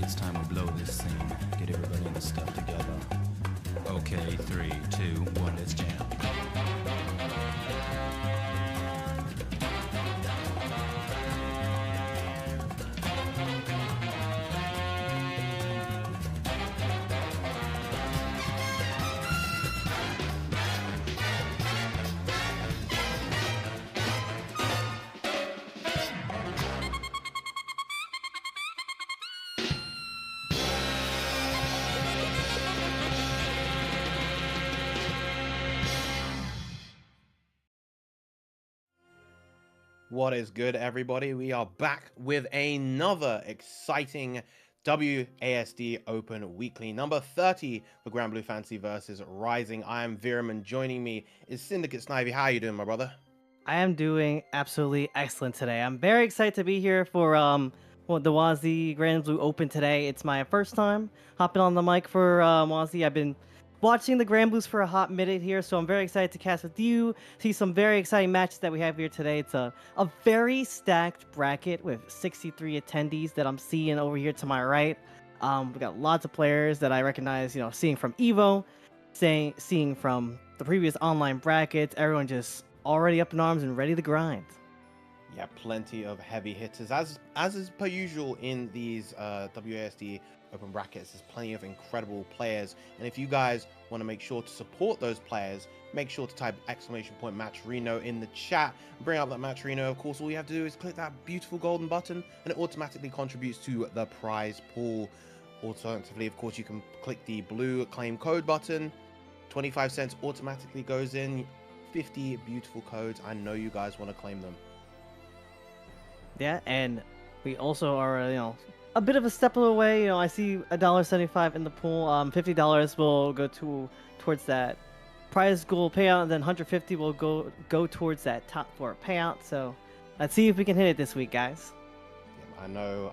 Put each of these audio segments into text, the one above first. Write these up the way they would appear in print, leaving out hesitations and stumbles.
think it's time we blow this scene. Get everybody in the stuff together. Okay, 3, 2, 1, let's jam. What is good, everybody? We are back with another exciting WASD Open Weekly, number 30 for Granblue Fantasy versus Rising. I am Vira, and joining me is Syndicate Snivy. How are you doing, my brother? I am doing absolutely excellent today. I'm very excited to be here for the WASD Granblue Open today. It's my first time hopping on the mic for WASD. I've been watching the Granblues for a hot minute here, so I'm very excited to cast with you, see some very exciting matches that we have here today. It's a very stacked bracket with 63 attendees that I'm seeing over here to my right. We got lots of players that I recognize, seeing from EVO, seeing from the previous online brackets. Everyone just already up in arms and ready to grind. Yeah, plenty of heavy hitters, as is per usual in these WASD open brackets. There's plenty of incredible players, and if you guys want to make sure to support those players, make sure to type !Matcherino in the chat and bring up that Matcherino. Of course, all you have to do is click that beautiful golden button and it automatically contributes to the prize pool. Alternatively, of course, you can click the blue claim code button. 25 cents automatically goes in. 50 beautiful codes. I know you guys want to claim them. Yeah, and we also are, a bit of a step away. I see $1.75 in the pool. $50 will go towards that prize goal payout, and then $150 will go towards that top 4 payout. So let's see if we can hit it this week, guys. Yeah, I know.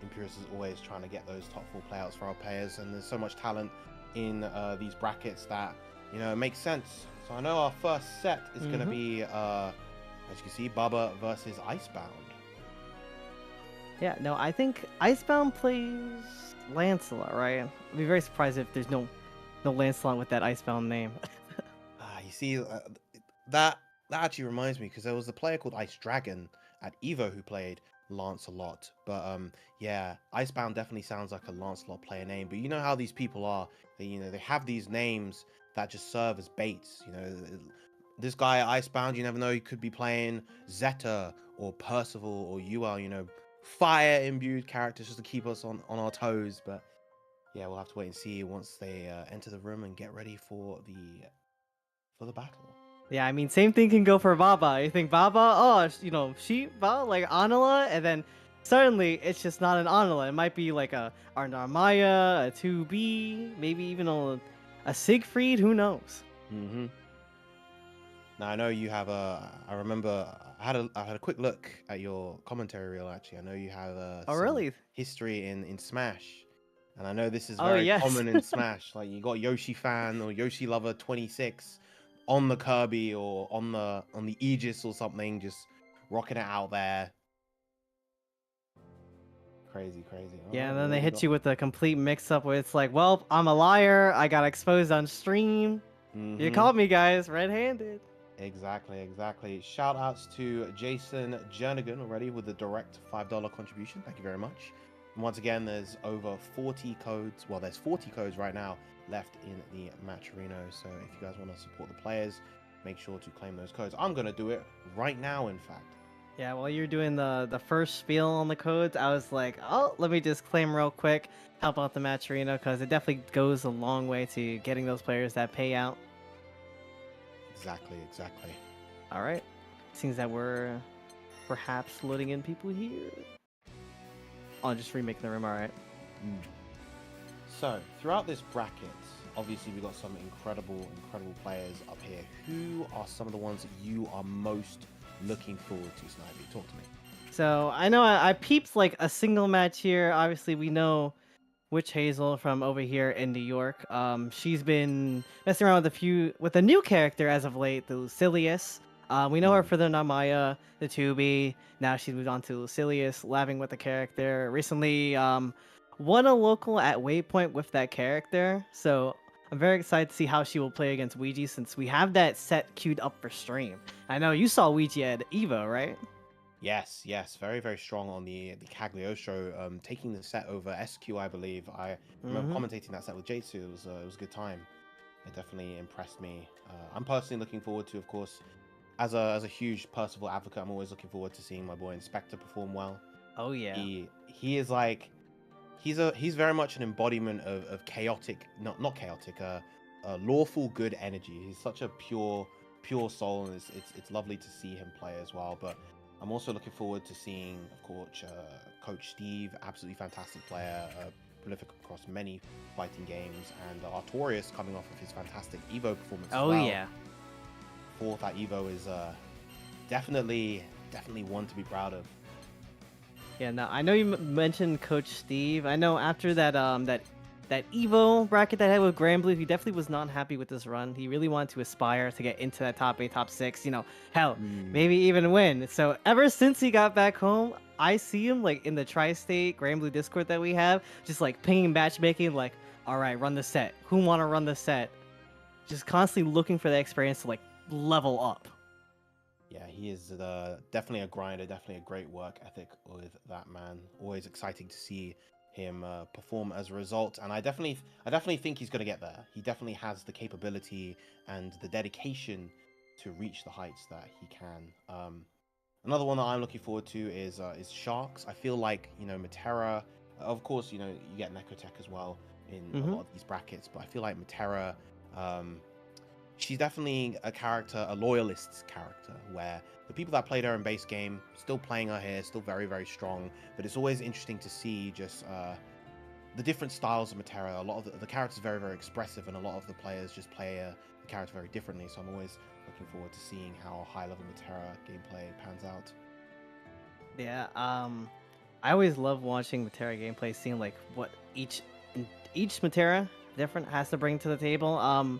Imperius is always trying to get those top 4 playouts for our players, and there's so much talent in these brackets that it makes sense. So I know our first set is going to be, as you can see, Baba versus Icebound. Yeah, no, I think Icebound plays Lancelot, right? I'd be very surprised if there's no Lancelot with that Icebound name. You see, that actually reminds me, because there was a player called Ice Dragon at EVO who played Lancelot. But yeah, Icebound definitely sounds like a Lancelot player name. But you know how these people are. They have these names that just serve as baits. This guy Icebound, you never know, he could be playing Zeta or Percival or UL, fire imbued characters just to keep us on our toes. But yeah, we'll have to wait and see once they enter the room and get ready for the battle. Yeah, I mean, same thing can go for Baba. You think Baba, she, like Anila, and then suddenly it's just not an Anila. It might be like our Narmaya, a 2B, maybe even a Siegfried, who knows? Now I know you have I remember I had a quick look at your commentary reel. Actually, I know you have really? history in Smash, and I know this is very common in Smash. Like, you got Yoshi fan or Yoshi lover 26 on the Kirby or on the Aegis or something, just rocking it out there. Crazy. Yeah, and then they hit you with a complete mix-up where it's like, well, I'm a liar. I got exposed on stream. You caught me, guys, red-handed. Exactly. Shout outs to Jason Jernigan already with the direct $5 contribution. Thank you very much. And once again, there's over 40 codes. Well, there's 40 codes right now left in the Matcherino. So if you guys want to support the players, make sure to claim those codes. I'm going to do it right now, in fact. Yeah, while you're doing the first spiel on the codes, I was like, oh, let me just claim real quick, help out the Matcherino, because it definitely goes a long way to getting those players that payout. Exactly. All right. Seems that we're perhaps loading in people here. I'll just remake the room, all right. So, throughout this bracket, obviously we've got some incredible players up here. Who are some of the ones that you are most looking forward to, Snivy? Talk to me. So, I know I peeped like a single match here. Obviously, we know WitchHazel from over here in New York. She's been messing around with a new character as of late, the Lucilius. We know her for the Narmaya, the 2B. Now she's moved on to Lucilius, laughing with the character. Recently, won a local at Waypoint with that character. So I'm very excited to see how she will play against Ouija since we have that set queued up for stream. I know you saw Ouija at Evo, right? Yes, yes, very, very strong on the Cagliostro, taking the set over SQ, I believe. I remember commentating that set with J2. It was a good time. It definitely impressed me. I'm personally looking forward to, of course, as a huge Percival advocate, I'm always looking forward to seeing my boy Inspector perform well. Oh yeah. He is like he's very much an embodiment of chaotic, not chaotic, lawful good energy. He's such a pure soul, and it's lovely to see him play as well. But I'm also looking forward to seeing, of course, Coach Steve, absolutely fantastic player, prolific across many fighting games, and Artorias coming off of his fantastic Evo performance. Oh as well. yeah. Fourth at Evo is definitely one to be proud of. Yeah, no, I know you mentioned Coach Steve. I know after that that Evo bracket that I had with Granblue, he definitely was not happy with this run. He really wanted to aspire to get into that top 8, top 6, you know, hell, maybe even win. So ever since he got back home, I see him like in the Tri-State Granblue Discord that we have, just like pinging matchmaking, like, all right, run the set. Who want to run the set? Just constantly looking for that experience to like level up. Yeah, he is definitely a grinder, definitely a great work ethic with that man. Always exciting to see him perform as a result, and I definitely think he's going to get there. He definitely has the capability and the dedication to reach the heights that he can. Another one that I'm looking forward to is Sharkz. I feel like, you know, Metera, of course, you know, you get Nekotech as well in a lot of these brackets, but I feel like Metera, she's definitely a character, a loyalist's character, where the people that played her in base game still playing her here, still very, very strong. But it's always interesting to see just the different styles of Metera. A lot of the characters are very, very expressive, and a lot of the players just play the character very differently. So I'm always looking forward to seeing how high-level Metera gameplay pans out. Yeah, I always love watching Metera gameplay, seeing like what each Metera different has to bring to the table.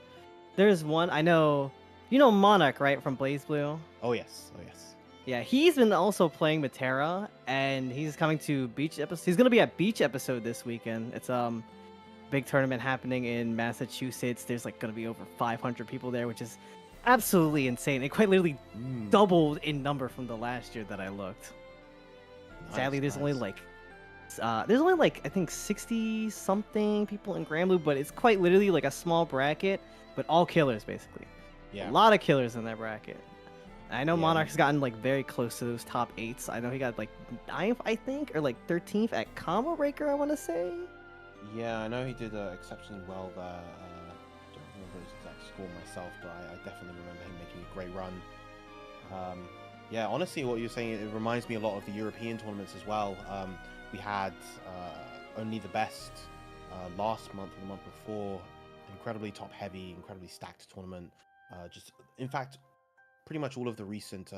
There's one I know, you know Monarch, right, from BlazBlue? Oh yes, oh yes. Yeah, he's been also playing Metera, and he's coming to Beach episode. He's gonna be at Beach episode this weekend. It's big tournament happening in Massachusetts. There's like gonna be over 500 people there, which is absolutely insane. It quite literally doubled in number from the last year that I looked. Sadly, there's only like I think 60 something people in Granblue, but it's quite literally like a small bracket, but all killers basically. Yeah. A lot of killers in that bracket. I know Monarch's gotten like very close to those top 8s. I know he got like 9th, I think, or like 13th at Combo Breaker, I want to say. Yeah, I know he did exceptionally well there. Don't remember his exact score myself, but I definitely remember him making a great run. Yeah, honestly, what you're saying, it reminds me a lot of the European tournaments as well. We had Only the Best last month or the month before. Incredibly top-heavy, incredibly stacked tournament. In fact, pretty much all of the recent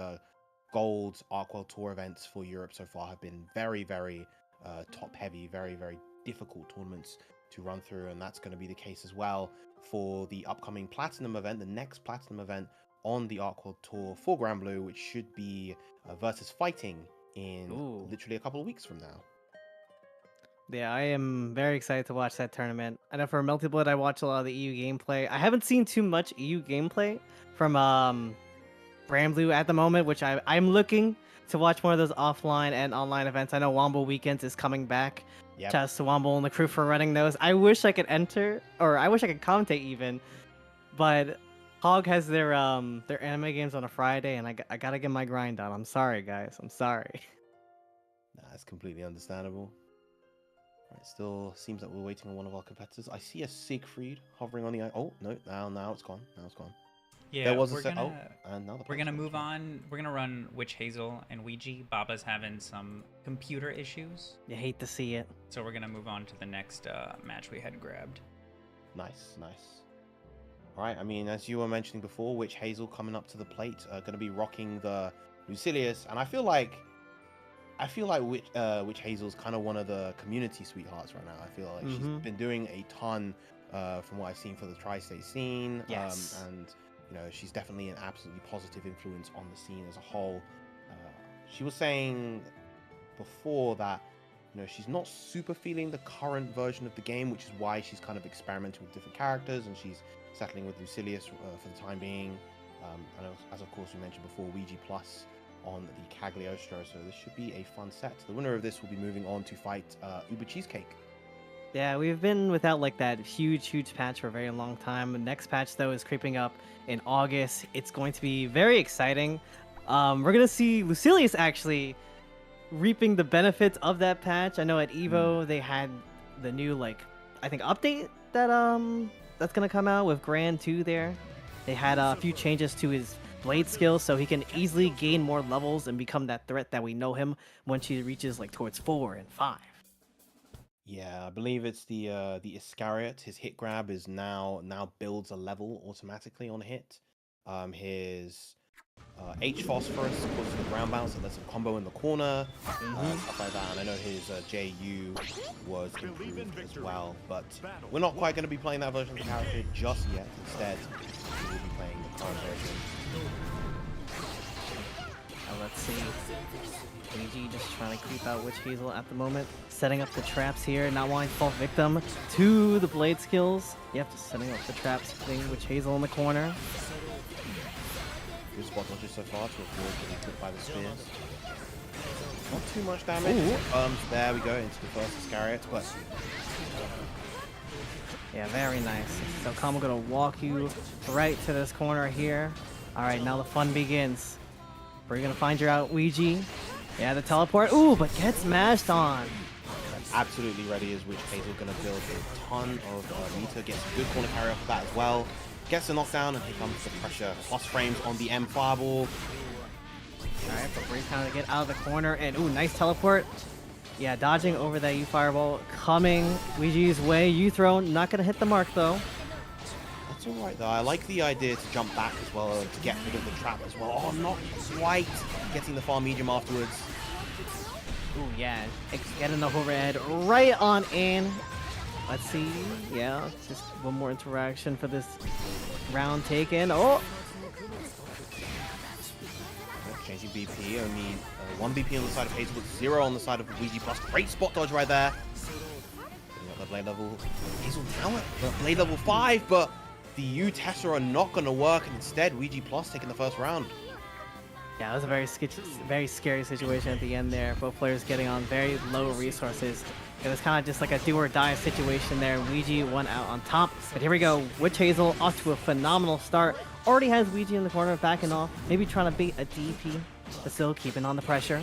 Gold Arcworld Tour events for Europe so far have been very, very top-heavy, very, very difficult tournaments to run through, and that's going to be the case as well for the upcoming Platinum event, the next Platinum event on the Arcworld Tour for Granblue, which should be versus Fighting in literally a couple of weeks from now. Yeah, I am very excited to watch that tournament. I know for Melty Blood, I watch a lot of the EU gameplay. I haven't seen too much EU gameplay from Granblue at the moment, which I'm looking to watch more of those offline and online events. I know Wombo Weekends is coming back. Yep. Shouts to Wombo and the crew for running those. I wish I could enter, or I wish I could commentate even, but Hog has their anime games on a Friday, and I gotta get my grind on. I'm sorry, guys. I'm sorry. Nah, it's completely understandable. Right, still seems like we're waiting on one of our competitors. I see a Siegfried hovering on the... Oh, no, now it's gone. Now it's gone. Yeah, there was we're gonna move on. We're gonna run WitchHazel and Ouija. Baba's having some computer issues. You hate to see it. So we're gonna move on to the next match we had grabbed. Nice, nice. All right, I mean, as you were mentioning before, WitchHazel coming up to the plate, going to be rocking the Lucilius, and I feel like WitchHazel's kind of one of the community sweethearts right now. I feel like she's been doing a ton from what I've seen for the tri-state scene. Yes. And you know, she's definitely an absolutely positive influence on the scene as a whole. She was saying before that, you know, she's not super feeling the current version of the game, which is why she's kind of experimenting with different characters, and she's settling with Lucilius for the time being. And as of course we mentioned before, Ouija Plus on the Cagliostro, so this should be a fun set. The winner of this will be moving on to fight Uber Cheesecake. Yeah, we've been without like that huge patch for a very long time. The next patch though is creeping up in August. It's going to be very exciting. We're gonna see Lucilius actually reaping the benefits of that patch. I know at Evo they had the new like I think update that that's gonna come out with Gran 2 there. They had a few changes to his blade skills so he can easily gain more levels and become that threat that we know him once he reaches like towards 4 and 5. Yeah, I believe it's the Iscariot. His hit grab is now builds a level automatically on hit. His H phosphorus causes the ground bounce, so that's a combo in the corner, stuff like that. And I know his JU was improved as well, but we're not quite going to be playing that version of the character just yet. Instead, we will be playing the current version. Let's see. AG just trying to creep out WitchHazel at the moment, setting up the traps here, not wanting to fall victim to the blade skills. Yep, just setting up the traps, putting WitchHazel in the corner. Good spot dodges so far to avoid getting hit by the spears. Not too much damage. There we go into the first Iscariot, but yeah, very nice. So Kamo gonna walk you right to this corner here. All right, now the fun begins. We're gonna find your out, Ouija. Yeah, the teleport. Ooh, but gets mashed on. Absolutely ready is WitchHazel gonna build a ton of meter, gets a good corner carry off of that as well. Gets the knockdown, and here comes the pressure. Plus frames on the M fireball. Alright, but Bree kind of get out of the corner, and ooh, nice teleport. Yeah, dodging over that U fireball, coming Ouija's way. U throw, not gonna hit the mark though. That's alright though. I like the idea to jump back as well, to get rid of the trap as well. Oh, not quite getting the far medium afterwards. Ooh, yeah, getting the overhead right on in. Let's see. Yeah, just one more interaction for this round taken. Oh! Changing BP, only 1 BP on the side of Hazel, with 0 on the side of Ouija Plus. Great spot dodge right there. Putting up the blade level. Hazel now at blade level 5, but the U Tessa are not going to work, and instead Ouija Plus taking the first round. Yeah, it was a very scary situation at the end there. Both players getting on very low resources. It was kind of just like a do or die situation there. Ouija went out on top. But here we go. WitchHazel off to a phenomenal start. Already has Ouija in the corner, backing off. Maybe trying to beat a DP, but still keeping on the pressure.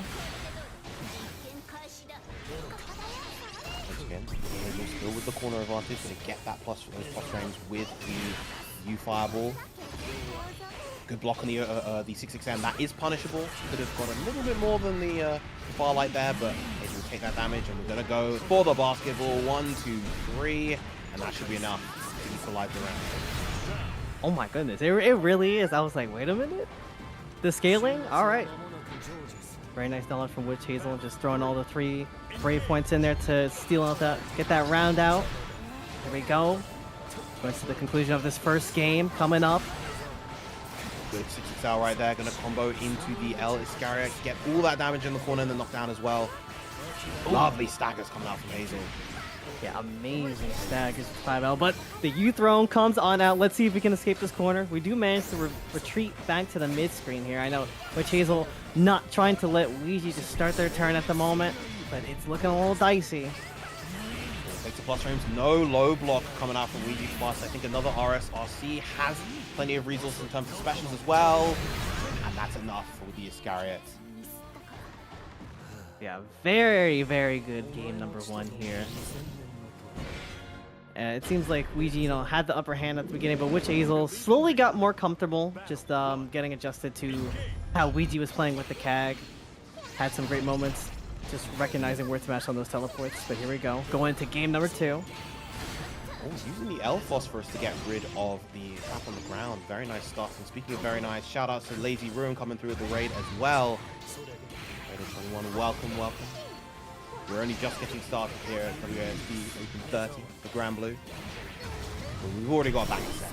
Once again, Hazel still with the corner advantage, going to get that those plus frames with the U fireball. Good block on the 6XM. That is punishable. Could have got a little bit more than the Farlight there, but Hazel will take that damage, and we're going to go for the basketball. 1, 2, 3, and that should be enough to equalize the round. Oh my goodness, it really is. I was like, wait a minute. The scaling? All right. Very nice download from WitchHazel, just throwing all the 3 brave points in there to steal out that, get that round out. Here we go. Going to the conclusion of this first game coming up. Good 6XL right there, going to combo into the L Iscariot, get all that damage in the corner and the knockdown as well. Lovely staggers coming out from Hazel. Yeah, amazing staggers with 5L, but the U-Throne comes on out. Let's see if we can escape this corner. We do manage to retreat back to the mid-screen here. I know WitchHazel not trying to let Ouija just start their turn at the moment, but it's looking a little dicey. Takes the plus frames, no low block coming out from Ouija Plus. I think another RSRC has plenty of resources in terms of specials as well, and that's enough for the Iscariot. Yeah, very, very good game number 1 here. It seems like Ouija, had the upper hand at the beginning, but WitchHazel slowly got more comfortable, just getting adjusted to how Ouija was playing with the CAG. Had some great moments, just recognizing where to match on those teleports. But here we go, going into game number 2. Oh, using the L Phosphorus to get rid of the trap on the ground. Very nice stuff. And speaking of very nice, shout out to Lazy Ruin coming through with the raid as well. Raid 21, welcome, welcome. We're only just getting started here at WASD Open 30, the Granblue. But we've already got a back set.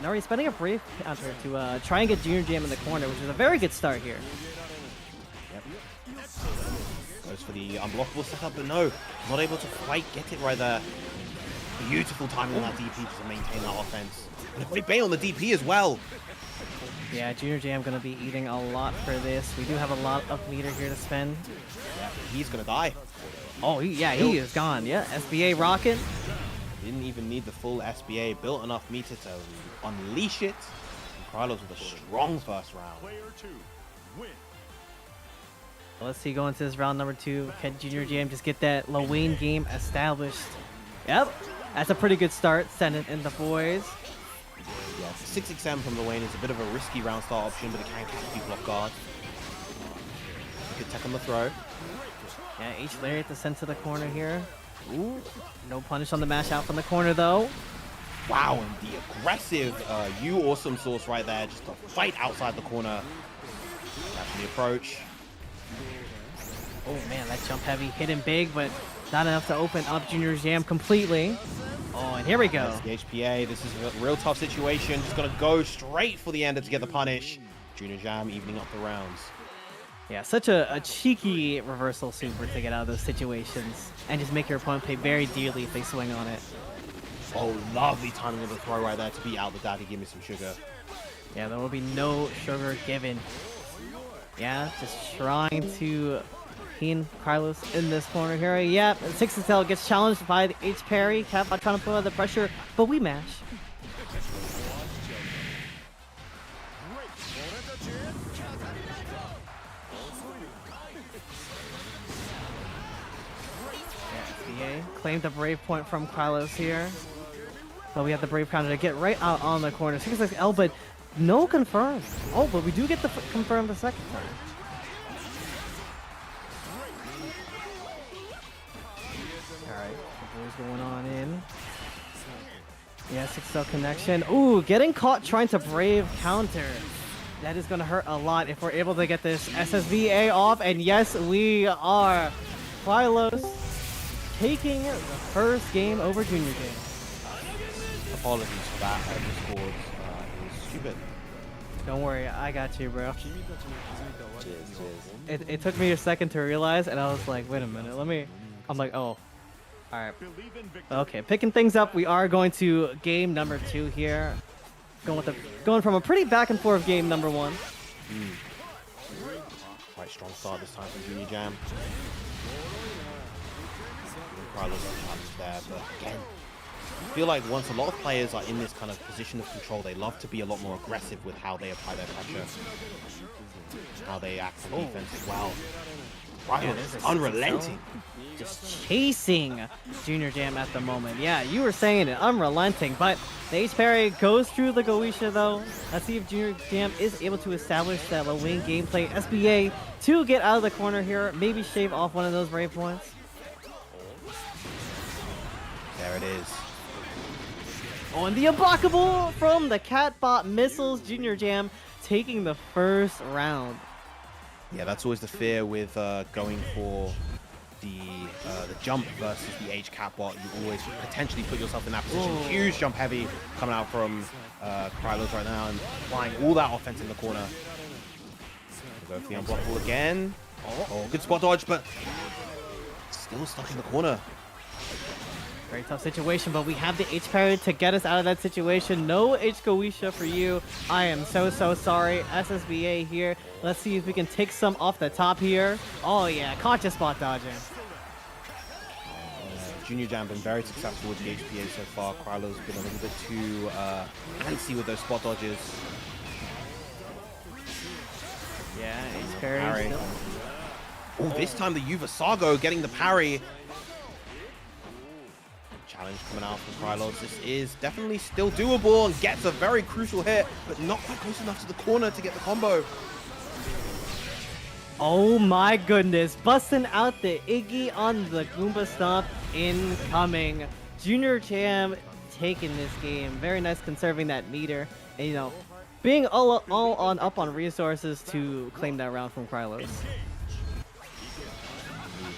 Now he's spending a brave counter to try and get JrJam in the corner, which is a very good start here. Yep. Goes for the unblockable setup, but no, not able to quite get it right there. Beautiful timing on that DP to maintain that offense. And a big bait on the DP as well. Yeah, JrJam gonna be eating a lot for this. We do have a lot of meter here to spend. Yeah, he's gonna die. Oh, he is gone. Yeah, SBA rocking. Didn't even need the full SBA. Built enough meter to unleash it. And Kryloz with a strong first round. Let's see, going to this round number 2. Can JrJam just get that Lowain game established? Yep, that's a pretty good start. Send it in the boys. Yes, 6xm from Lowain is a bit of a risky round start option, but it can catch people off guard. Good tech on the throw. Yeah, H lariat to send to the corner here. Ooh, no punish on the mash out from the corner though. Wow, and the aggressive you awesome source right there, just to fight outside the corner. Catching the approach. Oh man, that jump heavy hit him big, but not enough to open up JrJam completely. Oh, and here we go. That's the HPA. This is a real tough situation. Just gonna go straight for the ender to get the punish. JrJam evening up the rounds. Yeah, such a cheeky reversal super to get out of those situations and just make your opponent pay very dearly if they swing on it. Oh, lovely timing of the throw right there to beat out the daddy. Give me some sugar. Yeah, there will be no sugar given. Yeah, just trying to pin Kryloz in this corner here. Yep, 6xl gets challenged by the H parry. Catbot trying to put out the pressure, but we mash. Claimed the brave point from Kryloz here. But we have the brave counter to get right out on the corner. 6xl, but no confirm. Oh, but we do get the confirm the second time. Alright, what's going on in? Yeah, 6xl connection. Ooh, getting caught trying to brave counter. That is going to hurt a lot if we're able to get this SSVA off. And yes, we are. Kryloz taking the first game over JrJam. Apologies for that. I just is stupid. Don't worry, I got you, bro. Cheers. It took me a second to realize, and I was like, wait a minute, I'm like, oh. Alright. Okay, picking things up, we are going to game number 2 here. Going from a pretty back and forth game number 1. Quite strong start this time from JrJam. Kryloz challenge there, but again, I feel like once a lot of players are in this kind of position of control, they love to be a lot more aggressive with how they apply their pressure, how they act in defense as well. Kryloz is unrelenting. Just chasing JrJam at the moment. Yeah, you were saying it, unrelenting, but the H parry goes through the Goisha though. Let's see if JrJam is able to establish that Lowain gameplay. SBA to get out of the corner here, maybe shave off one of those brave points. There it is. Oh, and the unblockable from the Catbot missiles. JrJam taking the first round. Yeah, that's always the fear with going for the jump versus the H Catbot. You always potentially put yourself in that position. Ooh. Huge jump heavy coming out from Kryloz right now and applying all that offense in the corner. We'll go for the unblockable again. Oh, good spot dodge, but still stuck in the corner. Very tough situation, but we have the H parry to get us out of that situation. No H Goisha for you. I am so sorry. SSBA here. Let's see if we can take some off the top here. Oh yeah, caught you spot dodging. JrJam been very successful with the HPA so far. Kryloz been a little bit too antsy with those spot dodges. Yeah, H parry. Oh, this time the Yuvasago getting the parry. Challenge coming out from Kryloz. This is definitely still doable and gets a very crucial hit, but not quite close enough to the corner to get the combo. Oh my goodness, busting out the Iggy on the Goomba Stomp incoming. JrJam taking this game. Very nice conserving that meter. And you know, being all on up on resources to claim that round from Kryloz.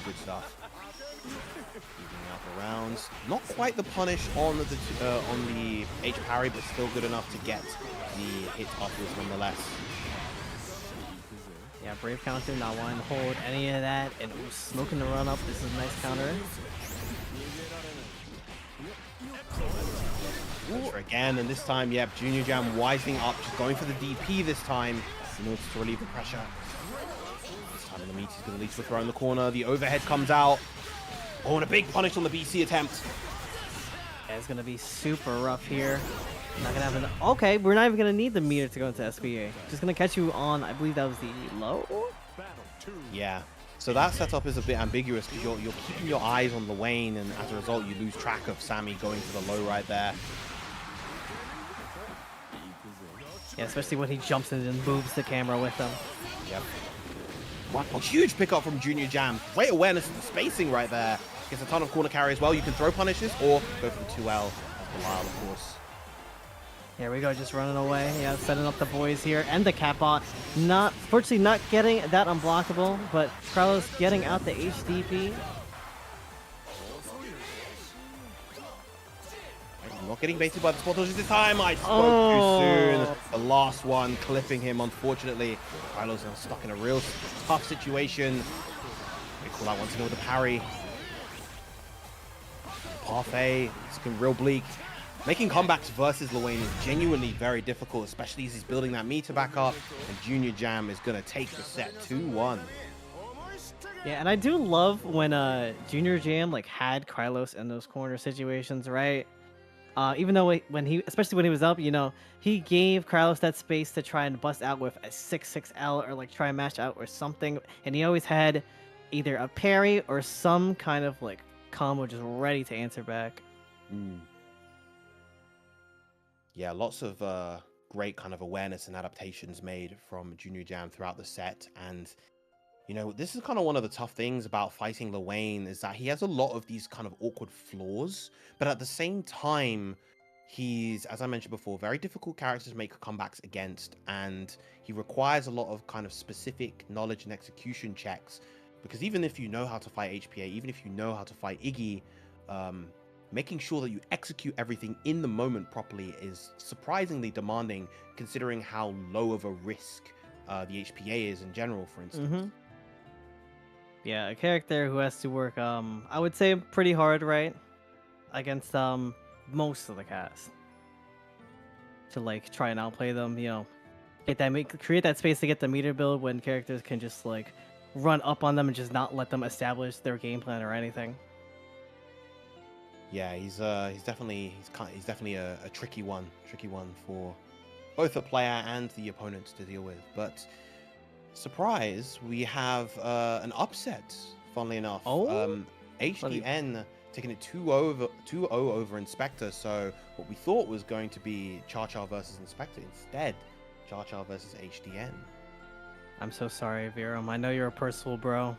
Good stuff. Evening out the rounds. Not quite the punish on the H parry, but still good enough to get the hit afterwards nonetheless. Yeah, Brave counter, not wanting to hold any of that, and smoking the run up. This is a nice counter. Pressure again, and this time, yep, JrJam wisening up, just going for the DP this time in order to relieve the pressure. This time in the meat, he's going to lead to a throw in the corner. The overhead comes out. Oh, and a big punish on the BC attempt. Yeah, it's going to be super rough here. Not going to have an... Okay, we're not even going to need the meter to go into SPA. Just going to catch you on, I believe that was the low? Yeah. So that setup is a bit ambiguous because you're keeping your eyes on Lowain, and as a result, you lose track of Sammy going for the low right there. Yeah, especially when he jumps in and moves the camera with him. Yep. Wow, a huge pickup from JrJam. Great awareness of the spacing right there. Gets a ton of corner carry as well. You can throw punishes or go for the 2L as Belial, of course. Here we go, just running away. Yeah, setting up the boys here and the cat bot. Fortunately not getting that unblockable, but Kryloz getting out the HDP. Not getting baited by the spot dodges this time. I spoke too soon. The last one clipping him, unfortunately. Kryloz now stuck in a real tough situation. They call out once again with a parry. Parfait, it's looking real bleak. Making comebacks versus Lowain is genuinely very difficult, especially as he's building that meter back up. And JrJam is going to take the set 2-1. Yeah, and I do love when JrJam like had Kryloz in those corner situations, right? Even though especially when he was up, you know, he gave Kryloz that space to try and bust out with a 6-6L or like try and match out or something, and he always had either a parry or some kind of like combo just ready to answer back. Yeah, lots of great kind of awareness and adaptations made from JrJam throughout the set. And, you know, this is kind of one of the tough things about fighting Lowain is that he has a lot of these kind of awkward flaws, but at the same time, he's, as I mentioned before, very difficult character to make comebacks against, and he requires a lot of kind of specific knowledge and execution checks, because even if you know how to fight HPA, even if you know how to fight Iggy, making sure that you execute everything in the moment properly is surprisingly demanding, considering how low of a risk the HPA is in general, for instance. Yeah, a character who has to work, I would say pretty hard, right? Against most of the cast. To like try and outplay them, you know. Create that space to get the meter build when characters can just like run up on them and just not let them establish their game plan or anything. Yeah, he's definitely a tricky one for both the player and the opponents to deal with. But surprise, we have an upset. Funnily enough, HDN taking it 2-0 over Inspector. So what we thought was going to be CharChar versus Inspector, instead CharChar versus HDN. I'm so sorry, Vira. I know you're a personal bro.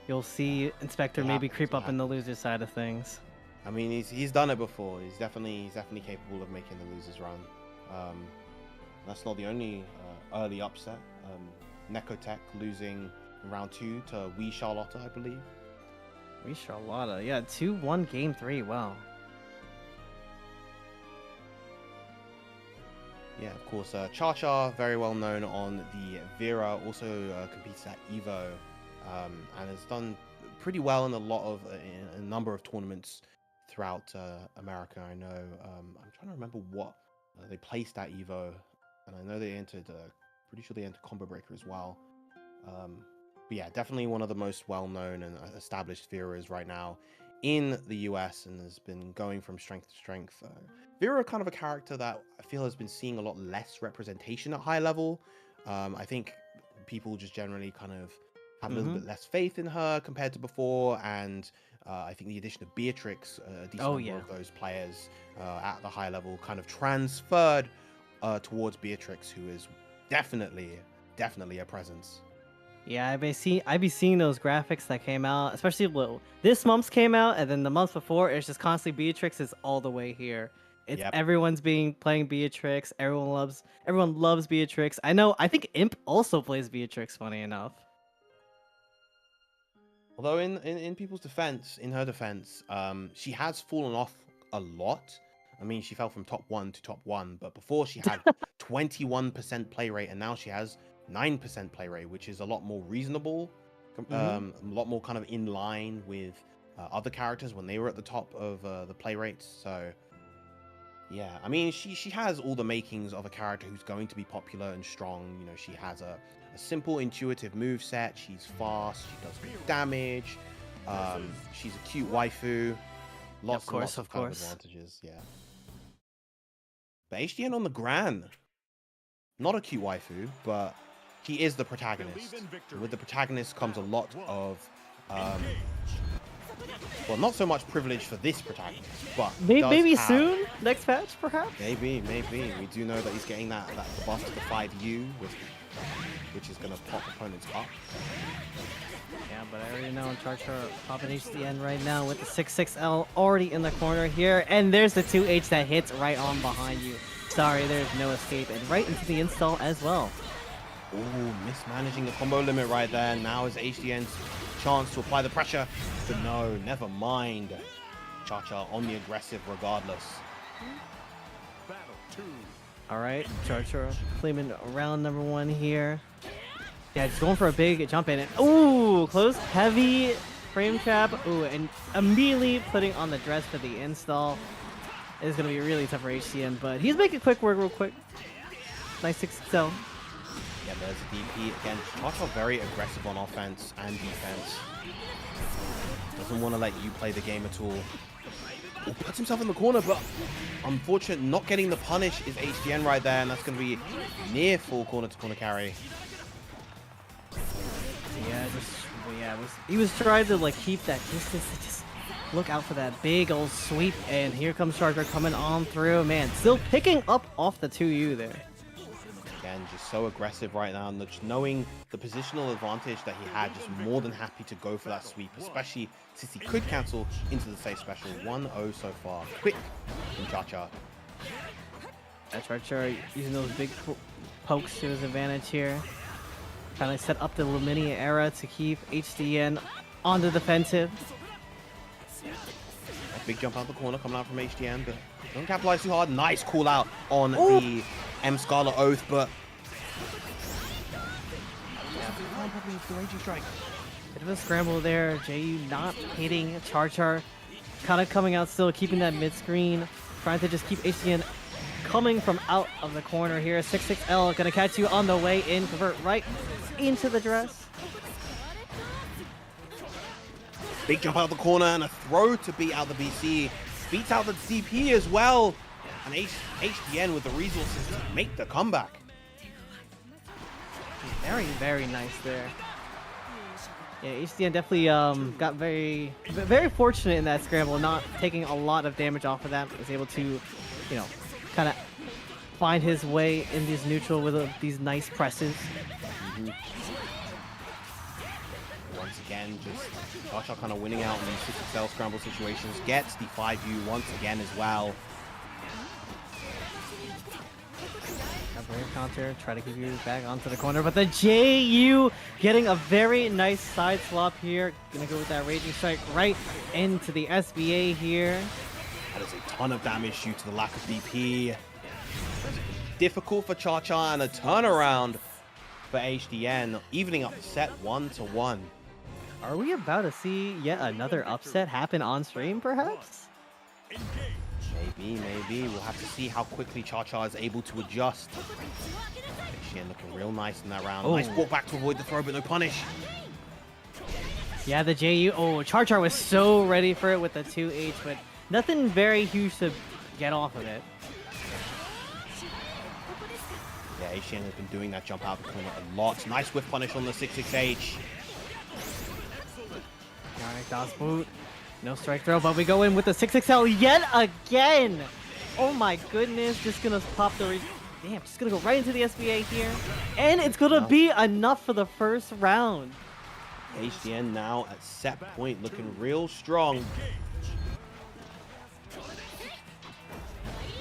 You'll see Inspector maybe creep up in the loser side of things. I mean, he's done it before. He's definitely capable of making the losers run. That's not the only early upset. Nekotech losing in round 2 to Charlotta, I believe. Charlotta, yeah, 2-1 game 3. Wow. Yeah, of course. CharChar, very well known on the Vira, also competes at Evo. And has done pretty well in in a number of tournaments throughout America. I know. I'm trying to remember what they placed at Evo, and I know they entered. Pretty sure they entered Combo Breaker as well. But yeah, definitely one of the most well-known and established Viras right now in the US, and has been going from strength to strength. Vira, kind of a character that I feel has been seeing a lot less representation at high level. I think people just generally kind of have a little bit less faith in her compared to before, and I think the addition of Beatrix, a decent number of those players at the high level kind of transferred towards Beatrix, who is definitely a presence. Yeah, I'd be seeing those graphics that came out, especially this month's came out, and then the month before, it's just constantly Beatrix is all the way here. It's everyone's playing Beatrix. Everyone loves Beatrix. I think Imp also plays Beatrix, funny enough. Although in people's defense, in her defense, she has fallen off a lot. I mean, she fell from top 1 to top 1, but before she had 21% play rate, and now she has 9% play rate, which is a lot more reasonable, a lot more kind of in line with other characters when they were at the top of the play rates. So yeah, I mean, she has all the makings of a character who's going to be popular and strong. You know, she has a simple, intuitive move set. She's fast. She does good damage. She's a cute waifu. Lots of advantages. Yeah. But HDN on the Gran, not a cute waifu, but he is the protagonist. And with the protagonist comes a lot of, well, not so much privilege for this protagonist, but maybe soon, next patch, perhaps. Maybe. We do know that he's getting that buff to the 5U, which is gonna pop opponents up. Yeah, but I already know CharChar popping HDN right now with the 6-6L already in the corner here. And there's the 2H that hits right on behind you. Sorry, there's no escape. And right into the install as well. Ooh, mismanaging the combo limit right there. Now is HDN's chance to apply the pressure. But no, never mind. CharChar on the aggressive regardless. Alright, CharChar claiming round number 1 here. Yeah, just going for a big jump in. Ooh, close, heavy frame trap. Ooh, and immediately putting on the dress for the install. It's going to be really tough for HCN, but he's making quick work real quick. Nice 6-0. Yeah, there's a DP. Again, CharChar very aggressive on offense and defense. Doesn't want to let you play the game at all. Ooh, puts himself in the corner, but unfortunate not getting the punish is HDN right there, and that's going to be near full corner-to-corner carry. Yeah, he was trying to like keep that distance. Just look out for that big old sweep, and here comes CharChar coming on through. Man, still picking up off the 2U there. Again, just so aggressive right now, and just knowing the positional advantage that he had, just more than happy to go for that sweep, especially since he could cancel into the safe special. 1-0 so far. Quick from CharChar. That's CharChar using those big pokes to his advantage here. Trying to set up the Luminia era to keep HDN on the defensive. A big jump out the corner coming out from HDN, but don't capitalize too hard. Nice call out on the M Scarlet Oath, but the Raging Strike. Bit of a scramble there. JU not hitting CharChar. Kind of coming out still, keeping that mid screen. Trying to just keep HDN coming from out of the corner here. 6-6L gonna catch you on the way in. Convert right into the dress. Big jump out of the corner and a throw to beat out the BC. Beats out the DP as well. And HDN with the resources to make the comeback. Very, very nice there. Yeah, HDN definitely got very fortunate in that scramble, not taking a lot of damage off of that. Was able to, you know, kind of find his way in these neutral with these nice presses. Once again, just CharChar kind of winning out in these 6-6L scramble situations. Gets the 5U once again as well. Brave counter, try to give you back onto the corner, but the JU getting a very nice side swap here. Gonna go with that Raging Strike right into the SBA here. That is a ton of damage due to the lack of DP. Difficult for CharChar and a turnaround for HDN, evening up the set 1-1. Are we about to see yet another upset happen on stream, perhaps? Maybe. We'll have to see how quickly CharChar is able to adjust. HDN looking real nice in that round. Nice walk back to avoid the throw, but no punish. Yeah, the JU. CharChar was so ready for it with the 2H, but nothing very huge to get off of it. Yeah, HDN has been doing that jump out the corner a lot. Nice whiff punish on the 6-6H. Alright, DOS boot. No strike throw, but we go in with the 6-6L yet again! Oh my goodness, just gonna pop the... Damn, just gonna go right into the SBA here. And it's gonna be enough for the first round. HDN now at set point, looking real strong.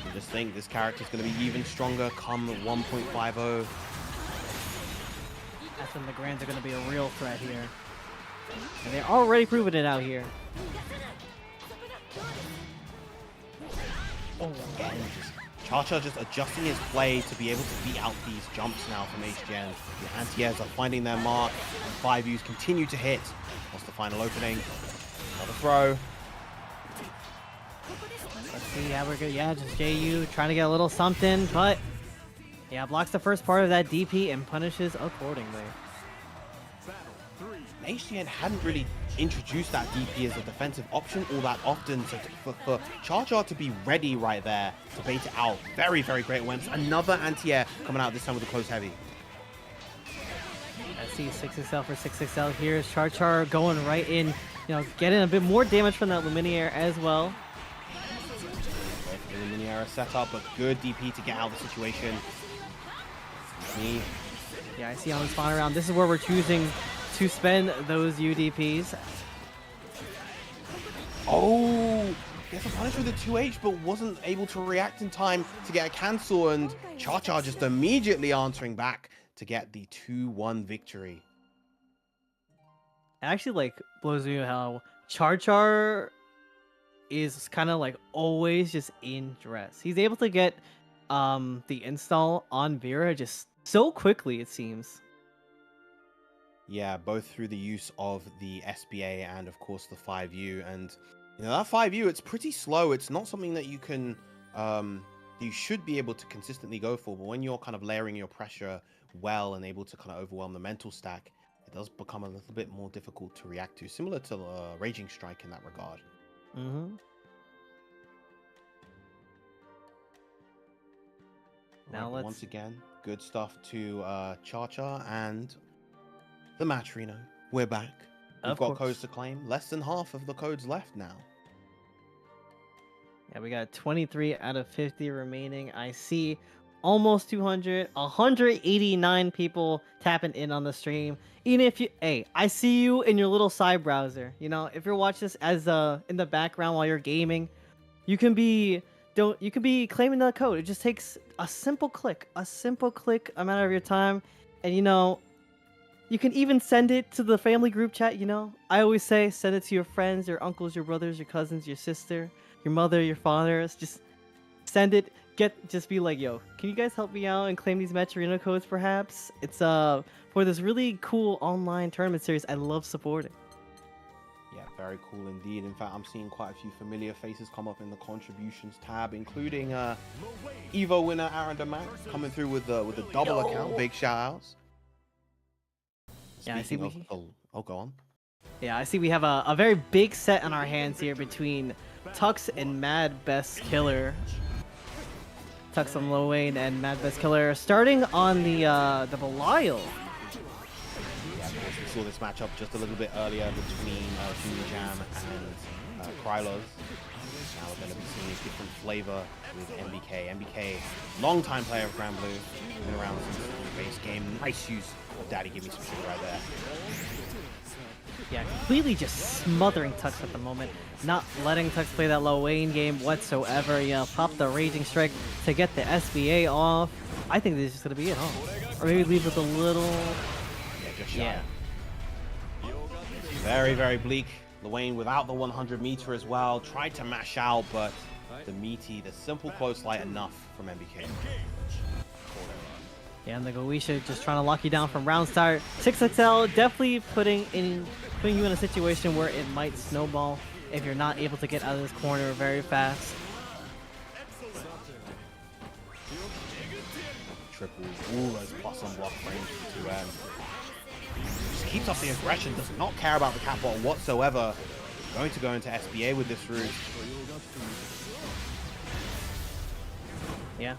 I just think this character's gonna be even stronger come 1.50. That's when the Grans are gonna be a real threat here. And they're already proving it out here. Oh, again, CharChar just adjusting his play to be able to beat out these jumps now from HGN. The anti-airs are finding their mark, and 5Us continue to hit. What's the final opening? Another throw. Let's see how we're good. Yeah, just JU trying to get a little something, but yeah, blocks the first part of that DP and punishes accordingly. HGN hadn't really introduced that DP as a defensive option all that often, so for CharChar to be ready right there to bait it out, very, very great awareness. Another anti-air coming out this time with a close heavy. I see 6XL for 6XL here. CharChar going right in, you know, getting a bit more damage from that Luminaire as well. The Luminaire set up, but good DP to get out of the situation. Yeah, I see on the spawn around. This is where we're choosing to spend those UDPs. Oh, gets a punish with a 2H, but wasn't able to react in time to get a cancel, and CharChar just immediately answering back to get the 2-1 victory. It actually like blows me how CharChar is kind of like always just in dress. He's able to get the install on Vira just so quickly, it seems. Yeah, both through the use of the SBA and of course the 5U, and you know that 5U, it's pretty slow. It's not something that you can you should be able to consistently go for, but when you're kind of layering your pressure well and able to kind of overwhelm the mental stack, it does become a little bit more difficult to react to, similar to Raging Strike in that regard. Now right, once again, good stuff to CharChar and the match, Reno. We're back. We've got codes to claim. Less than half of the codes left now. Yeah, we got 23 out of 50 remaining. I see almost 200, 189 people tapping in on the stream. Even if you, hey, I see you in your little side browser. You know, if you're watching this as in the background while you're gaming, you can be claiming that code. It just takes a simple click amount of your time, and you know, you can even send it to the family group chat, you know? I always say send it to your friends, your uncles, your brothers, your cousins, your sister, your mother, your father. Just send it. Just be like, yo, can you guys help me out and claim these Metera codes perhaps? It's for this really cool online tournament series I love supporting. Yeah, very cool indeed. In fact, I'm seeing quite a few familiar faces come up in the contributions tab, including Evo winner Aaron DeMac coming through with the double account. Big shout outs. Yeah, I see. Oh, go on. Yeah, I see we have a very big set on our hands here between Tux and MadBestKiller. Tux on Lowain and MadBestKiller starting on the Belial. Yeah, of course, we saw this matchup just a little bit earlier between JrJam and Kryloz. Now we're going to be seeing a different flavor with MBK. MBK, long-time player of Granblue, been around since the base game. Nice use of Daddy Give Me Some Shit right there. Yeah, completely just smothering Tux at the moment. Not letting Tux play that Lowain game whatsoever. You know, pop the Raging Strike to get the SBA off. I think this is just going to be it, huh? Or maybe leave with a little... Yeah, just shy. Yeah. Very, very bleak. Lowain without the 100 meter as well. Tried to mash out, but the meaty, the simple close light enough from MBK. Yeah, and the Goisha just trying to lock you down from round start. 6XL definitely putting you in a situation where it might snowball if you're not able to get out of this corner very fast. Triple. Ooh, those plus on block frames for 2M. Just keeps up the aggression, does not care about the cat bottle whatsoever. Going to go into SBA with this route. Yeah.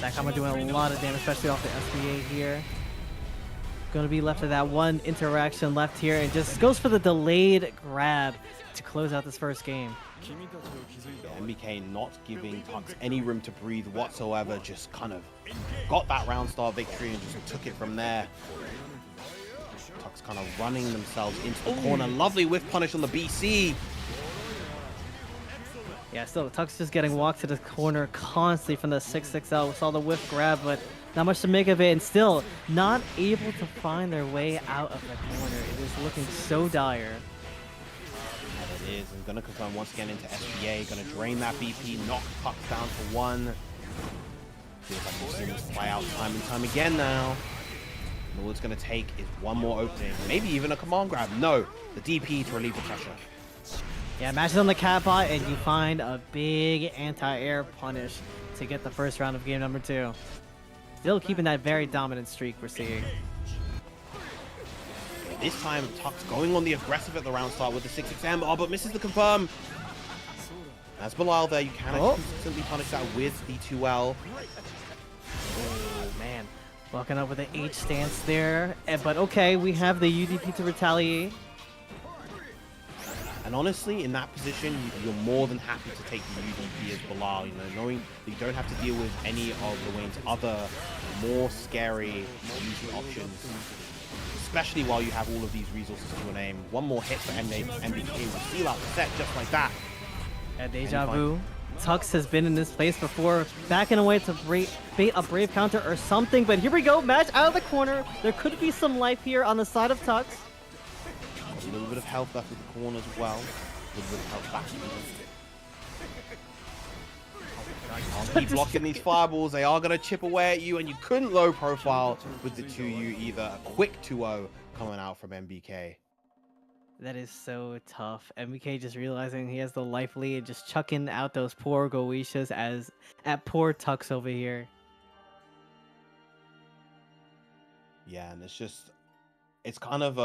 That combo doing a lot of damage, especially off the SBA here. Gonna be left with that one interaction left here, and just goes for the delayed grab to close out this first game. MBK not giving Tux any room to breathe whatsoever, just kind of got that round star victory and just took it from there. Tux kind of running themselves into the corner. Lovely whiff punish on the BC. Yeah, still, Tux just getting walked to the corner constantly from the 660. Saw the whiff grab, but not much to make of it, and still not able to find their way out of the corner. It is looking so dire. And it is. I'm going to confirm once again into SBA. Going to drain that BP, knock Tux down to 1. Feels like we've seen this play out time and time again now. And all it's going to take is one more opening. Maybe even a command grab. No, the DP to relieve the pressure. Yeah, matches on the catbot, and you find a big anti-air punish to get the first round of game number 2. Still keeping that very dominant streak we're seeing. This time, Tux going on the aggressive at the round start with the 6XM, but misses the confirm. As Belial there, you can consistently punish that with the 2L. Oh, man. Walking up with an H stance there. But okay, we have the UDP to retaliate. And honestly, in that position, you're more than happy to take the UDP as Belial, you know, knowing that you don't have to deal with any of Lowain's other more scary usage options. Especially while you have all of these resources to your name. One more hit for MBK will seal out the set just like that. At Deja Vu, Tux has been in this place before, backing away to bait a Brave counter or something, but here we go, match out of the corner. There could be some life here on the side of Tux. A little bit of health left with the corner as well. A little bit of health back. Keep blocking these fireballs. They are going to chip away at you, and you couldn't low profile with the 2U either. A quick 2-0 coming out from MBK. That is so tough. MBK just realizing he has the life lead and just chucking out those poor Goishas at poor Tux over here. Yeah, and it's kind of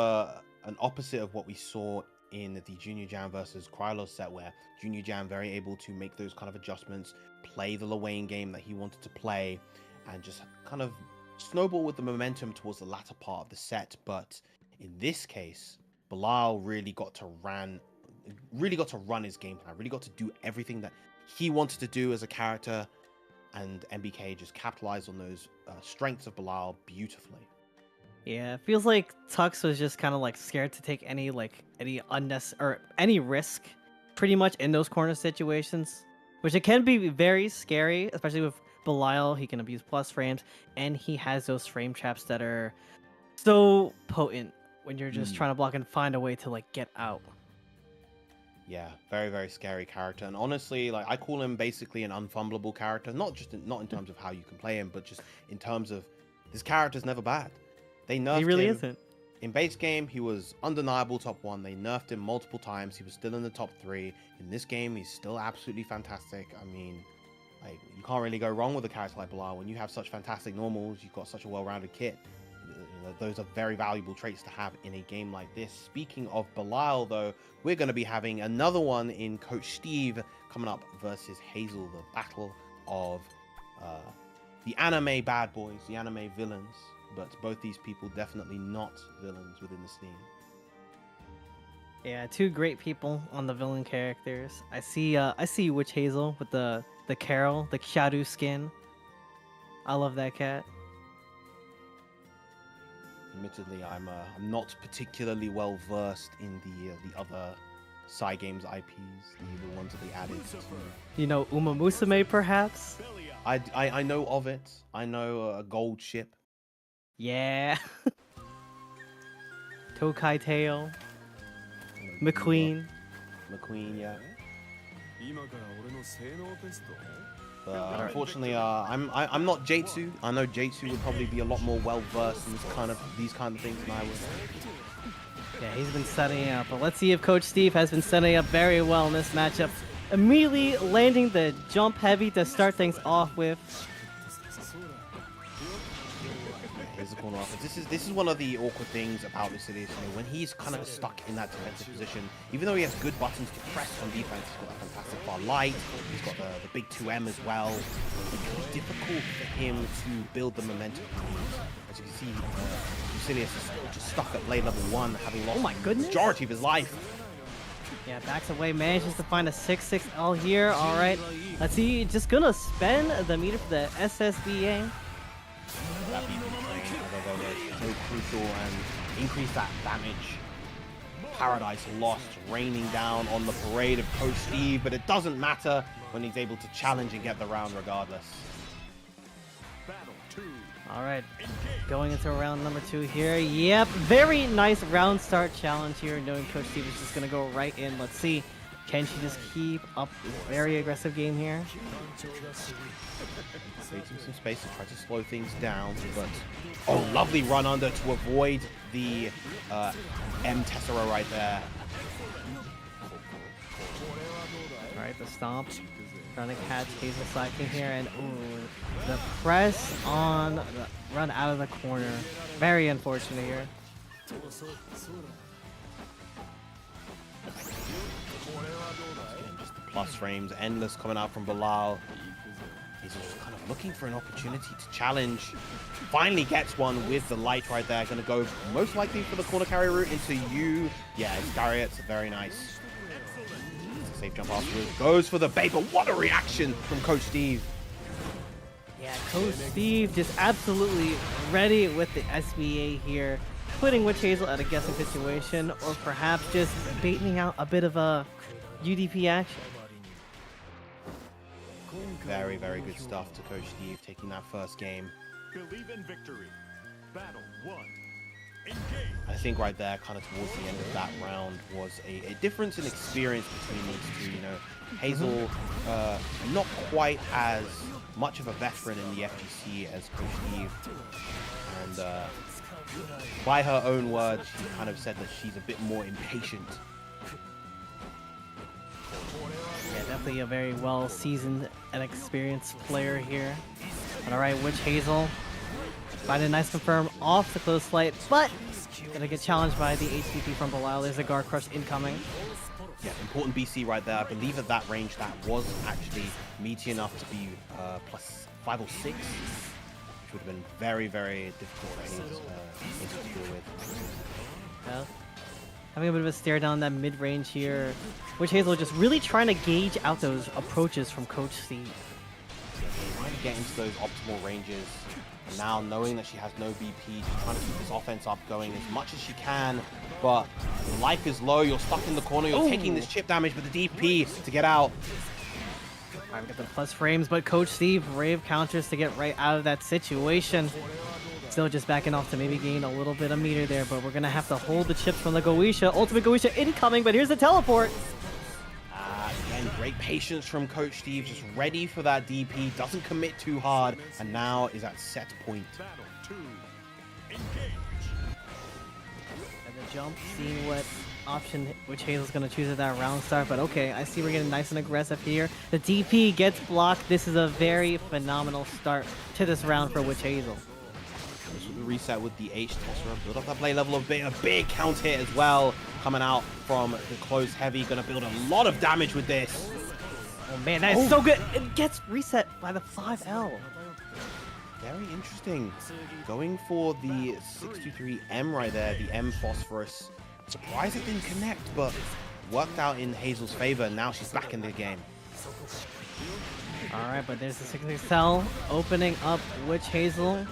an opposite of what we saw in the JrJam versus Kryloz set, where JrJam very able to make those kind of adjustments, play the Lowain game that he wanted to play, and just kind of snowball with the momentum towards the latter part of the set. But in this case, Belial really got to run his game plan, really got to do everything that he wanted to do as a character, and MBK just capitalized on those strengths of Belial beautifully. Yeah, it feels like Tux was just kind of like scared to take any unnecessary or any risk pretty much in those corner situations, which it can be very scary, especially with Belial. He can abuse plus frames, and he has those frame traps that are so potent when you're just trying to block and find a way to like get out. Yeah, very, very scary character. And honestly, like, I call him basically an unfumbleable character, not in terms of how you can play him, but just in terms of this character's never bad. They nerfed him. He really isn't. In base game, he was undeniable top 1. They nerfed him multiple times. He was still in the top 3. In this game, he's still absolutely fantastic. I mean, like, you can't really go wrong with a character like Belial. When you have such fantastic normals, you've got such a well-rounded kit. Those are very valuable traits to have in a game like this. Speaking of Belial, though, we're going to be having another one in Coach Steve coming up versus Hazel, the battle of the anime bad boys, the anime villains. But both these people definitely not villains within the scene. Yeah, two great people on the villain characters. I see WitchHazel with the Carol, the shadow skin. I love that cat. Admittedly, I'm not particularly well versed in the other Cygames IPs, the ones that they added. You know, Uma Musume, perhaps? I know of it. I know a gold ship. Yeah. Tokai Tail. McQueen. McQueen, yeah. But unfortunately, I'm not J2. I know J2 would probably be a lot more well versed in these kind of things than I would. Yeah, he's been setting up. But let's see if Coach Steve has been setting up very well in this matchup. Immediately landing the jump heavy to start things off with. There's the corner offense. This is one of the awkward things about Lucilius. You know, when he's kind of stuck in that defensive position, even though he has good buttons to press on defense, he's got that fantastic far light. He's got the big 2M as well. It can be difficult for him to build the momentum. As you can see, Lucilius is just stuck at blade level 1, having lost the majority of his life. Yeah, backs away, manages to find a 6-6L here. All right, let's see. Just gonna spend the meter for the SSBA. That BP train, so crucial, and increase that damage Paradise Lost raining down on the parade of Coach Steve, but it doesn't matter when he's able to challenge and get the round regardless. All right, going into round number 2 here. Yep, very nice round start challenge here, knowing Coach Steve is just going to go right in. Let's see, can she just keep up this very aggressive game here? Creating some space to try to slow things down, but oh, lovely run under to avoid the M Tessera right there. All right, the stomp. Trying to catch Hazel slacking here, and ooh, the press on the run out of the corner. Very unfortunate here. Just the plus frames, endless coming out from Belial. He's just kind of looking for an opportunity to challenge. Finally gets one with the light right there. Going to go most likely for the corner carry route into you. Yeah, Iscariot's very nice. Safe jump afterwards. Goes for the bait, but what a reaction from Coach Steve. Yeah, Coach Steve just absolutely ready with the SBA here, putting WitchHazel at a guessing situation, or perhaps just baiting out a bit of a UDP action. Very, very good stuff to Coach Steve, taking that first game. Believe in victory. Battle 1. I think right there, kind of towards the end of that round, was a difference in experience between these two. You know, Hazel, not quite as much of a veteran in the FGC as Coach Steve, and by her own words, she kind of said that she's a bit more impatient. Yeah, definitely a very well-seasoned and experienced player here. But all right, WitchHazel find a nice confirm off the close flight, but gonna get challenged by the HTP from Belial. There's a guard crush incoming. Yeah, important BC right there. I believe at that range that was actually meaty enough to be plus 5 or 6, which would have been very, very difficult for him to deal with. Yeah. Having a bit of a stare down that mid-range here. WitchHazel just really trying to gauge out those approaches from Coach Steve. Trying to get into those optimal ranges. And now knowing that she has no BP, she's trying to keep this offense up going as much as she can. But life is low, you're stuck in the corner, you're taking this chip damage with the DP to get out. Alright, we got the plus frames, but Coach Steve, brave counters to get right out of that situation. Still just backing off to maybe gain a little bit of meter there, but we're going to have to hold the chips from the Goisha. Ultimate Goisha incoming, but here's the teleport. Again, great patience from Coach Steve, just ready for that DP, doesn't commit too hard, and now is at set point. And the jump, seeing what option WitchHazel's going to choose at that round start, but okay, I see we're getting nice and aggressive here. The DP gets blocked. This is a very phenomenal start to this round for WitchHazel. Reset with the H Tessera, build up that play level a bit, a big count hit as well, coming out from the close heavy, gonna build a lot of damage with this. Oh man, that is so good. It gets reset by the 5L. Very interesting. Going for the 623M right there, the M Phosphorus. Surprised it didn't connect, but worked out in Hazel's favor. Now she's back in the game. All right, but there's the 6 cell opening up WitchHazel.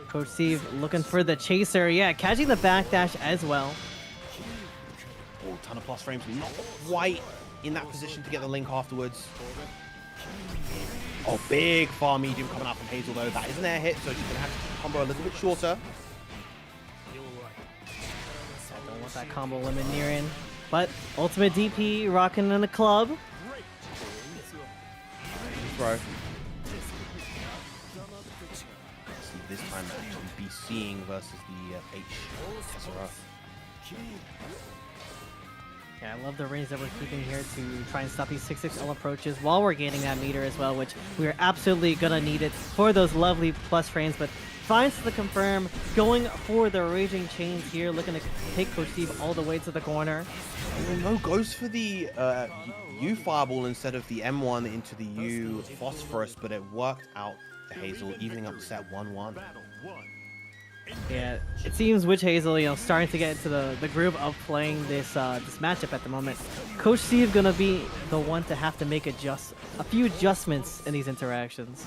Coach Steve looking for the chaser. Yeah, catching the backdash as well. Oh, ton of plus frames. Not quite in that position to get the link afterwards. Oh, big far medium coming out from Hazel though. That is an air hit, so she's gonna have to keep the combo a little bit shorter. I don't want that combo limit near in. But ultimate DP rocking in the club. Throw. See this time actually be seeing versus the H Tessera. Yeah, I love the range that we're keeping here to try and stop these 6-6L approaches while we're gaining that meter as well, which we are absolutely gonna need it for those lovely plus frames. But finds the confirm, going for the Raging Chains here, looking to take Coach Steve all the way to the corner. No, goes for the U Fireball instead of the M1 into the U Phosphorus, but it worked out to Hazel, evening up set 1-1. Yeah, it seems WitchHazel, starting to get into the groove of playing this this matchup at the moment. Coach Steve gonna be the one to have to make a few adjustments in these interactions.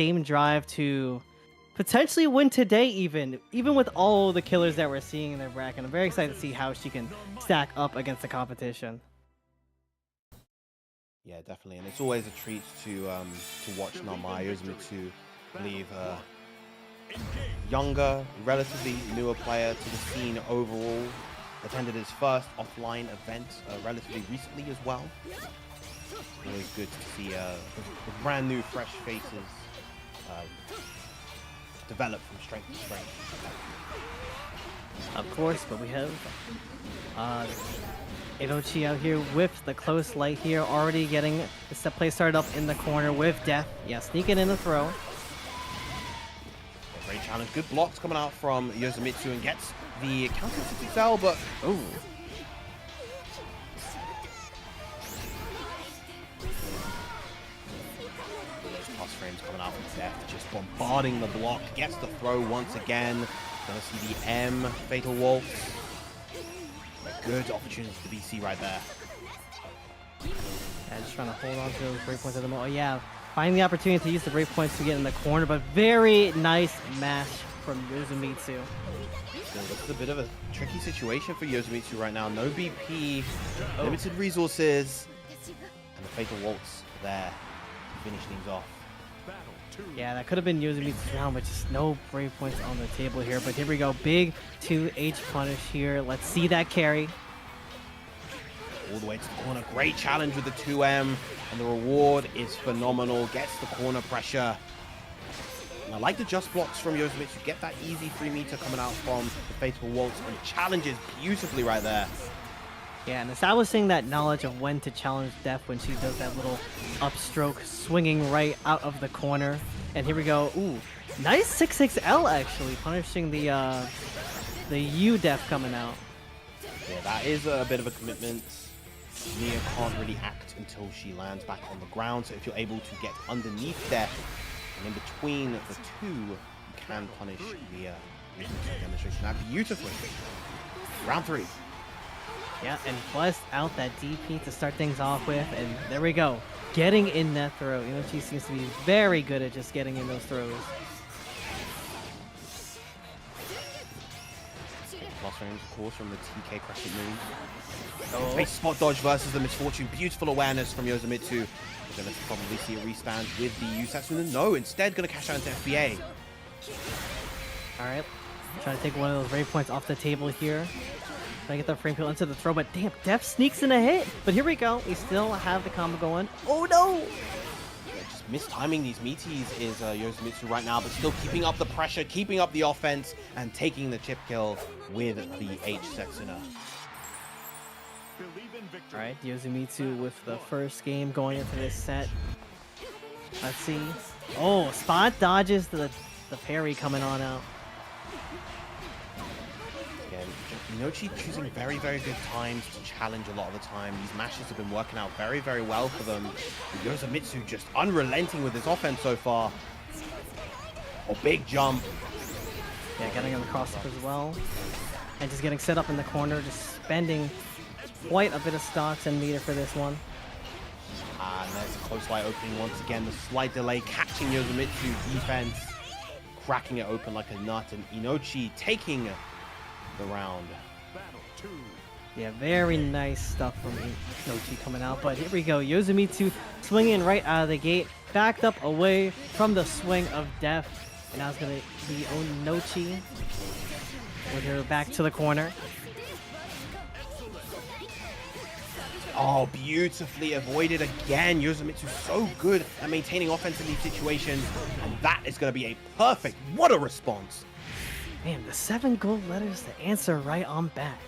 same drive to potentially win today, even with all the killers that we're seeing in their bracket. I'm very excited to see how she can stack up against the competition. Yeah, definitely, and it's always a treat to watch Narmaya Yozamitsu leave younger, relatively newer player to the scene overall. Attended his first offline event relatively recently as well. Always good to see the brand new, fresh faces develop from strength to strength. Of course, but we have Inochi out here with the close light here, already getting the set play started up in the corner with Death. Yeah, sneaking in the throw. Great challenge. Good blocks coming out from Yozamitsu and gets the counter to Cell, but Ooh. those plus frames coming out from Death, just bombarding the block. Gets the throw once again. Gonna see the M Fatal Waltz. A good opportunity to BC right there. Yeah, just trying to hold on to those breakpoints at the moment. Oh, yeah, finding the opportunity to use the breakpoints to get in the corner, but very nice mash from Yozamitsu. So this is a bit of a tricky situation for Yozamitsu right now. No BP, limited resources, and the Fatal Waltz there to finish things off. Yeah, that could have been Yozamitsu's round, but just no breakpoints on the table here. But here we go, big 2H punish here. Let's see that carry. All the way to the corner. Great challenge with the 2M, and the reward is phenomenal. Gets the corner pressure. And I like the just blocks from Yozamitsu. Get that easy 3-meter coming out from the Fatal Waltz, and challenges beautifully right there. Yeah, and establishing that knowledge of when to challenge Death when she does that little upstroke, swinging right out of the corner. And here we go. Ooh, nice 6XL actually, punishing the U Death coming out. Yeah, that is a bit of a commitment. Nier can't really act until she lands back on the ground, so if you're able to get underneath Death and in between the two, you can punish the demonstration that beautifully. Round 3. Yeah, and bust out that DP to start things off with, and there we go. Getting in that throw. Inochi seems to be very good at just getting in those throws. Plus frames, of course, from the TK Crescent move. Face spot dodge versus the Misfortune. Beautiful awareness from Yozamitsu. We're going to probably see a restand with the Usatsu. No, instead going to cash out into FBA. Alright, trying to take one of those raid points off the table here. Trying to get the frame kill into the throw, but damn, Death sneaks in a hit. But here we go. We still have the combo going. Oh no! Yeah, just mistiming these meaties is Yozamitsu right now, but still keeping up the pressure, keeping up the offense, and taking the chip kill with the H Setsuna. Alright, Yozamitsu with the first game going into this set. Let's see. Oh, spot dodges the parry coming on out. Inochi choosing very, very good times to challenge a lot of the time. These mashes have been working out very, very well for them. And Yozamitsu just unrelenting with his offense so far. A big jump. Yeah, getting on the cross up as well. And just getting set up in the corner, just spending quite a bit of stocks and meter for this one. And there's a close light opening once again. The slight delay catching Yozamitsu's defense, cracking it open like a nut, and Inochi taking the round. Yeah, very nice stuff from Inochi coming out, but here we go. Yozamitsu swinging right out of the gate, backed up away from the swing of Death, and now it's going to be Inochi with her back to the corner. Oh, beautifully avoided again. Yozamitsu so good at maintaining offense in these situations, and that is going to be a perfect. What a response! Man, the 7 gold letters to answer right on back.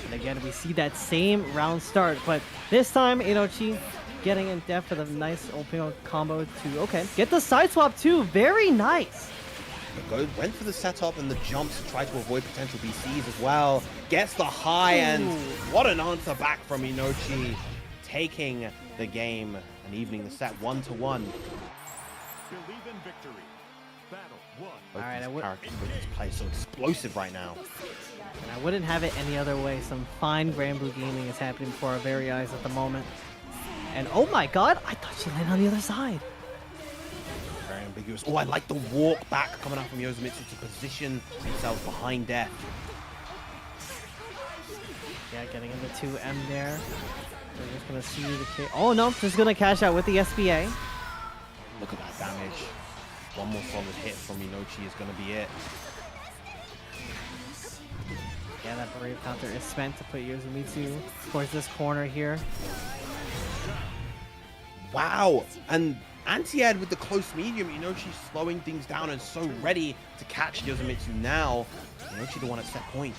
And again, we see that same round start, but this time Inochi getting in depth for the nice opening combo to, okay, get the side swap too. Very nice. Went for the setup and the jumps to try to avoid potential BCs as well. Gets the high end. What an answer back from Inochi, taking the game and evening the set 1-1. Believe in victory. Battle 1. Alright, I would this play so explosive right now. And I wouldn't have it any other way. Some fine Granblue gaming is happening before our very eyes at the moment. And oh my god, I thought she landed on the other side. Very ambiguous. Oh, I like the walk back coming out from Yozamitsu to position himself behind Death. Yeah, getting into 2M there. We're just gonna see the K. Oh no, just gonna cash out with the SBA. Look at that damage. One more solid hit from Inochi is gonna be it. Yeah, that Brave counter is spent to put Yozamitsu towards this corner here. Wow, and anti-ed with the close medium. Inochi's slowing things down and so ready to catch Yozamitsu now. Inochi the one at set point.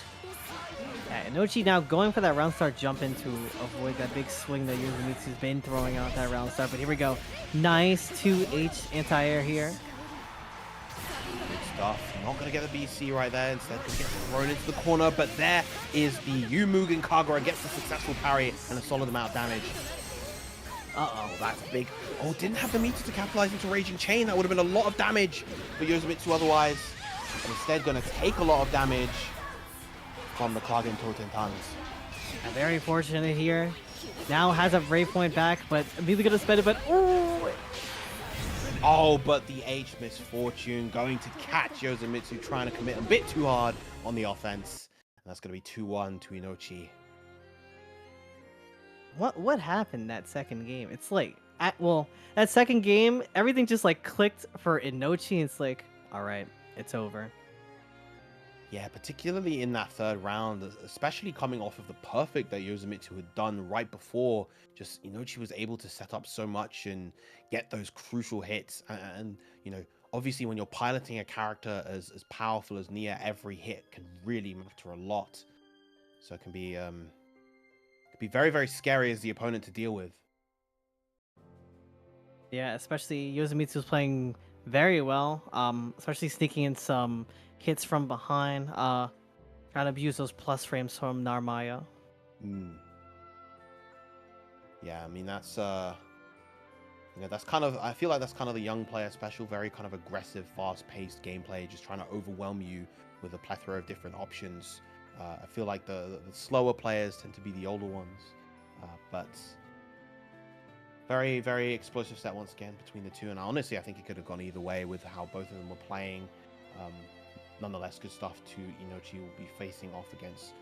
Yeah, Inochi now going for that round start jump in to avoid that big swing that Yozamitsu's been throwing out that round start. But here we go. Nice 2H anti-air here. Good stuff. Not going to get the BC right there. Instead, going to get thrown into the corner. But there is the Mugen Kagura. Gets a successful parry and a solid amount of damage. Uh-oh, that's big. Oh, didn't have the meter to capitalize into Raging Chain. That would have been a lot of damage for Yozamitsu otherwise. But instead, going to take a lot of damage from the Klagen Toten Tons. Very fortunate here. Now has a Brave point back, but immediately going to spend it, but ooh! Oh, but the H misfortune going to catch Yozamitsu trying to commit a bit too hard on the offense. And that's going to be 2-1 to Inochi. What happened that second game? It's like, that second game, everything just like clicked for Inochi. It's like, all right, it's over. Yeah, particularly in that third round, especially coming off of the perfect that Yozamitsu had done right before. Just Inochi was able to set up so much and get those crucial hits. And you know, obviously when you're piloting a character as powerful as Nier, every hit can really matter a lot. So it can be very, very scary as the opponent to deal with. Yeah, especially Yozamitsu was playing very well, especially sneaking in some hits from behind, trying to abuse those plus frames from Narmaya. Yeah, I mean that's that's kind of, I feel like that's kind of the young player special, very kind of aggressive, fast-paced gameplay, just trying to overwhelm you with a plethora of different options. I feel like the slower players tend to be the older ones, but very, very explosive set once again between the two. And honestly, I think it could have gone either way with how both of them were playing. Nonetheless, good stuff to Inochi. Will be facing off against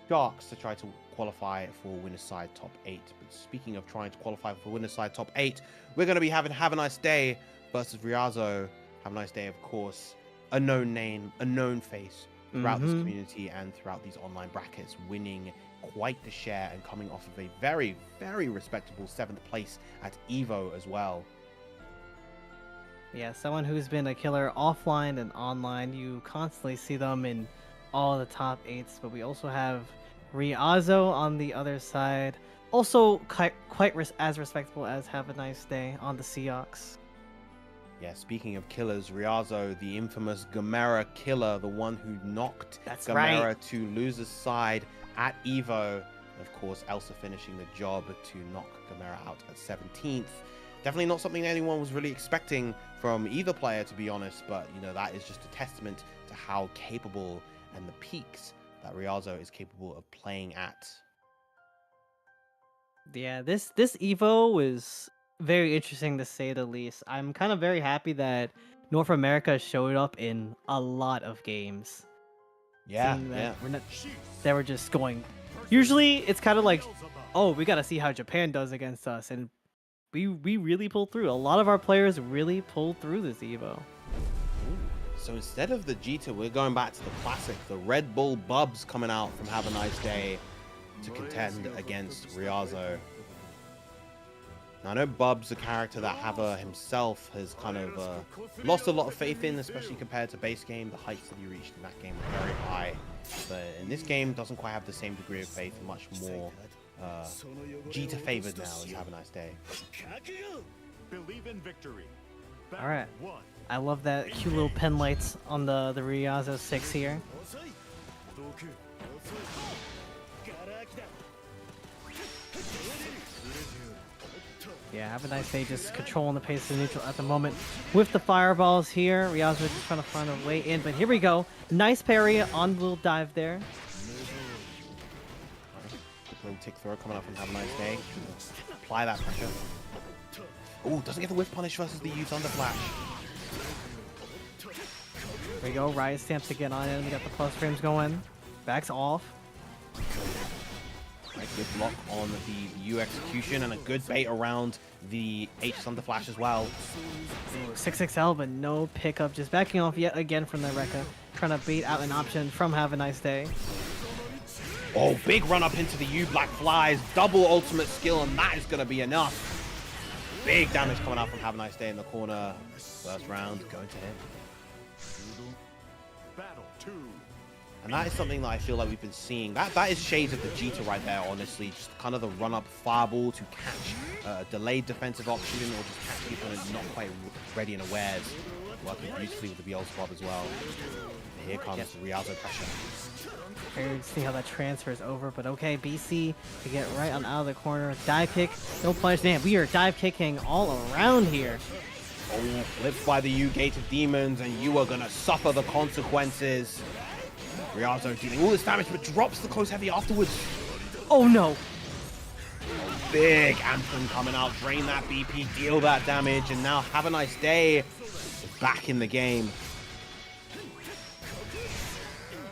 Sharkz to try to qualify for winner's side top 8. But speaking of trying to qualify for winner's side top 8, we're going to be having Havaniceday versus Ryazo. Havaniceday, of course, a known name, a known face throughout this community and throughout these online brackets, winning quite the share and coming off of a very, very respectable 7th place at EVO as well. Yeah, someone who's been a killer offline and online. You constantly see them in all the top 8s, but we also have Ryazo on the other side. Also quite as respectable as Havaniceday on the Seox. Yeah, speaking of killers, Ryazo, the infamous Gamera killer, the one who knocked Gamera to loser's side at EVO. Of course, Elsa finishing the job to knock Gamera out at 17th. Definitely not something anyone was really expecting from either player, to be honest, but you know, that is just a testament to how capable and the peaks that Ryazo is capable of playing at. Yeah, this EVO was very interesting to say the least. I'm kind of very happy that North America showed up in a lot of games. Yeah, They were just going. Usually, it's kind of like, oh, we gotta see how Japan does against us, and we really pulled through. A lot of our players really pulled through this EVO. So instead of the Jita, we're going back to the classic, the Red Bull Bubs coming out from Havaniceday to contend against Ryazo. Now, I know Bub's a character that Hava himself has kind of lost a lot of faith in, especially compared to base game. The heights that he reached in that game were very high, but in this game doesn't quite have the same degree of faith, much more Jita favored now as Havaniceday. Believe in victory. All right. I love that cute little pen lights on the Ryazo 6 here. Yeah, have a nice day just controlling the pace of the neutral at the moment with the fireballs here. Ryazo just trying to find a way in, but here we go. Nice parry on the little dive there. Little tick throw coming up from Havaniceday. Apply that pressure. Oh, doesn't get the whiff punish versus the Youth Thunder Flash. There we go, Riot Stamp to get on in. We got the plus frames going. Backs off. Right Good block on the U execution and a good bait around the H Thunder Flash as well. Ooh, 6XL, but no pickup. Just backing off yet again from the Rekka. Trying to bait out an option from Havaniceday. Oh, big run up into the U Black Flies. Double ultimate skill, and that is going to be enough. Big damage coming out from Havaniceday in the corner. First round going to him. Battle 2. And that is something that I feel like we've been seeing. That is shades of Vegeta right there, honestly. Just kind of the run-up fireball to catch a delayed defensive option or just catch the opponent not quite ready and aware. Working beautifully with the Beelzebub as well. And here comes Ryazo pressure. Very see how that transfers over, but okay, BC to get right on out of the corner. Dive kick, no punish. Man, we are dive kicking all around here. Oh, flipped by the U Gate of Demons, and you are going to suffer the consequences. Ryazo dealing all this damage, but drops the close heavy afterwards. Oh no! Big Anpan coming out, drain that BP, deal that damage, and now Havaniceday is back in the game.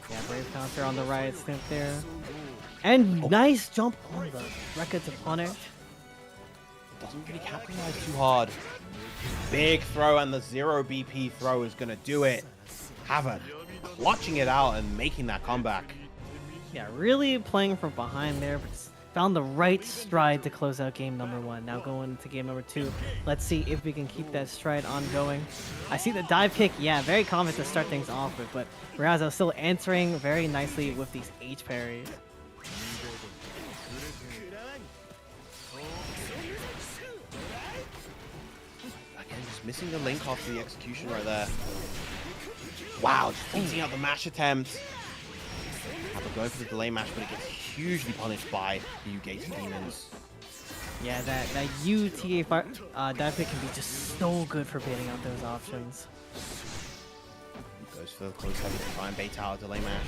Yeah, brave counter on the right, snip there. And nice jump on the Rekka to punish. Doesn't really capitalize too hard. Big throw, and the 0 BP throw is going to do it. Havan clutching it out and making that comeback. Yeah, really playing from behind there, but found the right stride to close out game number 1. Now going into game number 2. Let's see if we can keep that stride ongoing. I see the dive kick. Yeah, very confident to start things off with, but Ryazo still answering very nicely with these H parries. Again, just missing the link after the execution right there. Wow, just beating out the mash attempt. Going for the delay mash, but it gets hugely punished by the U-Gate Demons. Yeah, that UTA dive kick can be just so good for baiting out those options. Goes for the close heavy to try and bait out a delay mash.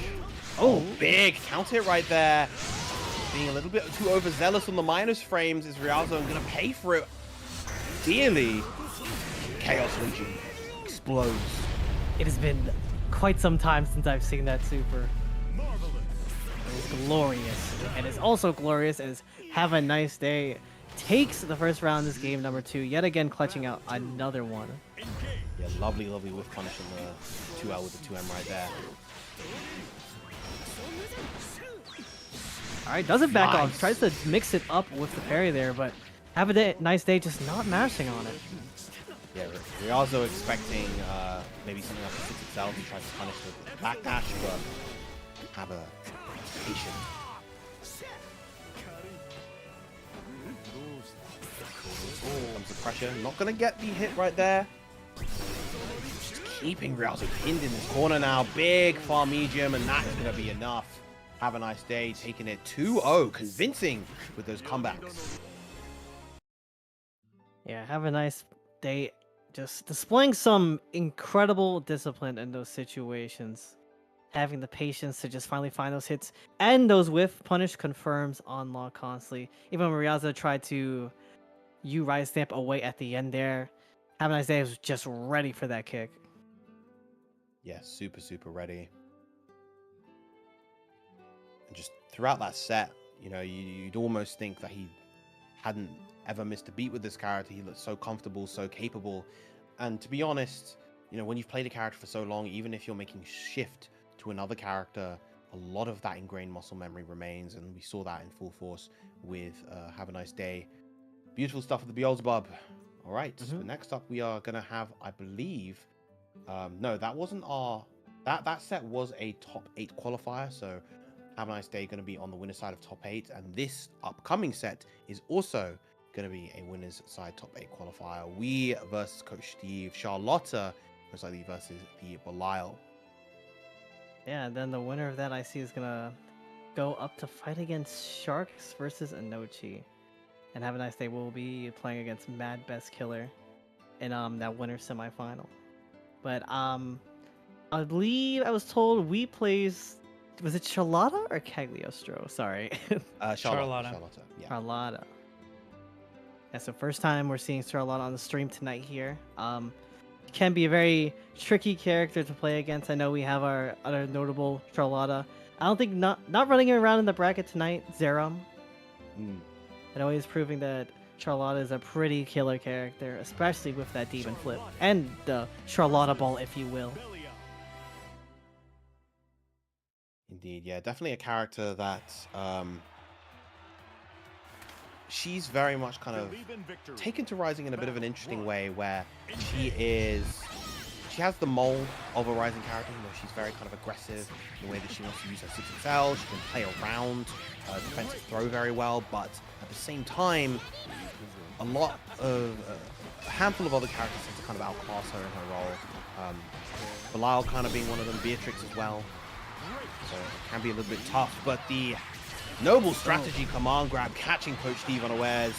Oh, big counter hit right there. Being a little bit too overzealous on the minus frames is Ryazo going to pay for it dearly. Chaos Legion explodes. It has been quite some time since I've seen that super. It was glorious. And it's also glorious as Havaniceday takes the first round in this game number 2, yet again clutching out another one. Yeah, lovely, lovely whiff punish on the 2L with the 2M right there. Alright, doesn't back off. Tries to mix it up with the parry there, but Havaniceday just not mashing on it. Yeah, Ryazo expecting maybe something like a 6XL to try to punish the backdash, but have a patient. Oh, comes the pressure. Not gonna get the hit right there. Just keeping Ryazo pinned in this corner now. Big far medium, and that is gonna be enough. Have a nice day, taking it 2-0, convincing with those comebacks. Yeah, have a nice day. Just displaying some incredible discipline in those situations. Having the patience to just finally find those hits. And those whiff punish confirms on lock constantly. Even when Ryazo tried to rise stamp away at the end there, Havaniceday was just ready for that kick. Yeah, super, super ready. And just throughout that set, you know, you'd almost think that he hadn't ever missed a beat with this character. He looked so comfortable, so capable. And to be honest, you know, when you've played a character for so long, even if you're making shift to another character, a lot of that ingrained muscle memory remains, and we saw that in full force with Have a Nice Day. Beautiful stuff with the Beelzebub. All right, so next up we are gonna have, I believe, no, that wasn't our, that set was a top 8 qualifier, so Have a Nice Day going to be on the winner's side of top 8, and this upcoming set is also going to be a winner's side top 8 qualifier. We versus Coach Steve, Charlotta most likely versus the Belial. Yeah, and then the winner of that I see is gonna go up to fight against Sharkz versus Inochi. And Have a Nice Day will be playing against MadBestKiller in that winner semifinal. But I believe I was told we plays, was it Charlotta or Cagliostro? Sorry. Charlotta. Yeah. Charlotta. Yeah, so first time we're seeing Charlotta on the stream tonight here. Can be a very tricky character to play against. I know we have our other notable Charlotta. I don't think not running around in the bracket tonight, JrJam. Mm. And always proving that Charlotta is a pretty killer character, especially with that demon flip and the Charlotta ball, if you will. Indeed, yeah, definitely a character that she's very much kind of taken to Rising in a bit of an interesting way, where she has the mold of a Rising character. You know, she's very kind of aggressive in the way that she wants to use her 6XL. She can play around defensive throw very well, but at the same time, a handful of other characters tend to kind of outclass her in her role. Belial kind of being one of them, Beatrix as well. So it can be a little bit tough, but the noble strategy command grab catching Coach Steve unawares.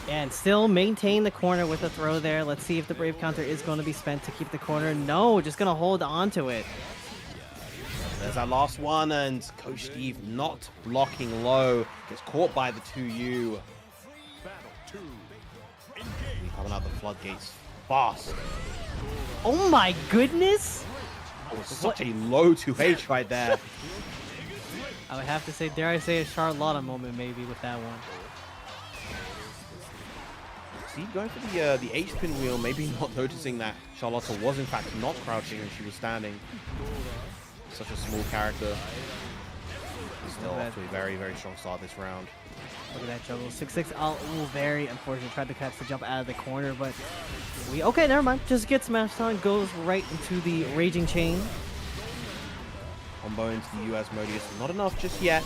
And still maintain the corner with a throw there. Let's see if the Brave counter is going to be spent to keep the corner. No, just going to hold on to it. There's our last one, and Coach Steve not blocking low. Gets caught by the 2U. Coming out the floodgates fast. Oh my goodness! Oh, such a low 2H right there. I would have to say, dare I say, a Charlotta moment maybe with that one. See, going for the H pinwheel, maybe not noticing that Charlotta was in fact not crouching when she was standing. Such a small character. Still off to a very, very strong start this round. Look at that juggle. 6-6. Oh, ooh, very unfortunate. Tried to catch the jump out of the corner, but okay, never mind. Just gets smashed on. Goes right into the Raging Chain. Combo into the US Modius. Not enough just yet.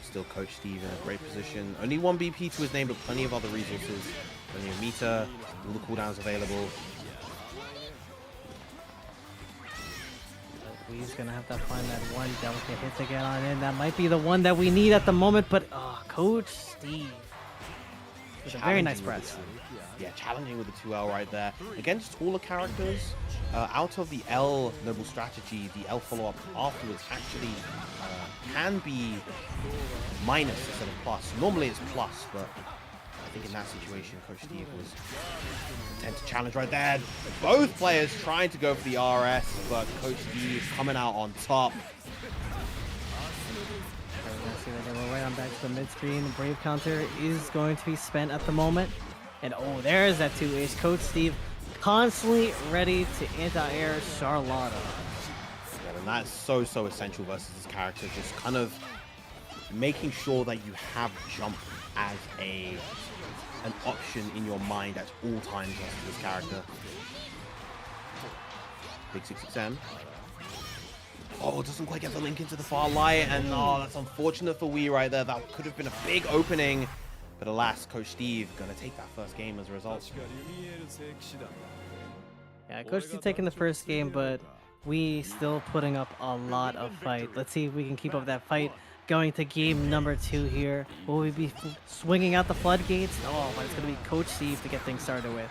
Still Coach Steve in a great position. Only one BP to his name, but plenty of other resources. Plenty of meter. All the cooldowns available. He's gonna have to find that one delicate hit to get on in. That might be the one that we need at the moment, but Coach Steve with a very nice press. Yeah, challenging with the 2L right there. Against taller characters, out of the L noble strategy, the L follow-up afterwards actually can be minus instead of plus. Normally it's plus, but I think in that situation, Coach Steve was intent to challenge right there. Both players trying to go for the RS, but Coach Steve coming out on top. See that they were right on back to the mid-screen. The Brave counter is going to be spent at the moment. And there's that 2H. Coach Steve constantly ready to anti-air Charlotta. Yeah, and that's so essential versus this character. Just kind of making sure that you have jump as an option in your mind at all times versus this character. Big 6XM. Oh, doesn't quite get the link into the far light, and that's unfortunate for Wii right there. That could have been a big opening, but alas, Coach Steve gonna take that first game as a result. Yeah, Coach Steve taking the first game, but we still putting up a lot of fight. Let's see if we can keep up that fight. Going to game number 2 here. Will we be swinging out the floodgates? Oh, but it's going to be Coach Steve to get things started with.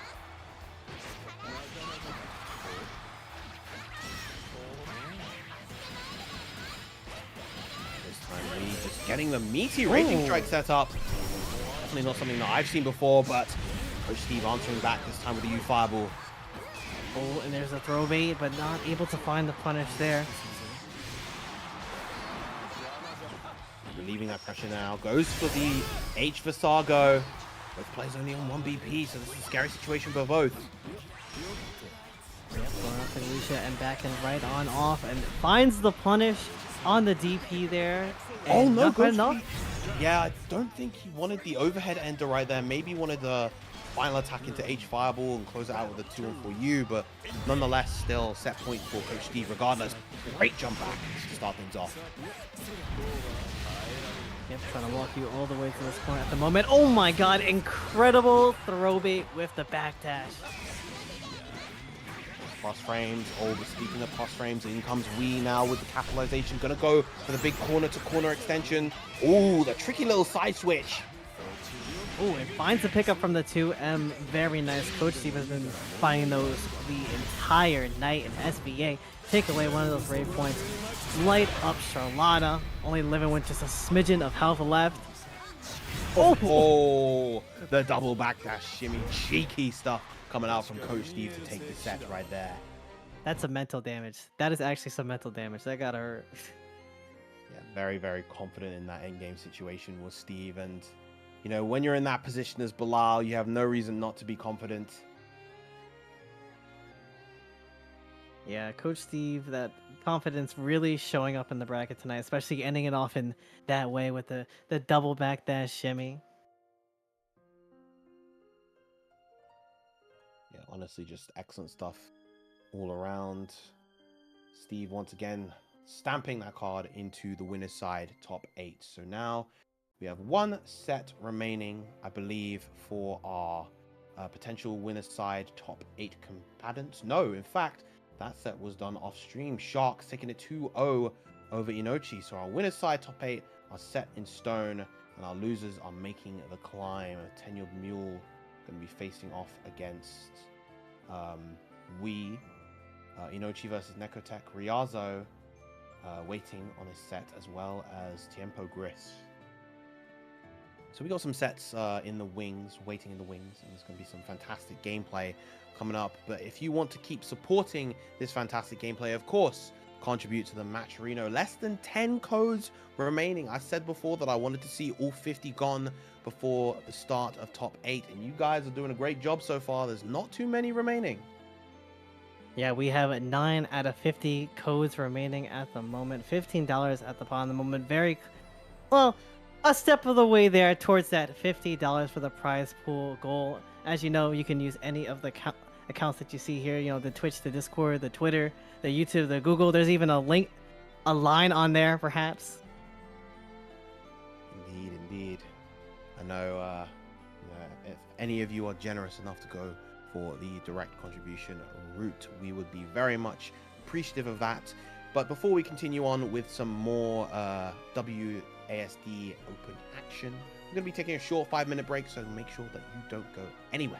This time Lee just getting the meaty Raging Strike set up. Definitely not something that I've seen before, but Coach Steve answering back this time with the U Fireball. Oh, and there's a throw bait, but not able to find the punish there. Relieving that pressure now. Goes for the H for Sargo. Both players only on 1 BP, so this is a scary situation for both. Yep, going up to Alicia and back and right on off, and finds the punish on the DP there. Oh no, good enough. Yeah, I don't think he wanted the overhead ender right there. Maybe wanted the final attack into H Fireball and close it out with a 2-1-4U, but nonetheless, still set point for Coach Steve regardless. Great jump back to start things off. Yep, trying to walk you all the way to this point at the moment. Oh my god, incredible throw bait with the backdash. Cross frames. Oh, but speaking of cross frames, in comes Wii now with the capitalization. Gonna go for the big corner-to-corner extension. Oh, the tricky little side switch. Oh, and finds the pickup from the 2M. Very nice. Coach Steve has been finding those the entire night in SBA. Take away one of those rave points. Light up Charlotta. Only living with just a smidgen of health left. Oh, the double backdash shimmy. Cheeky stuff coming out from Coach Steve to take the set right there. That's some mental damage. That is actually some mental damage. That gotta hurt. Yeah, very, very confident in that endgame situation was Steve. And, you know, when you're in that position as Belial, you have no reason not to be confident. Yeah, Coach Steve, that confidence really showing up in the bracket tonight, especially ending it off in that way with the double back dash shimmy. Yeah, honestly, just excellent stuff all around. Steve, once again, stamping that card into the winner's side, top 8. So now we have one set remaining, I believe, for our potential winner's side, top 8 combatants. No, in fact, that set was done off stream. Sharkz taking it 2-0 over Inochi. So our winner's side, top 8, are set in stone, and our losers are making the climb. TenuredMule going to be facing off against Inochi versus Nekotech, Ryazo waiting on his set, as well as Tiempo Gris. So we got some sets in the wings, waiting in the wings, and there's going to be some fantastic gameplay coming up. But if you want to keep supporting this fantastic gameplay, of course, contribute to the match Reno. Less than 10 codes remaining. I said before that I wanted to see all 50 gone before the start of top 8, and you guys are doing a great job so far. There's not too many remaining. Yeah, we have 9 out of 50 codes remaining at the moment. $15 at the pot at the moment. Very, well, a step of the way there towards that $50 for the prize pool goal. As you know, you can use any of the accounts that you see here. You know, the Twitch, the Discord, the Twitter, the YouTube, the Google. There's even a link, a line on there, perhaps. Indeed. I know, if any of you are generous enough to go for the direct contribution route, we would be very much appreciative of that. But before we continue on with some more WASD open action, we're going to be taking a short 5-minute break, so make sure that you don't go anywhere.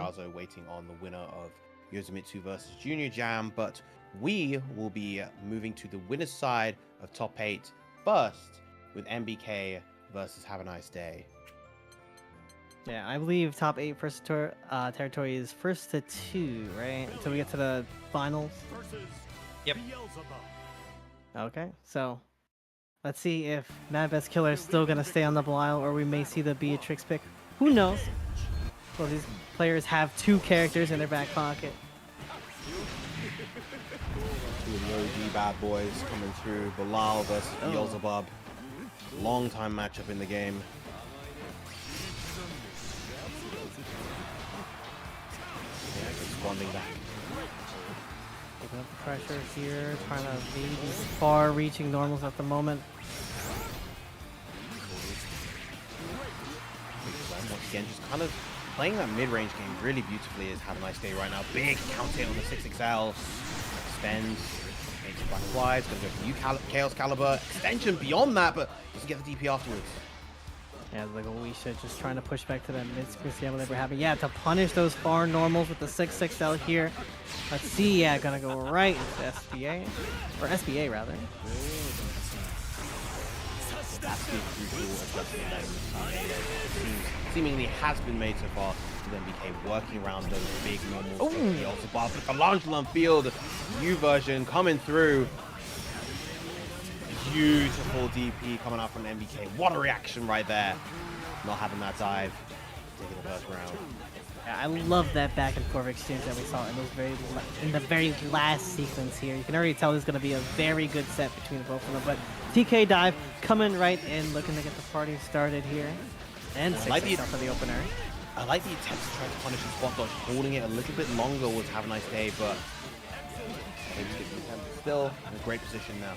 Ryazo waiting on the winner of Yozamitsu versus JrJam, but we will be moving to the winner's side of top 8 first with MBK versus Havaniceday. Yeah, I believe top 8 first territory is first to 2, right? Until we get to the finals. Yep. Okay, so let's see if MadBestKiller is still gonna stay on the Belial, or we may see the Beatrix pick. Who knows? Well, these players have 2 characters in their back pocket. 2 of the OG bad boys coming through. Belial versus Beelzebub. Long time matchup in the game. Yeah, responding back. Picking up the pressure here, trying to evade these far-reaching normals at the moment. Once again, just kind of playing that mid-range game really beautifully is Havaniceday right now. Big count hit on the 6XL. Extends. Into black flies. Gonna go for new Chaos Caliber. Extension beyond that, but doesn't get the DP afterwards. Yeah, like Alicia just trying to push back to that mid-screen see what we're having. Yeah, to punish those far normals with the 6XL here. Let's see, yeah, gonna go right into SBA. Or SBA, rather. That's the crucial adjustment that seemingly has been made so far. With MBK working around those big normals. He also bars with the launch on field. New version coming through. Beautiful DP coming out from MBK. What a reaction right there. Not having that dive. Taking the first round. Yeah, I love that back and forth exchange that we saw in the very last sequence here. You can already tell there's going to be a very good set between the both of them. But TK dive coming right in, looking to get the party started here. And 6XL for the opener. I like the attempt to try to punish the spot dodge, holding it a little bit longer was Havaniceday, but still in a great position now.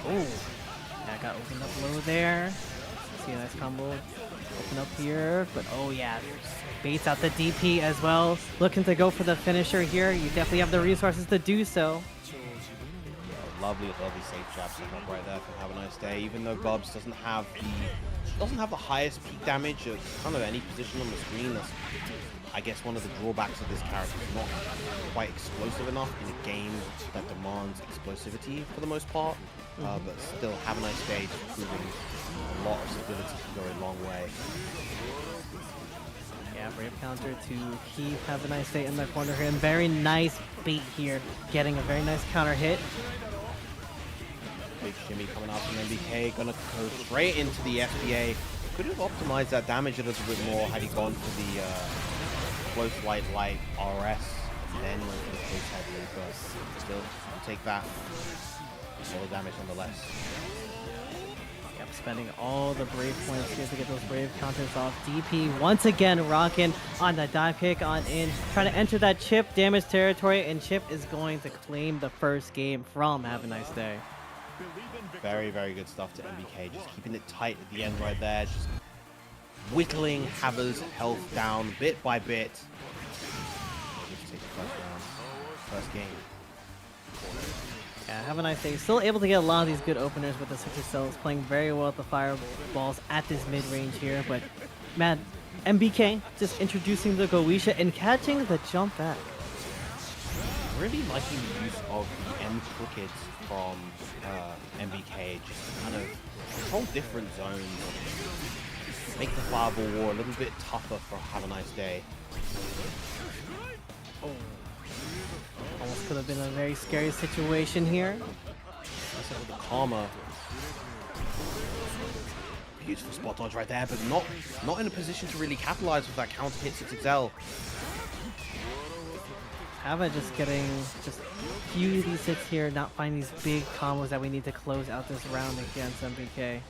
Oh, that got opened up low there. See a nice combo open up here, but oh yeah, baits out the DP as well. Looking to go for the finisher here. You definitely have the resources to do so. Lovely, lovely safe jab set up right there from Havaniceday. Even though Bubs doesn't have the highest peak damage of kind of any position on the screen. That's, I guess, one of the drawbacks of this character. Is not quite explosive enough in a game that demands explosivity for the most part. But still, Havaniceday proving a lot of stability can go a long way. Yeah, brave counter to keep Havaniceday in the corner here, and very nice bait here, getting a very nice counter hit. Big shimmy coming out from MBK, gonna go straight into the FBA. Could have optimized that damage a little bit more had he gone for the close light RS, and then went for the close heavy, but still, we'll take that. Solid damage nonetheless. Yep, spending all the brave points here to get those brave counters off. DP once again rocking on the dive kick on in, trying to enter that chip damage territory, and Chip is going to claim the first game from Havaniceday. Very, very good stuff to MBK, just keeping it tight at the end right there, just whittling Hava's health down bit by bit. Just take the first round, first game. Yeah, Havaniceday still able to get a lot of these good openers with the 6XLs, playing very well with the fireballs at this mid-range here, but man, MBK just introducing the Goetia and catching the jump back. Really liking the use of the M crickets from MBK, just to kind of control different zones, make the fireball war a little bit tougher for Havaniceday. Oh. Almost could have been a very scary situation here. With the Karma. Beautiful spot dodge right there, but not in a position to really capitalize with that counter hit 6XL. Hava just getting just a few of these hits here, not finding these big combos that we need to close out this round against MBK.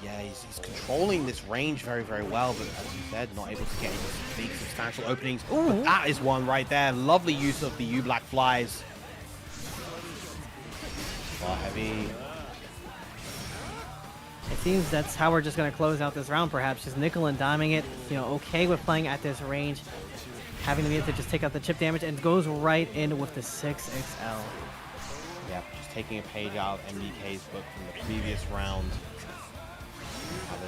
Yeah, he's controlling this range very, very well, but as you said, not able to get any big substantial openings. But that is one right there. Lovely use of the U-Black flies. Far heavy. It seems that's how we're just going to close out this round, perhaps. Just nickel and diming it. You know, okay with playing at this range. Having to be able to just take out the chip damage, and goes right in with the 6XL. Yeah, just taking a page out of MBK's book from the previous round.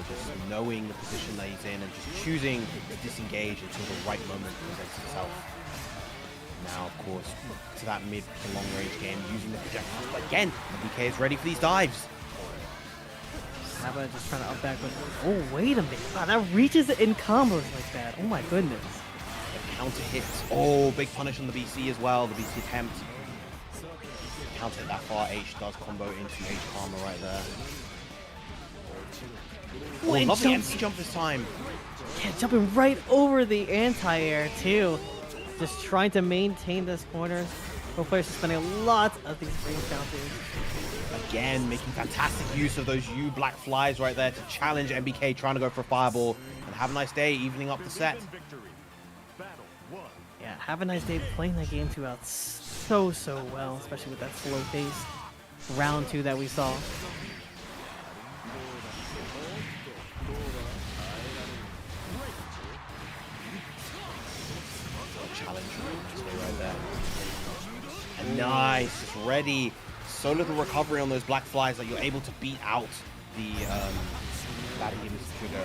Just knowing the position that he's in and just choosing to disengage until the right moment presents itself. Now, of course, to that mid to long range game, using the projectiles. But again, MBK is ready for these dives. Hava just trying to up back with. Oh, wait a minute. Wow, that reaches it in combos like that. Oh my goodness. The counter hits. Oh, big punish on the BC as well. The BC attempt. Counter hit that far. H does combo into H Karma right there. Oh, lovely empty jump this time. Yeah, jumping right over the anti-air too. Just trying to maintain this corner. Both players are spending lots of these frame counters. Again, making fantastic use of those U-Black flies right there to challenge MBK trying to go for a fireball. And have a nice day, evening up the set. Yeah, have a nice day playing that game 2 out so well, especially with that slow pace round 2 that we saw. Challenge right there. And nice, it's ready. So little recovery on those black flies that you're able to beat out the that trigger.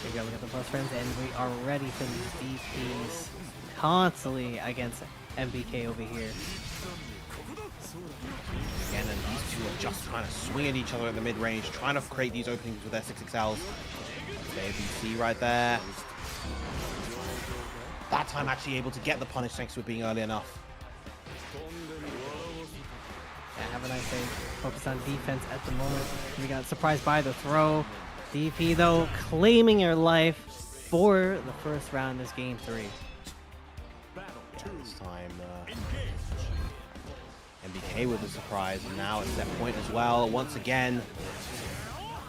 Here we go, look at the plus frames, and we are ready for these DPs constantly against MBK over here. Again, and these two are just trying to swing at each other at the mid-range, trying to create these openings with their 6XLs. There's ABC right there. That time actually able to get the punish thanks to it being early enough. Yeah, have a nice day. Focus on defense at the moment. We got surprised by the throw. DP though claiming your life for the first round in this game 3. Yeah, this time MBK with a surprise, and now it's that point as well once again.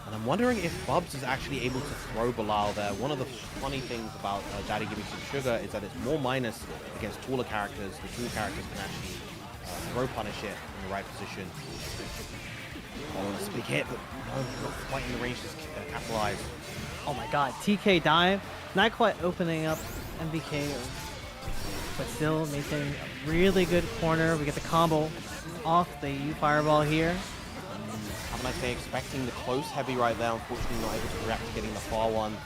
And I'm wondering if Bubs is actually able to throw Belial there. One of the funny things about Daddy Give Me Some Sugar is that it's more minus against taller characters. The taller characters can actually throw punish it in the right position. Oh, that's a big hit, but no, not quite in the range to capitalize. Oh my god, TK dive. Not quite opening up MBK, but still maintaining a really good corner. We get the combo off the U fireball here. Have a nice day, expecting the close heavy right there. Unfortunately, not able to react to getting the far one.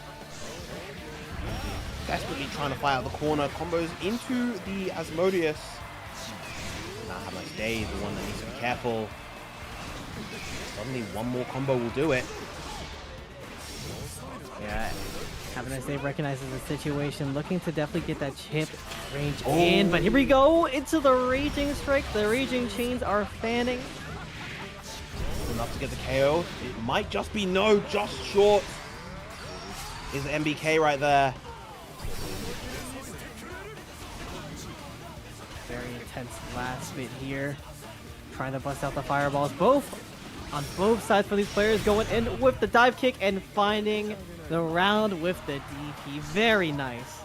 Desperately trying to fly out the corner. Combos into the Asmodeus. Now have a nice day, the one that needs to be careful. Suddenly one more combo will do it. Yeah, have a nice day recognizes the situation, looking to definitely get that chip range in. But here we go into the Raging Strike. The Raging Chains are fanning. Enough to get the KO. It might just be no, just short. Is MBK right there. Very intense last bit here. Trying to bust out the fireballs. Both on both sides for these players, going in with the dive kick and finding the round with the DP. Very nice.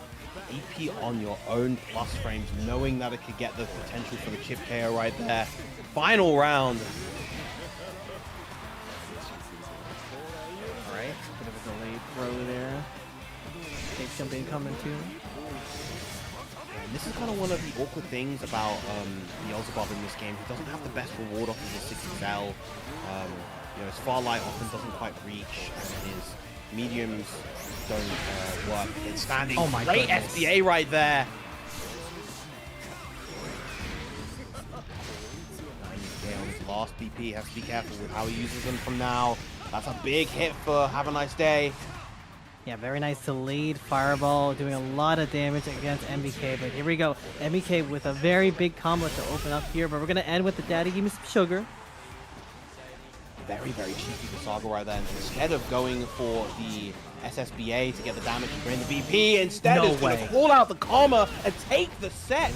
DP on your own plus frames, knowing that it could get the potential for the chip KO right there. Final round. Alright, bit of a delayed throw there. Take something coming too. And this is kind of one of the awkward things about Beelzebub in this game. He doesn't have the best reward off of his 6XL. You know, his far light often doesn't quite reach, and his mediums don't work. It's standing. Oh my great goodness. SDA right there. On his last BP, has to be careful with how he uses them from now. That's a big hit for Have a Nice Day. Yeah, very nice delayed fireball, doing a lot of damage against MBK. But here we go. MBK with a very big combo to open up here. But we're going to end with the Daddy Give Me Some Sugar. very, very cheeky for Saga right then. Instead of going for the SSBA to get the damage and drain the BP, instead is going to call out the Karma and take the set.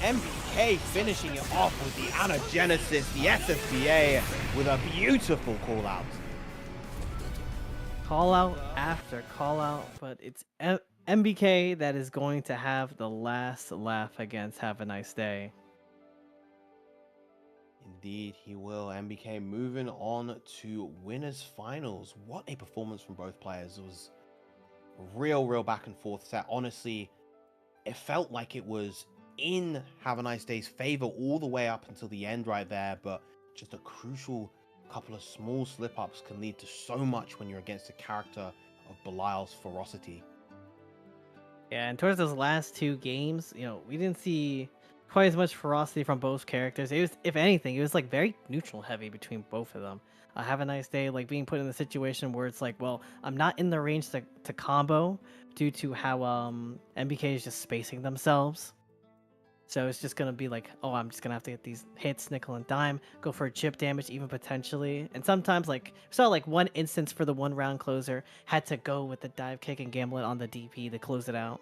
MBK finishing it off with the Anagenesis, the SSBA, with a beautiful call out. Call out after call out, but it's MBK that is going to have the last laugh against Havaniceday. Indeed, he will. MBK moving on to winners finals. What a performance from both players. It was a real back and forth set. Honestly, it felt like it was in Havaniceday's favor all the way up until the end right there, but just a crucial couple of small slip-ups can lead to so much when you're against a character of Belial's ferocity. Yeah, and towards those last two games, you know, we didn't see quite as much ferocity from both characters. It was, if anything, it was like very neutral heavy between both of them. Havaniceday, like being put in the situation where it's like, well, I'm not in the range to combo due to how MBK is just spacing themselves. So it's just going to be like, oh, I'm just going to have to get these hits, nickel and dime, go for chip damage even potentially. And sometimes, like, we saw like one instance for the one round closer, had to go with the dive kick and gamble it on the DP to close it out.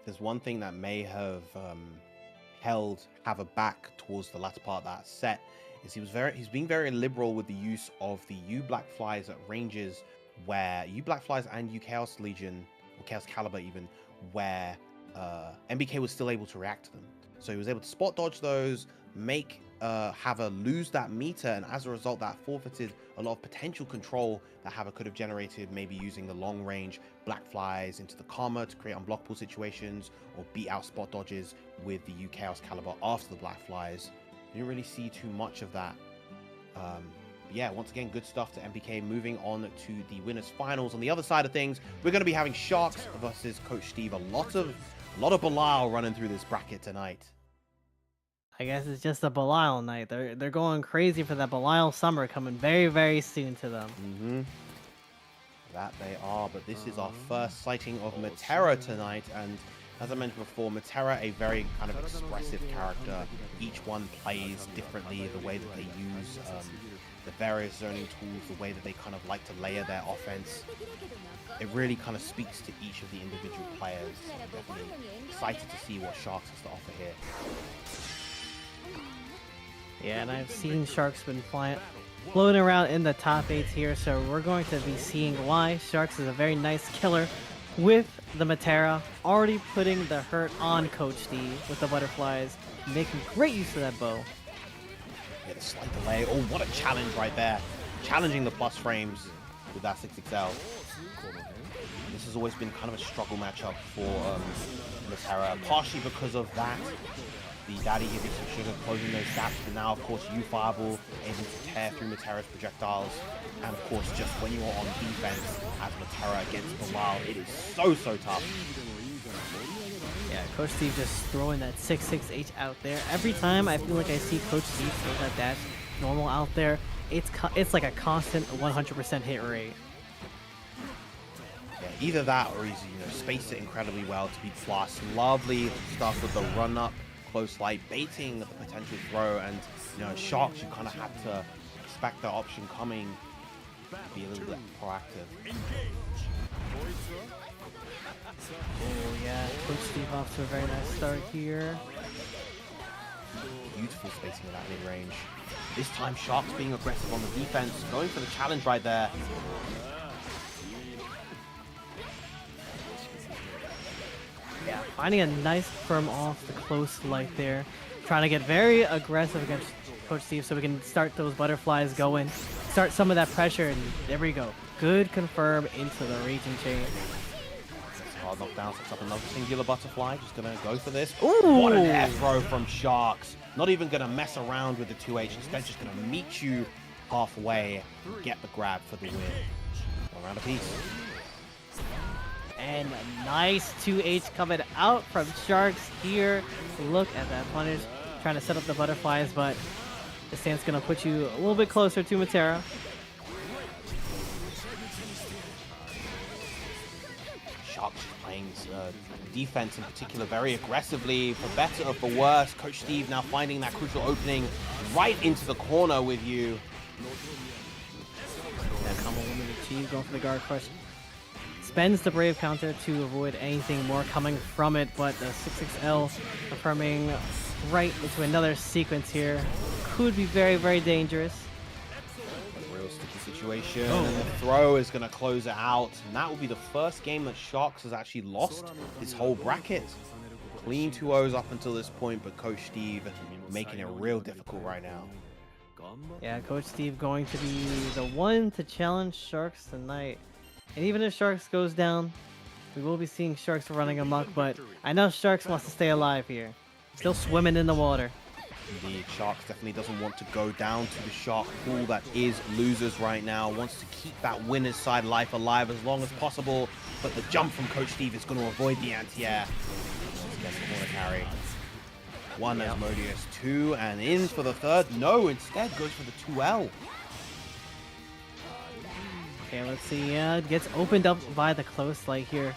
There's one thing that may have held Hava back towards the latter part of that set, is he's being very liberal with the use of the U Black Flies at ranges where U Black Flies and U Chaos Legion, or Chaos Caliber even, where MBK was still able to react to them. So he was able to spot dodge those, make Hava lose that meter, and as a result that forfeited a lot of potential control that Hava could have generated, maybe using the long range Black Flies into the Karma to create unblockable situations, or beat out spot dodges with the U Chaos Caliber after the Black Flies. Didn't really see too much of that. Yeah, once again, good stuff to MBK. Moving on to the winners finals. On the other side of things, we're going to be having Sharkz versus Coach Steve. A lot of Belial running through this bracket tonight. I guess it's just a Belial night. They're going crazy for that Belial summer coming very soon to them. That they are, but this is our first sighting of Metera tonight, and as I mentioned before, Metera, a very kind of expressive character. Each one plays differently, the way that they use the various zoning tools, the way that they kind of like to layer their offense. It really kind of speaks to each of the individual players. I'm definitely excited to see what Sharkz has to offer here. Yeah, and I've seen Sharkz been floating around in the top 8s here, so we're going to be seeing why Sharkz is a very nice killer with the Metera, already putting the hurt on Coach Steve with the butterflies, making great use of that bow. Yeah, the slight delay. Oh, what a challenge right there. Challenging the plus frames with that 6XL. This has always been kind of a struggle matchup for Metera, partially because of that. The Daddy giving some sugar, closing those gaps, but now, of course, you Fireball able to tear through Metera's projectiles. And, of course, just when you're on defense as Metera against Belial, it is so tough. Yeah, Coach Steve just throwing that 6-6H out there. Every time I feel like I see Coach Steve throw that dash normal out there, it's like a constant 100% hit rate. Yeah, either that or he's spaced it incredibly well to be plus. Lovely stuff with the run up, close light, baiting the potential throw, and Sharkz, you kind of had to expect that option coming, be a little bit proactive. Oh yeah, Coach Steve off to a very nice start here. Beautiful spacing of that mid-range. This time Sharkz being aggressive on the defense, going for the challenge right there. Yeah, finding a nice firm off the close light there. Trying to get very aggressive against Coach Steve so we can start those butterflies going. Start some of that pressure, and there we go. Good confirm into the Raging Chain. Hard knockdown, sets up another singular butterfly. Just gonna go for this. Ooh, what an air throw from Sharkz. Not even gonna mess around with the 2H. Instead, just gonna meet you halfway, get the grab for the win. One round apiece. And a nice 2H coming out from Sharkz here. Look at that punish. Trying to set up the butterflies, but the stance gonna put you a little bit closer to Metera. Sharkz playing defense in particular very aggressively, for better or for worse. Coach Steve now finding that crucial opening right into the corner with you. That combo woman achieved, going for the guard crush. Spends the Brave counter to avoid anything more coming from it, but the 6XL confirming right into another sequence here. Could be very, very dangerous. A real sticky situation, and the throw is going to close it out. And that will be the first game that Sharkz has actually lost this whole bracket. Clean 2-0s up until this point, but Coach Steve making it real difficult right now. Yeah, Coach Steve going to be the one to challenge Sharkz tonight. And even if Sharkz goes down, we will be seeing Sharkz running amok, but I know Sharkz wants to stay alive here. Still swimming in the water. Indeed, Sharkz definitely doesn't want to go down to the shark pool that is losers right now. Wants to keep that winner's side life alive as long as possible, but the jump from Coach Steve is going to avoid the anti-air. Gets the corner carry. One Asmodeus, two, and in for the third. No, instead goes for the 2L. Okay, let's see. Gets opened up by the close light here.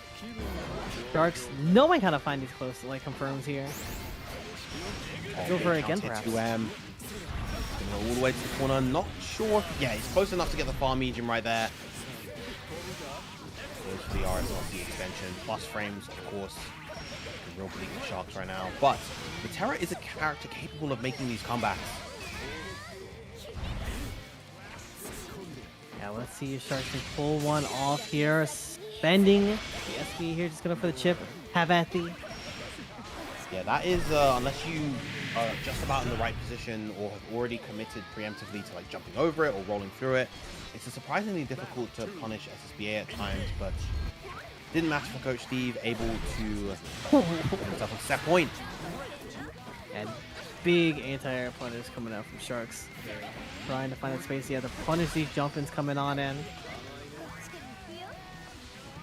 Sharkz knowing how to find these close light confirms here. Go for it again, perhaps. 2M. All the way to the corner. Not sure. Yeah, he's close enough to get the far medium right there. Goes for the RSLC extension. Plus frames, of course. Real bleak for Sharkz right now, but Metera is a character capable of making these comebacks. Yeah, let's see if Sharkz can pull one off here. Spending the SB here, just going for the chip. Have at thee. Yeah, that is, unless you are just about in the right position or have already committed preemptively to like jumping over it or rolling through it, it's surprisingly difficult to punish SSBA at times, but didn't matter for Coach Steve, able to get himself a set point. And big anti-air punish coming out from Sharkz. Trying to find that space. Yeah, to punish these jump-ins coming on in.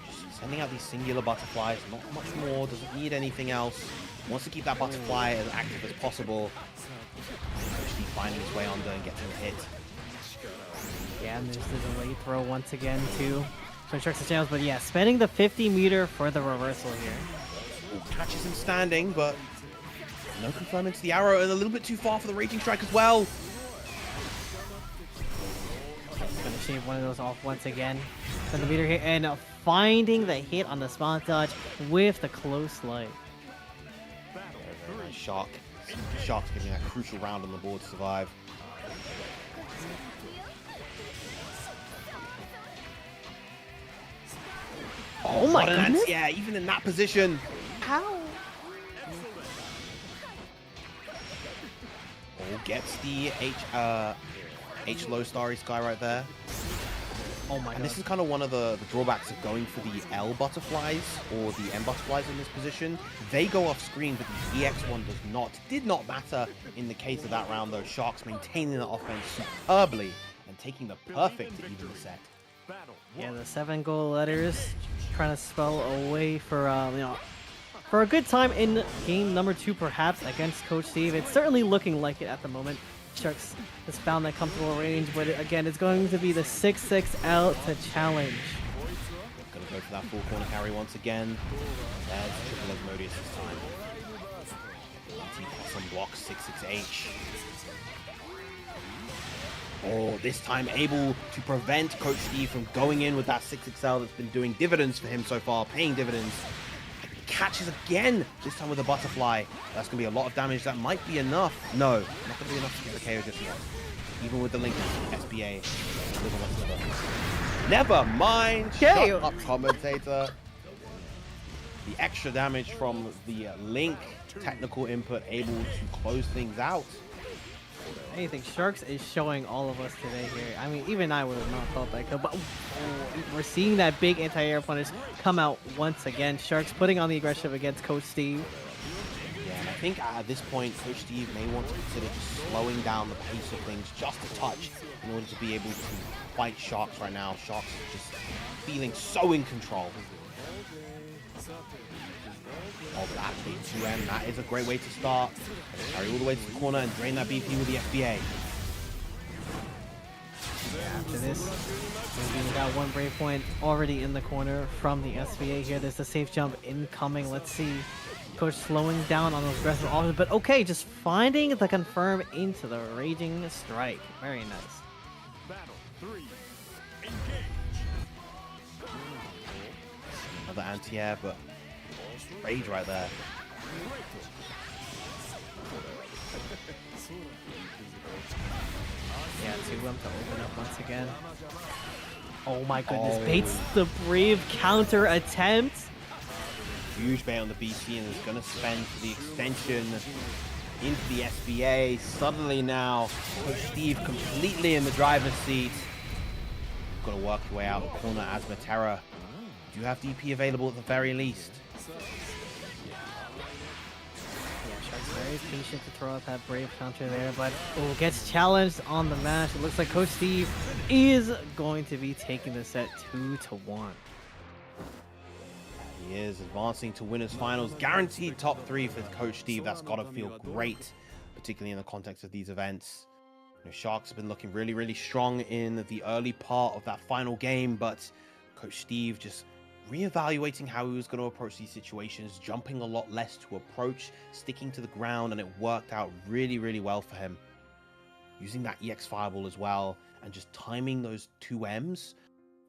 Just sending out these singular butterflies, not much more, doesn't need anything else. Wants to keep that butterfly as active as possible. Coach Steve finding his way under and getting a hit. Yeah, and there's the late throw once again, too. So Sharkz the channels, but yeah, spending the 50 meter for the reversal here. Ooh, catches him standing, but no confirming to the arrow, and a little bit too far for the Raging Strike as well. Gonna shave one of those off once again. Send the meter hit and finding the hit on the spot dodge with the close light. Very nice Shark. Shark's giving that crucial round on the board to survive. Oh my goodness! Yeah, even in that position. How? Oh, gets the H low starry sky right there. Oh my god. And this is kind of one of the drawbacks of going for the L butterflies or the M butterflies in this position. They go off screen, but the EX one does not. Did not matter in the case of that round though. Sharkz maintaining the offense superbly and taking the perfect to even the set. Yeah, the 7 goal letters trying to spell away for for a good time in game number 2 perhaps against Coach Steve. It's certainly looking like it at the moment. Sharkz has found that comfortable range, but again, it's going to be the 6-6 to challenge. Gonna go for that full corner carry once again. There's triple Asmodeus this time. T-Plus on block 6-6H. Oh, this time able to prevent Coach Steve from going in with that 6XL that's been doing dividends for him so far, paying dividends. Catches again, this time with a butterfly. That's going to be a lot of damage. That might be enough. No, not going to be enough to get the KO just yet. Even with the link SBA. Never mind. Okay. Shut up, commentator. The extra damage from the link technical input able to close things out. Anything, Sharkz is showing all of us today here. I mean, even I would have not thought that could, but we're seeing that big anti-air punish come out once again. Sharkz putting on the aggression against Coach Steve. Yeah, and I think at this point, Coach Steve may want to consider just slowing down the pace of things just a touch in order to be able to fight Sharkz right now. Sharkz is just feeling so in control. Oh, that big 2M, that is a great way to start. Carry all the way to the corner and drain that BP with the FBA. After this, we got one brave point already in the corner from the SBA here. There's a safe jump incoming. Let's see. Coach slowing down on those aggressive offers, but okay, just finding the confirm into the Raging Strike. Very nice. Battle 3. Engage. Another anti-air, but rage right there. Yeah, 2-1 to open up once again. Oh my goodness, baits the brave counter attempt. Huge bait on the BC, and is going to spend the extension into the SBA. Suddenly now, Coach Steve completely in the driver's seat. Got to work your way out the corner as Metera. Do you have DP available at the very least? Very patient to throw out that brave counter there, but gets challenged on the mash. It looks like Coach Steve is going to be taking the set 2-1. He is advancing to winners finals, guaranteed top 3 for Coach Steve. That's got to feel great, particularly in the context of these events. You know, Sharkz have been looking really, really strong in the early part of that final game, but Coach Steve just reevaluating how he was going to approach these situations, jumping a lot less to approach, sticking to the ground, and it worked out really, really well for him. Using that EX fireball as well, and just timing those 2Ms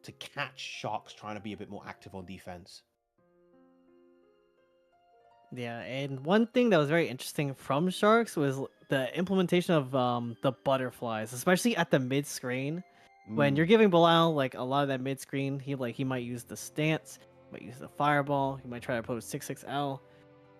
to catch Sharkz trying to be a bit more active on defense. Yeah, and one thing that was very interesting from Sharkz was the implementation of the butterflies, especially at the mid screen. When you're giving Belial like a lot of that mid screen, he might use the stance, might use the fireball, he might try to approach 6-6L.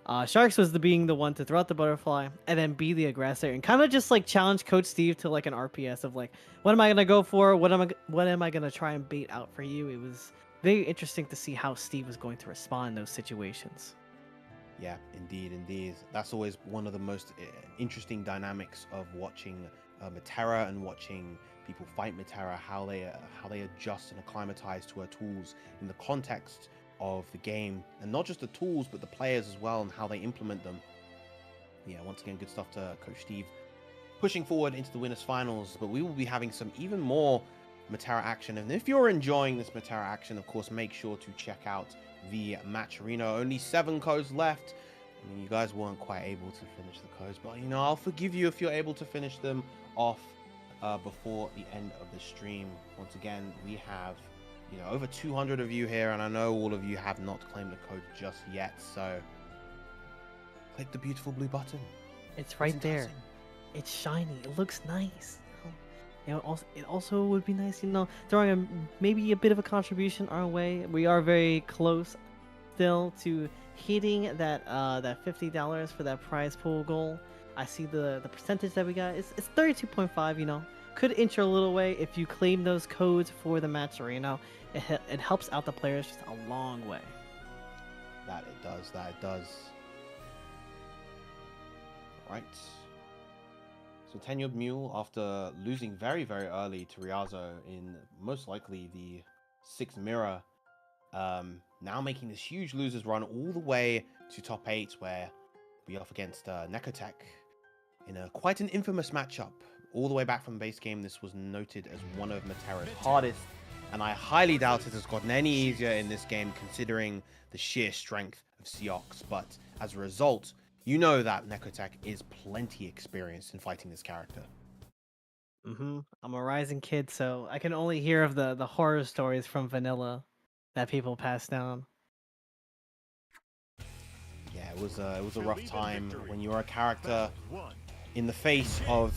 Sharkz was being the one to throw out the butterfly and then be the aggressor and kind of just like challenge Coach Steve to like an RPS of like, what am I gonna go for? What am I gonna try and bait out for you? It was very interesting to see how Steve was going to respond in those situations. Yeah, indeed. That's always one of the most interesting dynamics of watching Metera and watching people fight Metera, how they adjust and acclimatize to her tools in the context of the game, and not just the tools but the players as well and how they implement them. Yeah, once again, good stuff to Coach Steve pushing forward into the winners finals, but we will be having some even more Metera action. And if you're enjoying this Metera action, of course, make sure to check out the match arena. Only 7 codes left. I mean, you guys weren't quite able to finish the codes, but you know, I'll forgive you if you're able to finish them off before the end of the stream. Once again, we have, you know, over 200 of you here, and I know all of you have not claimed the code just yet, so click the beautiful blue button. It's right there. It's shiny. It looks nice. You know, it also would be nice, you know, throwing maybe a bit of a contribution our way. We are very close still to hitting that $50 for that prize pool goal. I see the percentage that we got. It's 32.5, you know. Could inch a little way if you claim those codes for the match arena. It helps out the players just a long way. That it does. All right. So TenuredMule, after losing very, very early to Ryazo in most likely the 6th mirror, now making this huge losers run all the way to top 8, where we off against Nekotech in quite an infamous matchup. All the way back from the base game, this was noted as one of Metera's hardest, and I highly doubt it has gotten any easier in this game considering the sheer strength of Seox. But as a result, you know that Nekotech is plenty experienced in fighting this character. I'm a rising kid, so I can only hear of the horror stories from vanilla that people pass down. Yeah, it was a rough time when you're a character in the face of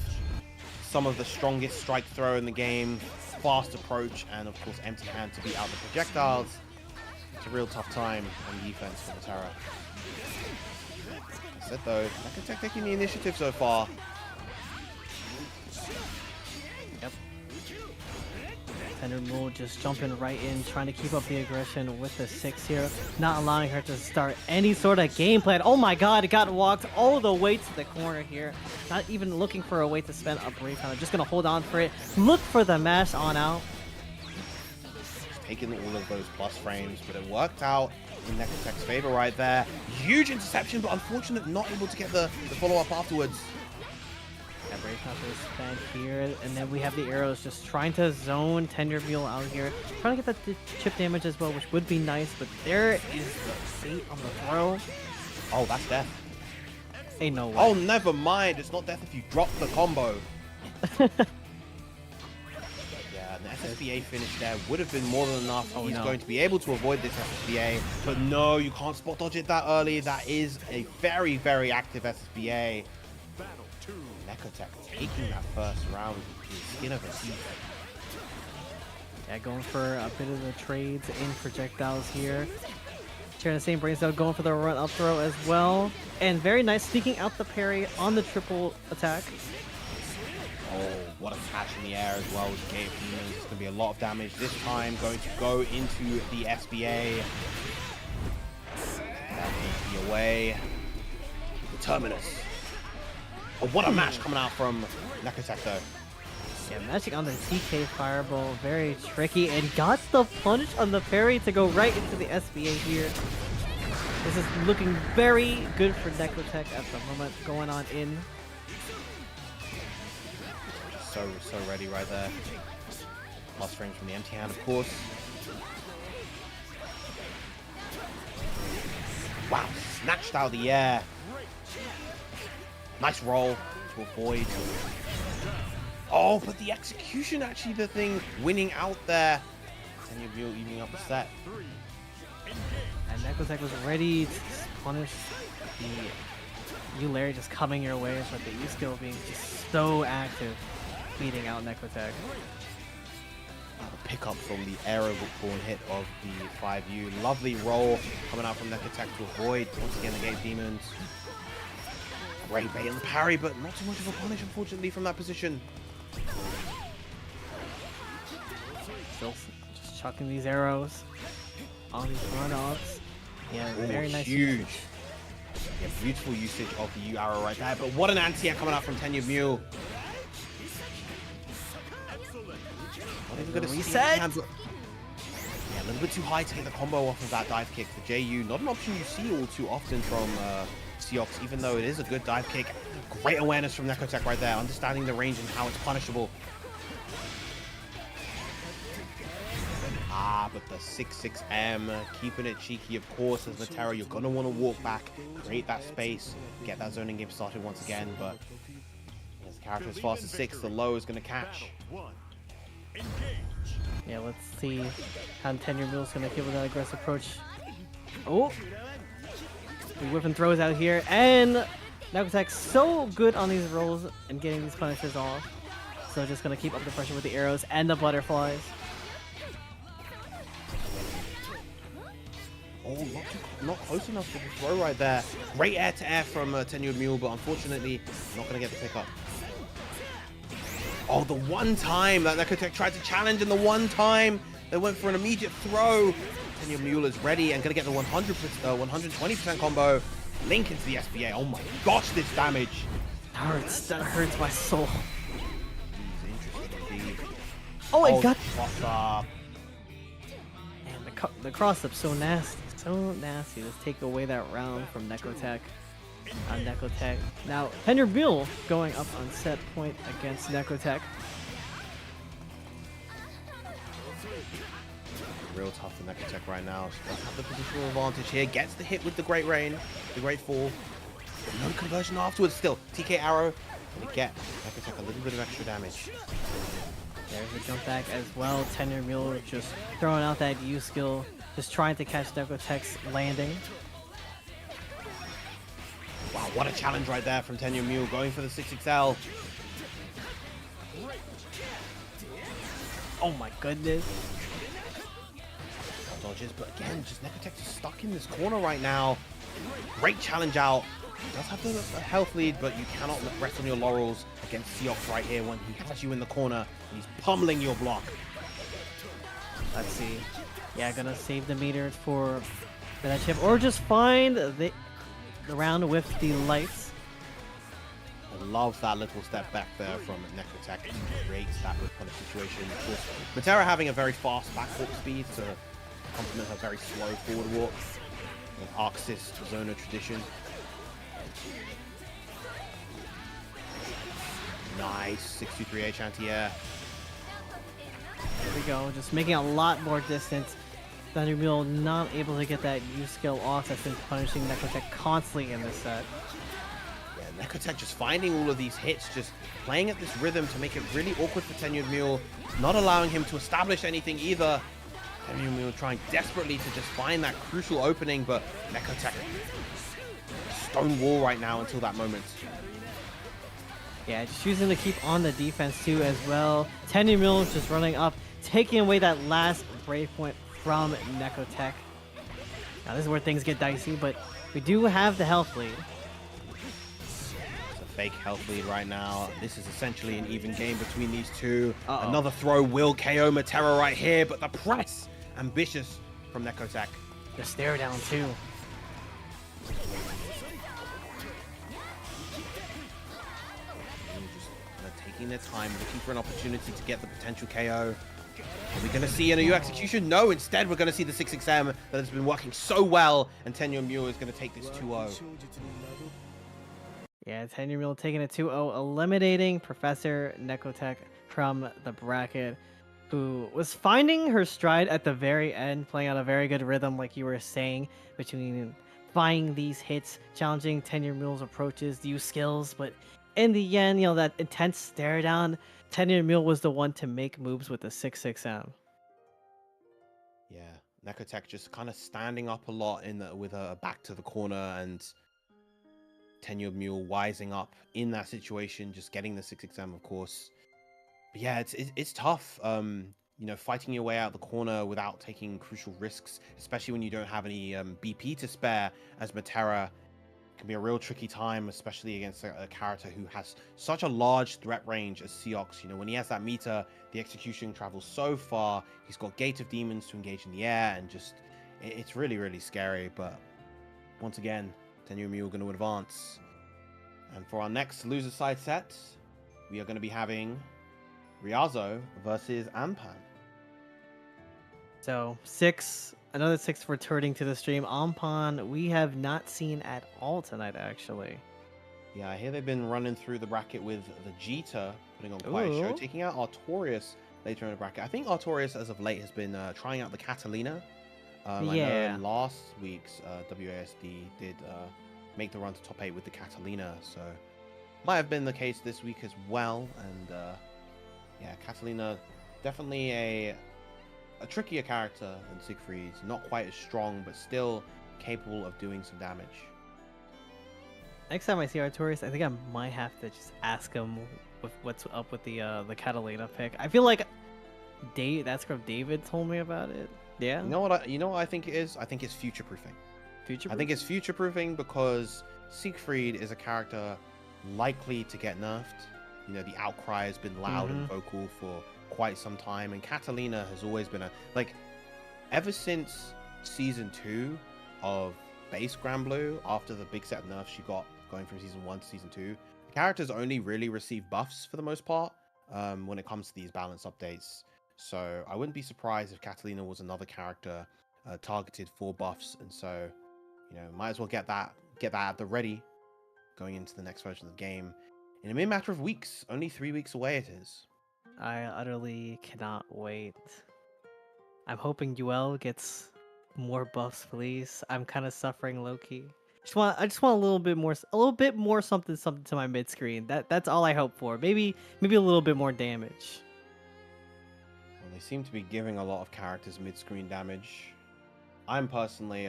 some of the strongest strike throw in the game, fast approach, and of course empty hand to beat out the projectiles. It's a real tough time on defense for Metera. That's it though. Nekotech taking the initiative so far. Yep. TenuredMule just jumping right in, trying to keep up the aggression with the 6 here, not allowing her to start any sort of game plan. Oh my god, it got walked all the way to the corner here. Not even looking for a way to spend a brave counter, just gonna hold on for it. Look for the mash on out. Taking all of those plus frames, but it worked out in Nekotech's favor right there. Huge interception, but unfortunate not able to get the follow-up afterwards. That brave counter is spent here, and then we have the arrows just trying to zone TenuredMule out here. Trying to get that chip damage as well, which would be nice, but there is the bait on the throw. Oh, that's death. Ain't no way. Oh, never mind. It's not death if you drop the combo. SSBA finish there would have been more than enough. Oh, He's no. going to be able to avoid this SSBA, but no, you can't spot dodge it that early. That is a very, very active SSBA. Nekotech taking that first round with the skin of his teeth. Yeah, going for a bit of the trades in projectiles here. Sharing the same brain cell, going for the run up throw as well. And very nice, sneaking out the parry on the triple attack. Oh, what a catch in the air as well with Gate Demons. It's going to be a lot of damage this time. Going to go into the SBA. That will be away. The Terminus. Oh, what a match coming out from Nekotech though. Yeah, matching on the TK Fireball, very tricky, and got the punish on the parry to go right into the SBA here. This is looking very good for Nekotech at the moment, going on in. So ready right there. Lost frames from the empty hand, of course. Wow, snatched out of the air. Nice roll to avoid. Oh, but the execution, actually, the thing winning out there. TenuredMule evening up the set. And Nekotech was ready to punish the Euleri just coming your way, but the E-skill being just so active, beating out Nekotech. The pickup from the aero-born hit of the 5U. Lovely roll coming out from Nekotech to avoid, once again, the Gate Demons. Great bait and parry, but not too much of a punish, unfortunately, from that position. Still just chucking these arrows on these run-offs. Yeah, very nice. Huge. Yeah, beautiful usage of the U arrow right there, but what an anti-air coming out from TenuredMule. Not even gonna reset. Yeah, a little bit too high to get the combo off of that dive kick for JU. Not an option you see all too often from Seox, even though it is a good dive kick. Great awareness from Nekotech right there, understanding the range and how it's punishable. Ah, but the 6-6M, keeping it cheeky, of course, as Metera. You're going to want to walk back, create that space, get that zoning game started once again, but as the character is fast as 6, the low is going to catch. Yeah, let's see how TenuredMule is going to give with that aggressive approach. Oh! The whip and throws out here, and Nekotech so good on these rolls and getting these punishes off. So just going to keep up the pressure with the arrows and the butterflies. Oh, not close enough to the throw right there. Great air-to-air from TenuredMule, but unfortunately, not going to get the pickup. Oh, the one time that Nekotech tried to challenge, and the one time they went for an immediate throw. TenuredMule is ready and going to get the 120% combo. Link into the SBA. Oh my gosh, this damage. That hurts my soul. Interesting indeed. Oh, it got... Cross up. Man, the cross-up so nasty. So nasty. Let's take away that round from Nekotech. Nekotech. Now, TenuredMule going up on set point against Nekotech. Real tough for Nekotech right now. She does have the positional advantage here. Gets the hit with the Great Rain, the Great Fall. No conversion afterwards still. TK arrow. And we get Nekotech a little bit of extra damage. There's a jump back as well. TenuredMule just throwing out that U skill, just trying to catch Nekotech's landing. Wow, what a challenge right there from TenuredMule, going for the 6XL. Oh my goodness. Dodges, but again, just Nekotech just stuck in this corner right now. Great challenge out. He does have the health lead, but you cannot rest on your laurels against Seox right here when he has you in the corner and he's pummeling your block. Let's see. Yeah, gonna save the meter for that chip, or just find the round with the lights. I love that little step back there from Nekotech to create that whip punish situation. Of course, Metera having a very fast back walk speed to complement her very slow forward walk. An Arxis Zona tradition. Nice 623H anti-air. There we go, just making a lot more distance. TenuredMule not able to get that U skill off. That's been punishing Nekotech constantly in this set. Yeah, Nekotech just finding all of these hits, just playing at this rhythm to make it really awkward for TenuredMule, not allowing him to establish anything either. TenuredMule trying desperately to just find that crucial opening, but Nekotech stone wall right now until that moment. Yeah, just choosing to keep on the defense too as well. TenuredMule is just running up, taking away that last brave point from Nekotech. Now this is where things get dicey, but we do have the health lead. It's a fake health lead right now. This is essentially an even game between these two. Uh-oh. Another throw will KO Metera right here, but the press ambitious from Nekotech. The stare down too. Just taking their time, looking for an opportunity to get the potential KO. Are we going to see an AU execution? No, instead we're going to see the 6XM that has been working so well, and TenuredMule is going to take this 2-0. Yeah, TenuredMule taking a 2-0, eliminating Professor Nekotech from the bracket, who was finding her stride at the very end, playing on a very good rhythm, like you were saying, between finding these hits, challenging TenuredMule's approaches, use skills, but in the end, you know, that intense stare down, TenuredMule was the one to make moves with the 6XM. Yeah, Nekotech just kind of standing up a lot with her back to the corner, and TenuredMule wising up in that situation, just getting the 6XM, of course. But yeah, it's tough. You know, fighting your way out the corner without taking crucial risks, especially when you don't have any BP to spare, as Metera, can be a real tricky time, especially against a character who has such a large threat range as Seox. You know, when he has that meter, the execution travels so far. He's got Gate of Demons to engage in the air, and just it's really, really scary. But once again, TenuredMule going to advance. And for our next loser side set, we are going to be having Ryazo versus Anpan. So another 6 returning to the stream. Anpan, we have not seen at all tonight, actually. Yeah, I hear they've been running through the bracket with the Jita, putting on quite a show, taking out Artorias later in the bracket. I think Artorias, as of late, has been trying out the Catalina. I know last week's WASD did make the run to top 8 with the Catalina, so might have been the case this week as well. And yeah, Catalina, definitely a trickier character than Siegfried, not quite as strong, but still capable of doing some damage. Next time I see Artorias, I think I might have to just ask him what's up with the Catalina pick. I feel like that scrub David told me about it. Yeah. You know what I think it is? I think it's future proofing. I think it's future proofing because Siegfried is a character likely to get nerfed. You know, the outcry has been loud and vocal for quite some time, and Catalina has always been ever since season 2 of base Granblue, after the big set of nerfs she got going from season 1 to season 2, the characters only really receive buffs for the most part when it comes to these balance updates. So I wouldn't be surprised if Catalina was another character targeted for buffs, and so, you know, might as well get that at the ready going into the next version of the game in a mere matter of weeks. Only 3 weeks away it is. I utterly cannot wait. I'm hoping UL gets more buffs, please. I'm kind of suffering low-key. I just want a little bit more something to my mid screen. That's all I hope for. Maybe a little bit more damage. Well, they seem to be giving a lot of characters mid-screen damage. I'm personally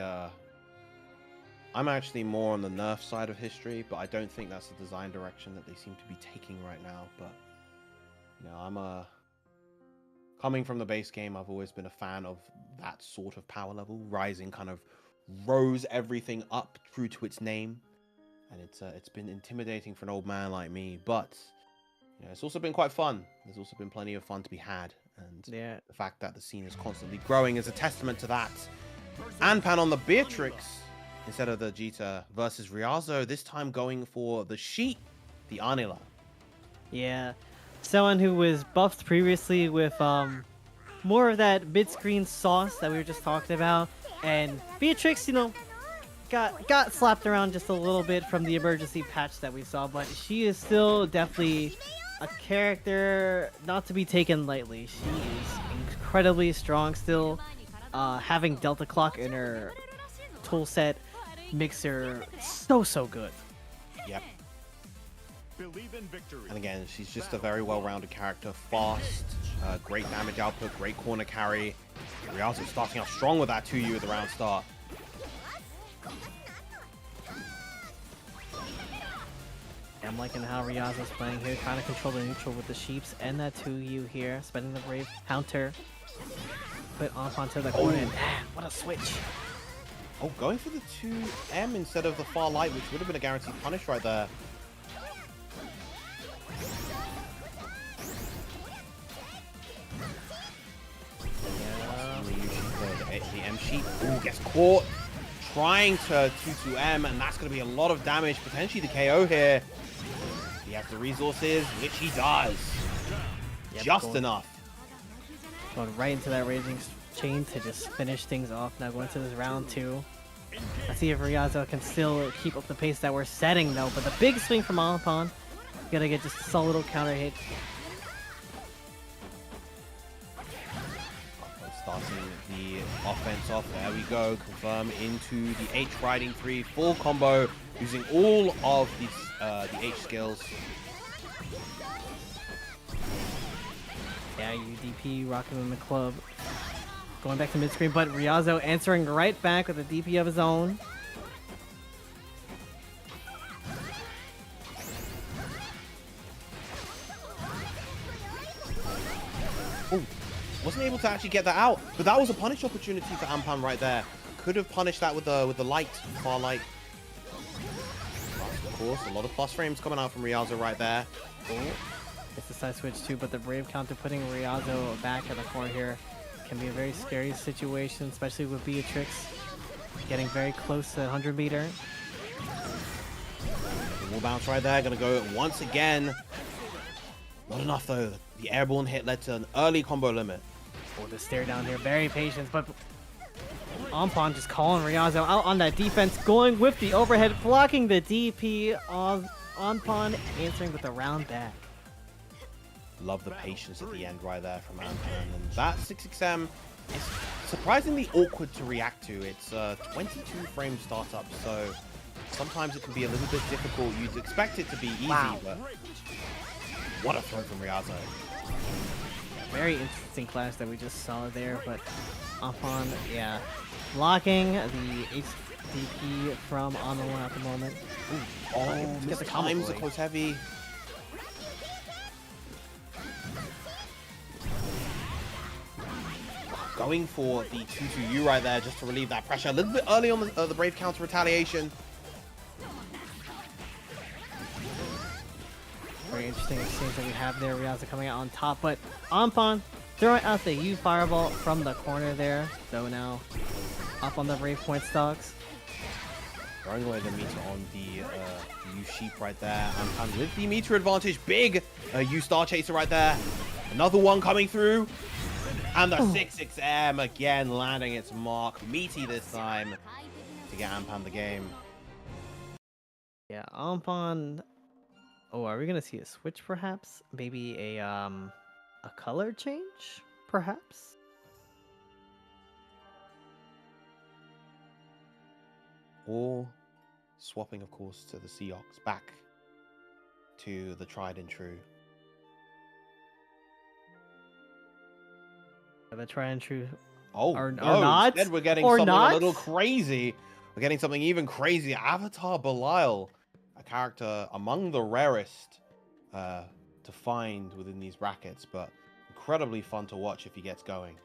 I'm actually more on the nerf side of history, but I don't think that's the design direction that they seem to be taking right now. But you know, I'm coming from the base game, I've always been a fan of that sort of power level. Rising kind of rose everything up true to its name, and it's been intimidating for an old man like me. But you know, it's also been quite fun. There's also been plenty of fun to be had, and the fact that the scene is constantly growing is a testament to that. Anpan on the Beatrix instead of the Jita versus Ryazo, this time going for the sheet, the Anila. Yeah. Someone who was buffed previously with more of that mid-screen sauce that we were just talking about, and Beatrix, you know, got slapped around just a little bit from the emergency patch that we saw, but she is still definitely a character not to be taken lightly. She is incredibly strong still, having Delta Clock in her tool set makes her so good. Yep. Believe in victory. And again, she's just a very well-rounded character. Fast, great damage output, great corner carry. Ryazo starting off strong with that 2U at the round start. I'm liking how Ryazo's playing here, trying to control the neutral with the sheeps and that 2U here, spending the brave counter. Put Anpan to the corner. And, what a switch. Oh, going for the 2M instead of the far light, which would have been a guaranteed punish right there. The M sheet. Ooh, gets caught. Trying to 2-2M, and that's going to be a lot of damage. Potentially the KO here. He has the resources, which he does. Yep, Just enough. Going right into that raging chain to just finish things off. Now going to this round 2. Let's see if Ryazo can still keep up the pace that we're setting though. But the big swing from Anpan. Gotta get just a solid little counter hit. Starting the offense off. There we go. Confirm into the H riding 3 full combo using all of these the H skills. Yeah, UDP rocking in the club. Going back to mid screen, but Ryazo answering right back with a DP of his own. Ooh. Wasn't able to actually get that out, but that was a punish opportunity for Anpan right there. Could have punished that with the light, far light. Of course, a lot of plus frames coming out from Ryazo right there. It's the side switch too, but the brave counter putting Ryazo back at the corner here can be a very scary situation, especially with Beatrix getting very close to 100 meter. Wall bounce right there, gonna go once again. Not enough though. The airborne hit led to an early combo limit. Oh, the stare down here, very patient, but Anpan just calling Ryazo out on that defense, going with the overhead, blocking the DP of Anpan, answering with a round back. Love the patience at the end right there from Anpan. And that 6XM is surprisingly awkward to react to. It's 22 frame startup, so sometimes it can be a little bit difficult. You'd expect it to be easy, but what a throw from Ryazo. Very interesting clash that we just saw there, but Anpan, yeah, blocking the HDP from Anila at the moment. Ooh, oh, get the times the close heavy. Going for the 2-2U right there just to relieve that pressure. A little bit early on the brave counter retaliation. Very interesting exchange that we have there. Ryazo coming out on top, but Anpan throwing out the U fireball from the corner there. So now up on the brave point stocks. Throwing away the meter on the U sheep right there. Anpan with the meter advantage. Big U star chaser right there. Another one coming through. And the 6XM again landing its mark. Meaty this time to get Anpan the game. Yeah, Anpan. Oh, are we gonna see a switch perhaps? Maybe a color change, perhaps? Or swapping, of course, to the Seox back to the tried and true. The tried and true. Oh, or no, not? instead we're getting Or something not? a little crazy. We're getting something even crazier. Avatar Belial, a character among the rarest to find within these brackets, but incredibly fun to watch if he gets going.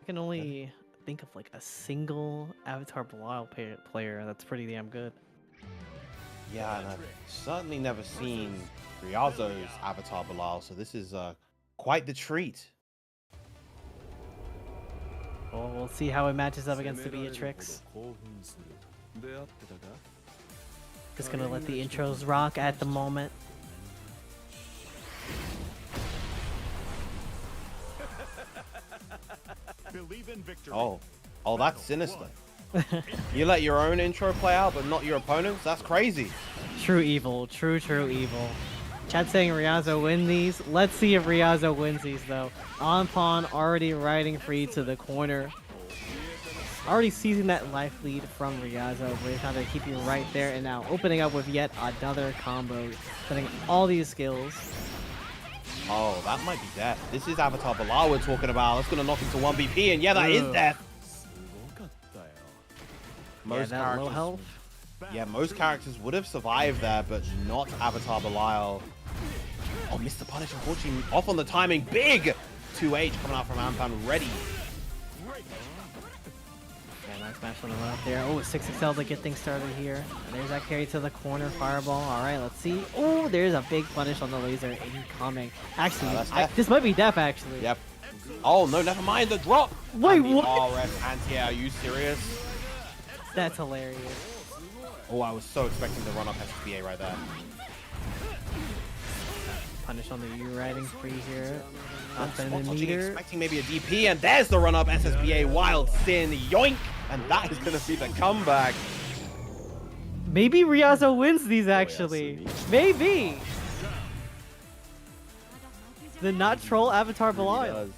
I can only think of like a single Avatar Belial player that's pretty damn good. Yeah, and I've certainly never seen Ryazo's Avatar Belial, so this is quite the treat. Well, we'll see how it matches up against the Beatrix. Just gonna let the intros rock at the moment. Believe in victory. Oh, that's sinister. You let your own intro play out, but not your opponent's? That's crazy. True evil, true evil. Chat saying Ryazo win these. Let's see if Ryazo wins these though. Anpan already riding free to the corner. already seizing that life lead from Ryazo, really trying to keep you right there, and now opening up with yet another combo, putting all these skills. Oh, that might be death. This is Avatar Belial we're talking about. That's gonna knock him to 1 BP, and yeah, that is death. Most that low characters, health. yeah, most characters would have survived there, but not Avatar Belial. Oh, Mr. Punish, unfortunately, off on the timing. Big 2H coming out from Anpan, ready. Yeah, nice match on the left there. Oh, 6XL to get things started here. And there's that carry to the corner fireball. All right, let's see. Oh, there's a big punish on the laser incoming. Actually, this might be death, actually. Yep. Oh, no, never mind the drop. Wait, and the what? RF anti, are you serious? That's hilarious. Oh, I was so expecting the run-up SSBA right there. Punish on the U riding free here. Spot Spending dodging, meter. expecting maybe a DP, and there's the run-up SSBA Wild Sin, yoink, and that is gonna be the comeback. Maybe Ryazo wins these actually. Maybe. The not troll Avatar Belial.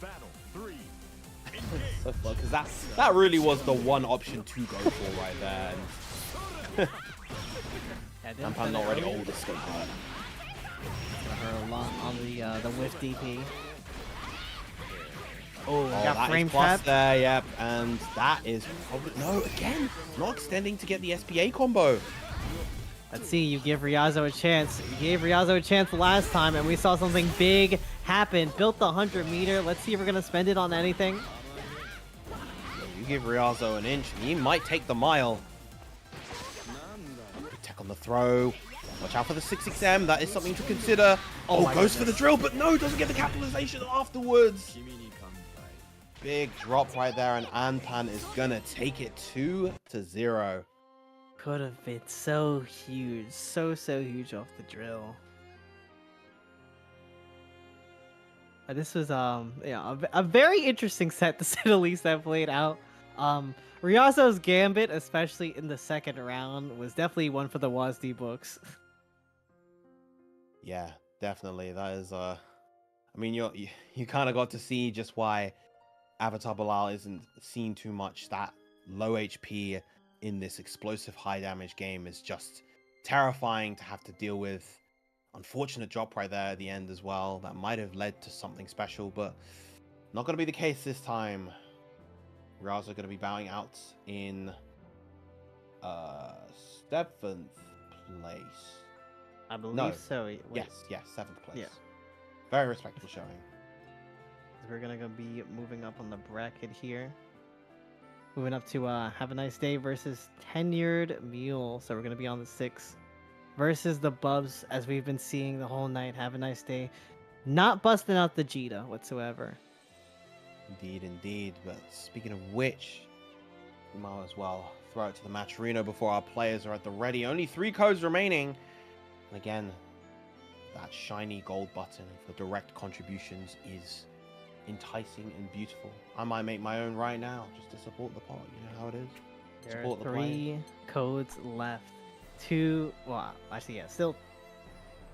Battle 3. So fun, because that really was the one option to go for right there. And I'm not ready all this stuff. Her a lot on the whiff DP. Oh, got that frame is plus trap. there, yep, and that is probably no again, not extending to get the SBA combo. Let's see, you give Ryazo a chance. You gave Ryazo a chance last time, and we saw something big happen. Built the 100 meter. Let's see if we're gonna spend it on anything. You give Ryazo an inch, and he might take the mile. Tech on the throw. Watch out for the 6XM. That is something to consider. Oh, goes for the drill, but no, doesn't get the capitalization afterwards. Big drop right there, and Anpan is gonna take it 2-0. Could have been so huge, so huge off the drill. This was yeah, a very interesting set to say the least that played out. Ryazo's gambit, especially in the second round, was definitely one for the WASD books. Yeah, definitely. That is I mean, you kind of got to see just why Avatar Belial isn't seen too much. That low HP in this explosive high damage game is just terrifying to have to deal with. Unfortunate drop right there at the end as well. That might have led to something special, but not going to be the case this time. Ryazo going to be bowing out in 7th place. I believe so. Wait. Yes, 7th place. Yeah. Very respectable showing. We're gonna be moving up on the bracket here. Moving up to Havaniceday versus TenuredMule. So we're gonna be on the 6th versus the Bubs, as we've been seeing the whole night. Havaniceday not busting out the Jita whatsoever. Indeed. But speaking of which, we might as well throw it to the match arena before our players are at the ready. Only 3 codes remaining. And again, that shiny gold button for direct contributions is enticing and beautiful. I might make my own right now just to support the pod. You know how it is. There Support are the 3 codes left. 2, well, actually, yeah, still,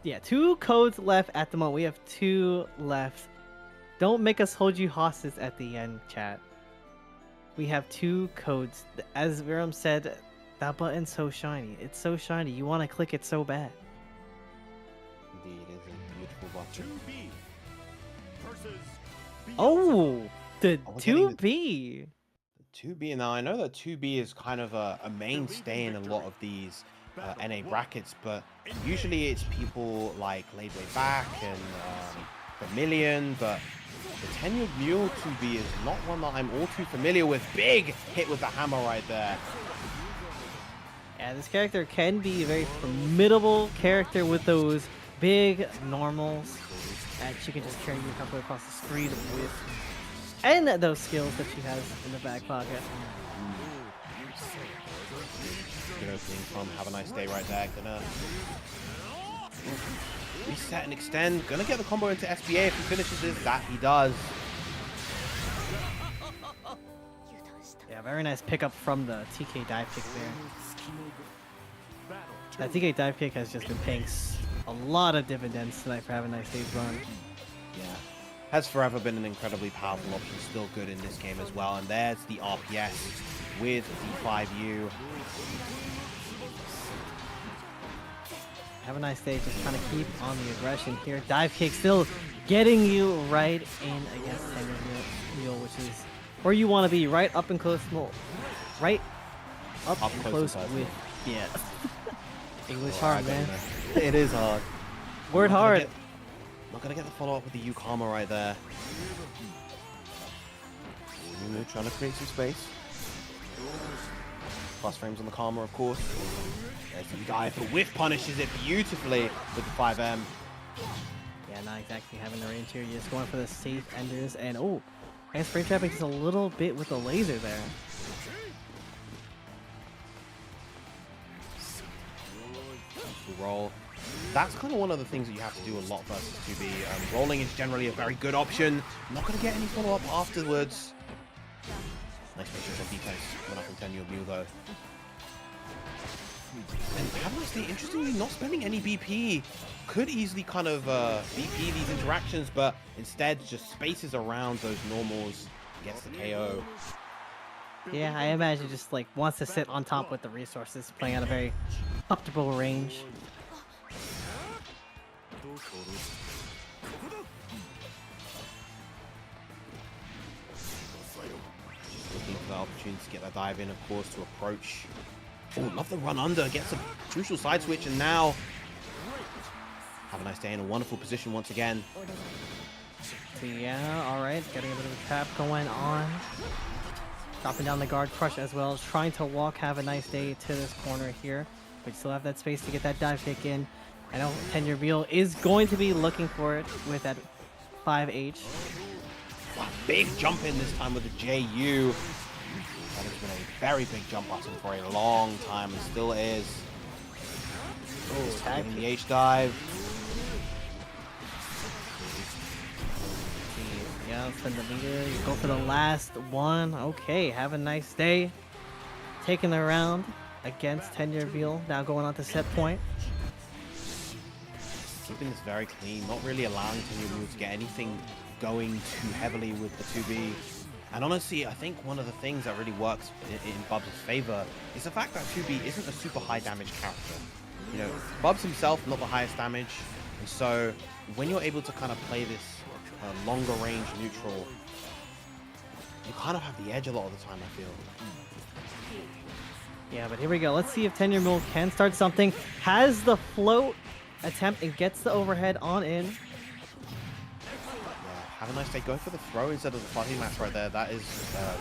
yeah, 2 codes left at the moment. We have 2 left. Don't make us hold you hostage at the end, chat. We have 2 codes. As Viram said, that button's so shiny. It's so shiny. You want to click it so bad. Indeed, it is a beautiful button. 2B versus Oh, the Oh, we're getting 2B. 2B. Now, I know that 2B is kind of a mainstay in a lot of these NA brackets, but usually it's people like Laid Way Back and Vermilion, but the TenuredMule 2B is not one that I'm all too familiar with. Big hit with the hammer right there. Yeah, this character can be a very formidable character with those big normals that she can just carry you halfway across the screen with. And those skills that she has in the back pocket. Good opening from Havaniceday right there. Gonna reset and extend. Gonna get the combo into SBA if he finishes this. That he does. Yeah, very nice pickup from the TK dive kick there. That TK dive kick has just been paying a lot of dividends tonight for Havaniceday's run. Yeah. has forever been an incredibly powerful option, still good in this game as well. And there's the RPS with the 5U. Havaniceday just trying to keep on the aggression here. Dive kick still getting you right in against TenuredMule, which is where you want to be, right up and close, right up and close with, yeah. English hard, man. It is hard. Word hard. Not gonna get the follow up with the Yukama right there. Trying to create some space. Plus frames on the Karma, of course. There's the dive, but Whiff punishes it beautifully with the 5M. Yeah, not exactly having the range here. You're just going for the safe enders. And oh, I guess frame trapping just a little bit with the laser there. Roll. That's kind of one of the things that you have to do a lot versus 2B. Rolling is generally a very good option. Not going to get any follow-up afterwards. Nice measure of defense coming up from TenuredMule though. And Havaniceday, interestingly, not spending any BP. Could easily kind of BP these interactions, but instead just spaces around those normals, gets the KO. Yeah, I imagine just like wants to sit on top with the resources, playing at a very comfortable range. Looking for the opportunity to get that dive in, of course, to approach. Oh, love the run under, gets a crucial side switch, and now Havaniceday in a wonderful position once again. So yeah, alright, getting a bit of a trap going on. Dropping down the guard crush as well as trying to walk Havaniceday to this corner here. But you still have that space to get that dive kick in. I know TenuredMule is going to be looking for it with that 5H. Wow, big jump in this time with the JU. That has been a very big jump button for a long time and still is. Oh, tagging the H dive. Yeah, spend the meter. You go for the last one. Okay, have a nice day. Taking the round against TenuredMule. Now going on to set point. Keeping this very clean, not really allowing TenuredMule to get anything going too heavily with the 2B. And honestly, I think one of the things that really works in Bubs' favor is the fact that 2B isn't a super high damage character. You know, Bubs himself, not the highest damage. And so when you're able to kind of play this longer range neutral, you kind of have the edge a lot of the time, I feel. Yeah, but here we go. Let's see if TenuredMule can start something. Has the float attempt and gets the overhead on in. Have a nice day. Go for the throw instead of the fuzzy mash right there. That is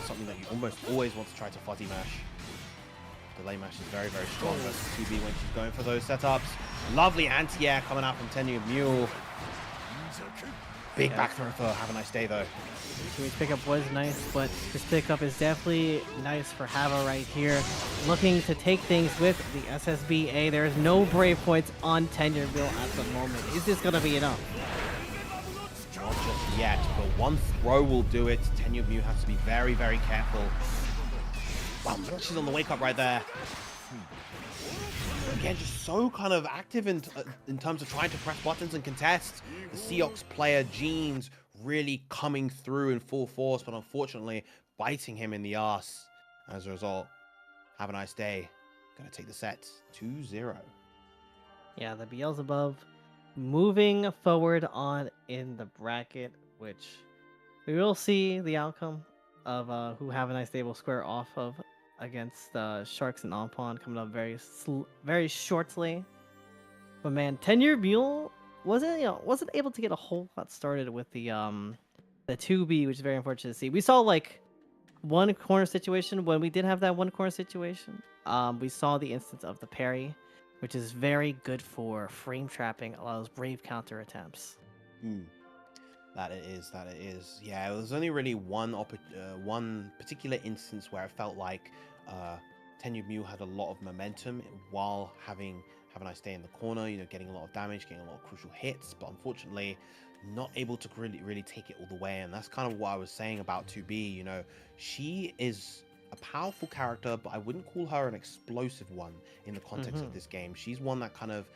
something that you almost always want to try to fuzzy mash. Delay mash is very, very strong versus 2B when she's going for those setups. Lovely anti-air coming out from TenuredMule. Big back throw for Havaniceday though. His pickup was nice, but his pickup is definitely nice for Hava right here. Looking to take things with the SSBA. There's no brave points on TenuredMule at the moment. Is this going to be enough? Not just yet, but one throw will do it. TenuredMule has to be very, very careful. Wow, she's on the wake up right there. Again, just so kind of active in terms of trying to press buttons and contest. The Seox player, Jeans, really coming through in full force, but unfortunately biting him in the ass. As a result, have a nice day. Gonna take the set 2-0. Yeah, the Beelzebub moving forward on in the bracket, which we will see the outcome of who Havaniceday will square off of against Sharkz and Anpan coming up very shortly. But man, TenuredMule wasn't able to get a whole lot started with the 2B, which is very unfortunate to see. We saw like one corner situation when we did have that one corner situation. We saw the instance of the parry, which is very good for frame trapping, allows brave counter attempts. That it is. Yeah, it was only really one particular instance where I felt like TenuredMule had a lot of momentum while having a nice day in the corner, you know, getting a lot of damage, getting a lot of crucial hits, but unfortunately not able to really take it all the way. And that's kind of what I was saying about 2B. You know, she is a powerful character, but I wouldn't call her an explosive one in the context of this game. She's one that kind of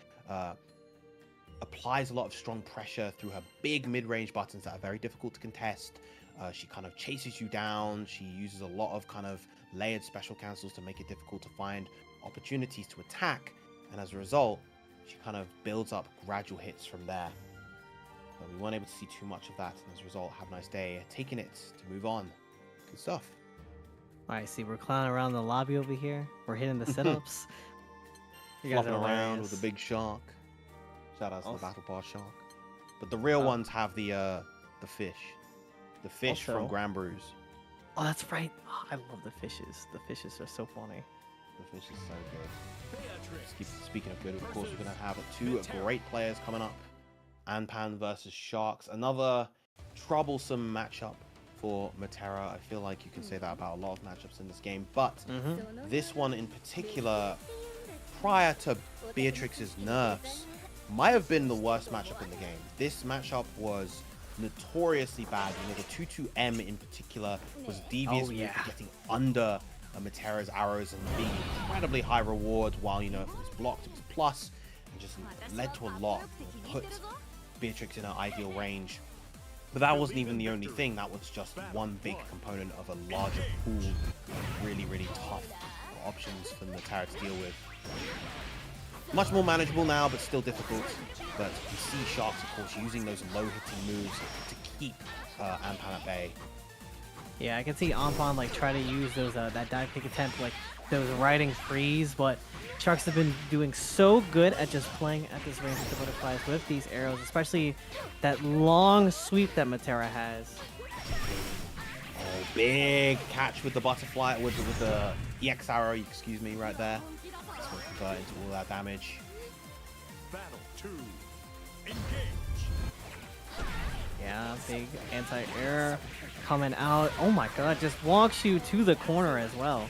applies a lot of strong pressure through her big mid-range buttons that are very difficult to contest. She kind of chases you down. She uses a lot of kind of layered special cancels to make it difficult to find opportunities to attack. And as a result, she kind of builds up gradual hits from there. But we weren't able to see too much of that. And as a result, Havaniceday taking it to move on. Good stuff. Alright, see, we're clowning around the lobby over here. We're hitting the setups. You guys Flopping are around hilarious. with a big shark. Shout out to the Also- Battle Pass shark. But the real ones have the fish. The fish Also- from Granblue's. Oh, that's right. Oh, I love the fishes. The fishes are so funny. The fish is so good. Speaking of good, of course, we're going to have two great players coming up. Anpan versus Sharkz. Another troublesome matchup for Metera. I feel like you can say that about a lot of matchups in this game. But this one in particular, prior to Beatrix's nerfs, might have been the worst matchup in the game. This matchup was notoriously bad. You know, the 2-2M in particular was a devious move for getting under Metera's arrows and being incredibly high reward, while, you know, if it was blocked, it was plus, and just led to a lot. Put Beatrix in her ideal range. But that wasn't even the only thing. That was just one big component of a larger pool of really, really tough options for Metera to deal with. Much more manageable now, but still difficult. But you see Sharkz, of course, using those low-hitting moves to keep Anpan at bay. Yeah, I can see Anpan like try to use those that dive kick attempt, like those riding freeze, but Sharkz have been doing so good at just playing at this range with the butterflies with these arrows, especially that long sweep that Metera has. Oh, big catch with the butterfly, with the EX arrow, excuse me, right there. It's going to convert into all that damage. Battle 2. Engage. Yeah, big anti-air coming out. Oh my god, just walks you to the corner as well.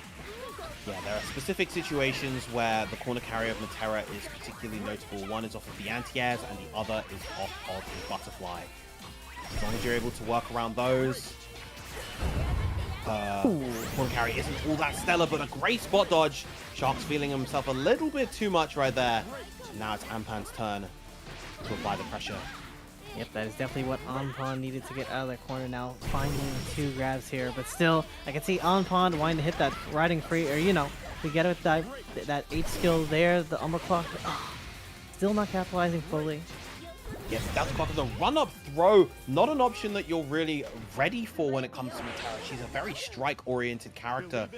Yeah, there are specific situations where the corner carry of Metera is particularly notable. One is off of the anti-airs and the other is off of the butterfly. As long as you're able to work around those, corner carry isn't all that stellar, but a great spot dodge. Sharkz feeling himself a little bit too much right there. Now it's Anpan's turn to apply the pressure. Yep, that is definitely what Anpan needed to get out of that corner now. Finding two grabs here, but still, I can see Anpan wanting to hit that riding free, or, you know, to get with that H skill there, the clock. Still not capitalizing fully. Yes, that's part of the run-up throw. Not an option that you're really ready for when it comes to Metera. She's a very strike-oriented character,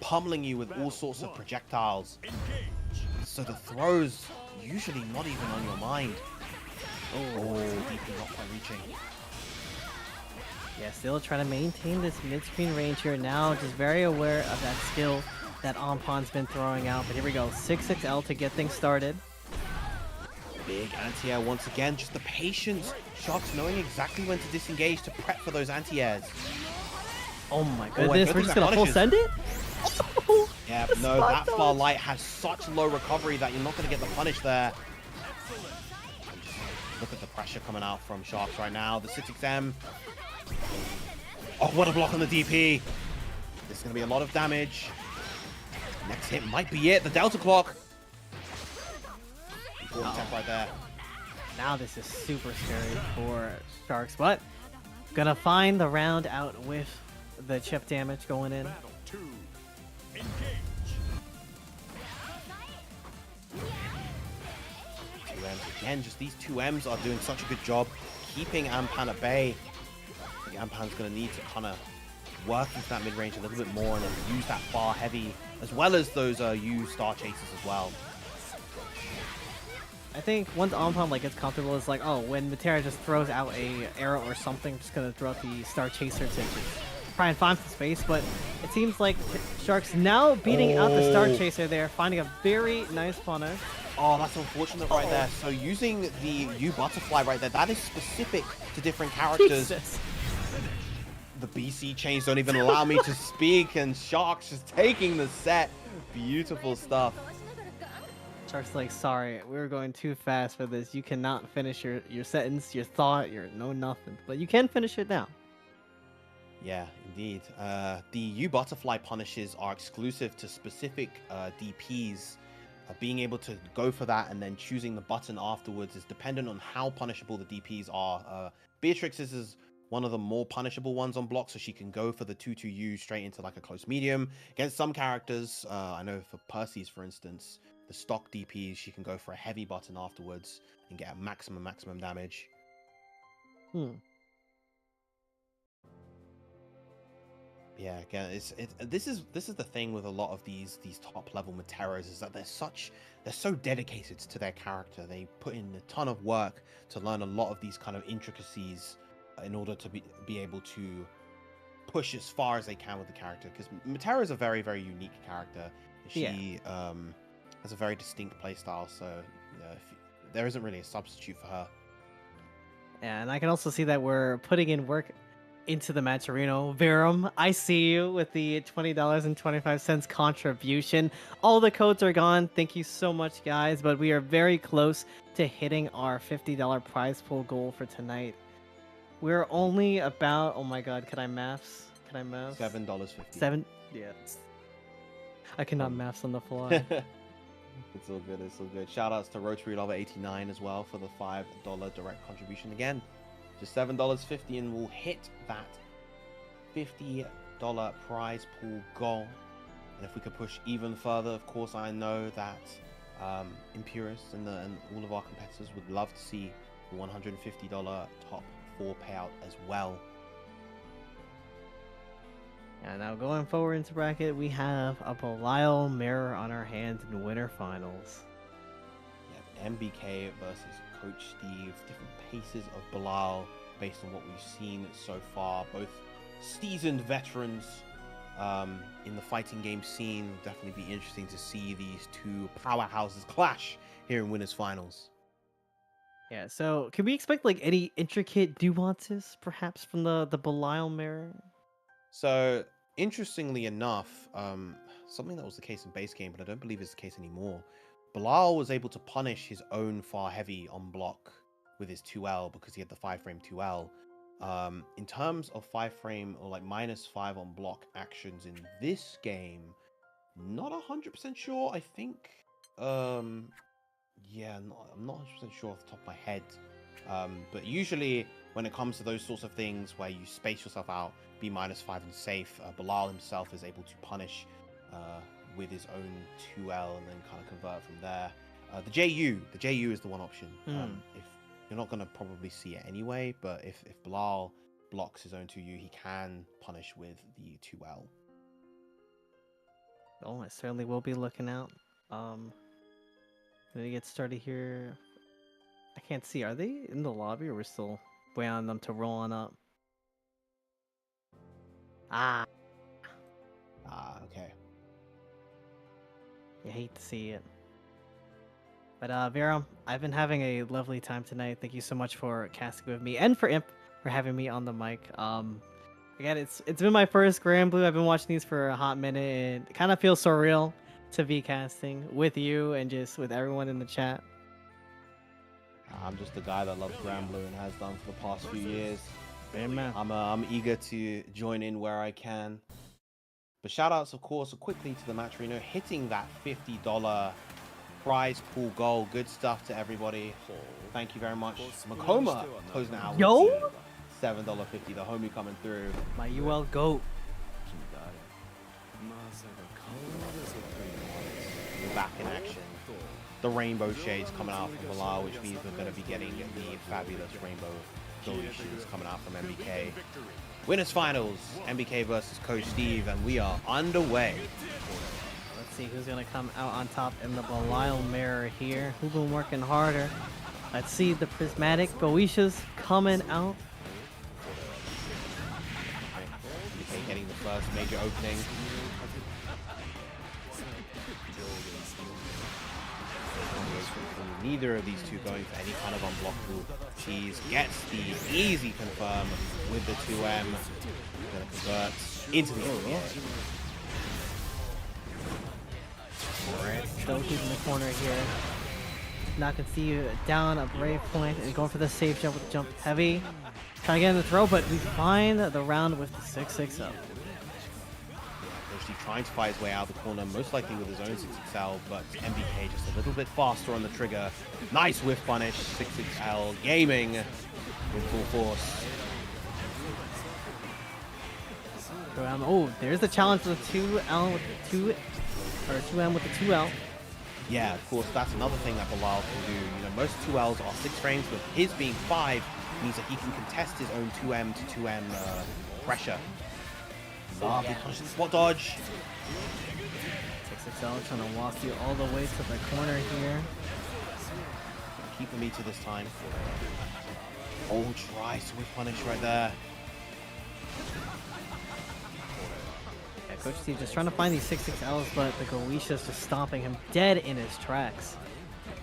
pummeling you with all sorts of projectiles. So the throws usually not even on your mind. Oh, DP not quite reaching. Yeah, still trying to maintain this mid-screen range here now. Just very aware of that skill that Anpan's been throwing out. But here we go, 6-6L to get things started. Big anti-air once again. Just the patience. Sharkz knowing exactly when to disengage to prep for those anti-airs. Oh my goodness, we're just gonna full punishes. send it? Yeah, no, that far light has such low recovery that you're not going to get the punish there. Look at the pressure coming out from Sharkz right now. The 6-6M. Oh, what a block on the DP. This is going to be a lot of damage. Next hit might be it. The Delta Clock. Important tap right there. Now this is super scary for Sharkz, but gonna find the round out with the chip damage going in. Battle 2. Engage. 2Ms again. Just these 2Ms are doing such a good job keeping Anpan at bay. I think Anpan's going to need to kind of work into that mid-range a little bit more and then use that far heavy as well as those U star chasers as well. I think once Anpan like gets comfortable, it's like, oh, when Metera just throws out a arrow or something, just gonna throw out the Star Chaser to try and find some space. But it seems like Sharkz now beating out the Star Chaser there, finding a very nice punish. Oh, that's unfortunate right there. So using the U butterfly right there, that is specific to different characters. Jesus. The BC chains don't even allow me to speak, and Sharkz just taking the set. Beautiful stuff. Shark's like, sorry, we were going too fast for this. You cannot finish your sentence, your thought, your no nothing. But you can finish it now. Yeah, indeed. The U butterfly punishes are exclusive to specific DPs. being able to go for that and then choosing the button afterwards is dependent on how punishable the DPs are. Beatrix is one of the more punishable ones on block, so she can go for the 2-2U straight into like a close medium. Against some characters, I know for Percy's, for instance, the stock DPs, she can go for a heavy button afterwards and get a maximum damage. Yeah, again, this is the thing with a lot of these top level Meteras, is that they're so dedicated to their character. They put in a ton of work to learn a lot of these kind of intricacies in order to be able to push as far as they can with the character. Because Metera is a very, very unique character. She has a very distinct playstyle, so there isn't really a substitute for her. Yeah, and I can also see that we're putting in work into the Matcherino. Virum, I see you with the $20.25 contribution. All the codes are gone. Thank you so much, guys. But we are very close to hitting our $50 prize pool goal for tonight. We're only about, oh my god, can I maths? $7.50. Yes. I cannot maths on the fly. It's all good, it's all good. Shout outs to Rotary Lover 89 as well for the $5 direct contribution. Again, just $7.50 and we'll hit that $50 prize pool goal. And if we could push even further, of course, I know that Imperius and all of our competitors would love to see the $150 top 4 payout as well. And now going forward into bracket, we have a Belial mirror on our hands in winter finals. Yeah, MBK versus Coach Steve. Different paces of Belial based on what we've seen so far. Both seasoned veterans in the fighting game scene. Will definitely be interesting to see these two powerhouses clash here in winners finals. Yeah, so can we expect like any intricate nuances perhaps from the Belial mirror? So, interestingly enough, something that was the case in base game, but I don't believe is the case anymore. Belial was able to punish his own far heavy on block with his 2L because he had the 5-frame 2L. In terms of 5-frame or like -5 on block actions in this game, not 100% sure. I think, yeah, I'm not 100% sure off the top of my head. But usually when it comes to those sorts of things where you space yourself out, be -5 and safe, Belial himself is able to punish with his own 2L and then kind of convert from there. The JU is the one option. If you're not going to probably see it anyway, but if Belial blocks his own 2U, he can punish with the 2L. Oh, I certainly will be looking out. Let me get started here. I can't see. Are they in the lobby or we're still waiting on them to roll on up? Okay. You hate to see it. But Vera, I've been having a lovely time tonight. Thank you so much for casting with me and for Imp for having me on the mic. Again, it's been my first Granblue. I've been watching these for a hot minute and it kind of feels surreal to be casting with you and just with everyone in the chat. I'm just a guy that loves Granblue and has done for the past few years. Amen. I'm eager to join in where I can. But shout outs, of course, quickly to the Matcherino, hitting that $50 prize pool goal. Good stuff to everybody. Thank you very much. Makoma closing it out with Yo! $7.50. The homie coming through. My UL GOAT. We're back in action. The rainbow shades coming out from Belial, which means we're going to be getting the fabulous rainbow gold issues coming out from MBK. Winners finals, MBK versus Coach Steve, and we are underway. Let's see who's gonna come out on top in the Belial mirror here. Who's been working harder? Let's see the prismatic Boishas coming out. MBK getting the first major opening. Neither of these two going for any kind of unblockable. Cheese gets the easy confirm with the 2M. Gonna convert into the Alright, still keeping the corner here. Not gonna see you down a brave point and going for the safe jump with jump heavy. Trying to get in the throw, but we find the round with the 6-6 up. Actually trying to fight his way out of the corner, most likely with his own 6XL, but MBK just a little bit faster on the trigger. Nice whiff punish, 6XL gaming with full force. Oh, there's the challenge with the 2L with the 2, or 2M with the 2L. Yeah, of course, that's another thing that Belial can do. You know, most 2Ls are 6 frames, but his being 5 means that he can contest his own 2M to 2M pressure. Lovely punch, spot dodge. 6XL trying to walk you all the way to the corner here. Keeping me to this time. Oh, tries to whiff punish right there. Yeah, Coach Steve just trying to find these 6XLs, but the Goetisha's just stomping him dead in his tracks.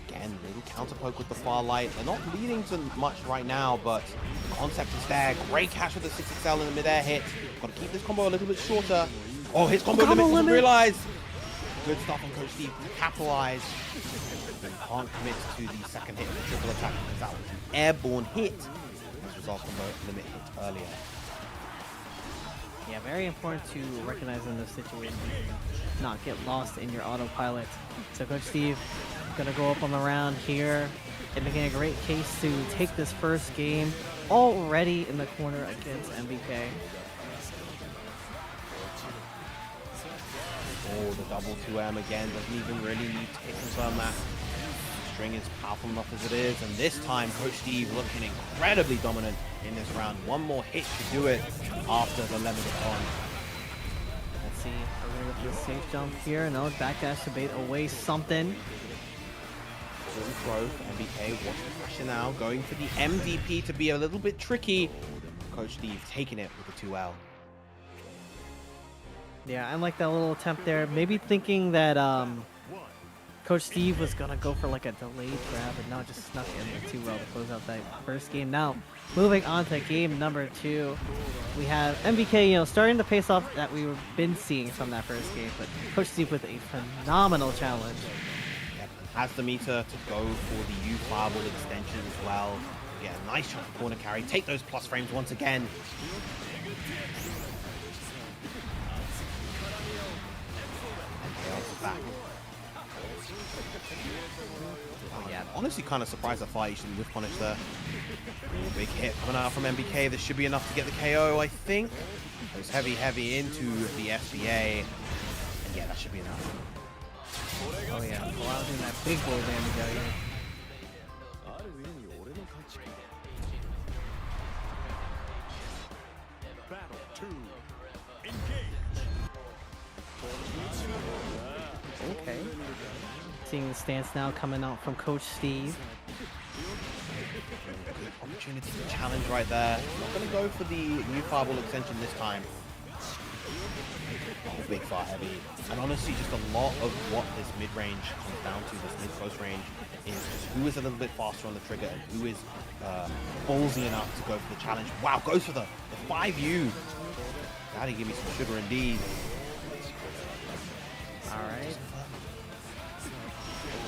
Again, little counter poke with the far light. They're not leading to much right now, but the concept is there. Great catch with the 6XL in the mid-air hit. Got to keep this combo a little bit shorter. Oh, his combo limit doesn't realize. Good stuff on Coach Steve to capitalize. But he can't commit to the second hit of the triple attack because that was an airborne hit. This was off the limit hit earlier. Yeah, very important to recognize in this situation, not get lost in your autopilot. So Coach Steve gonna go up on the round here and making a great case to take this first game already in the corner against MBK. Oh, the double 2M again, doesn't even really need to hit confirm that. String is powerful enough as it is, and this time Coach Steve looking incredibly dominant in this round. One more hit should do it after the lemon is on. Let's see, we're gonna go for the safe jump here. No, backdash to bait away something. Throw for MBK, watch the pressure now, going for the MDP to be a little bit tricky. Coach Steve taking it with the 2L. Yeah, I like that little attempt there. Maybe thinking that Coach Steve was gonna go for like a delayed grab, but no, just snuck in the 2L to close out that first game. Now, moving on to game number 2, we have MBK, you know, starting the pace off that we've been seeing from that first game, but Coach Steve with a phenomenal challenge. Has the meter to go for the U fireball extension as well. Get a nice shot for corner carry. Take those plus frames once again. And back. Oh yeah, honestly kind of surprised that fight actually with punish there. Ooh, big hit coming out from MBK. This should be enough to get the KO, I think. Goes heavy into the FBA. And yeah, that should be enough. Oh yeah, Belial doing that big boy damage out here. Battle 2. Engage. Okay. Seeing the stance now coming out from Coach Steve. Good opportunity to challenge right there. Not going to go for the new fireball extension this time. Oh, big fire heavy. And honestly, just a lot of what this mid-range comes down to, this mid-close range, is just who is a little bit faster on the trigger and who is ballsy enough to go for the challenge. Wow, goes for the 5U. Gotta give me some sugar indeed. Alright.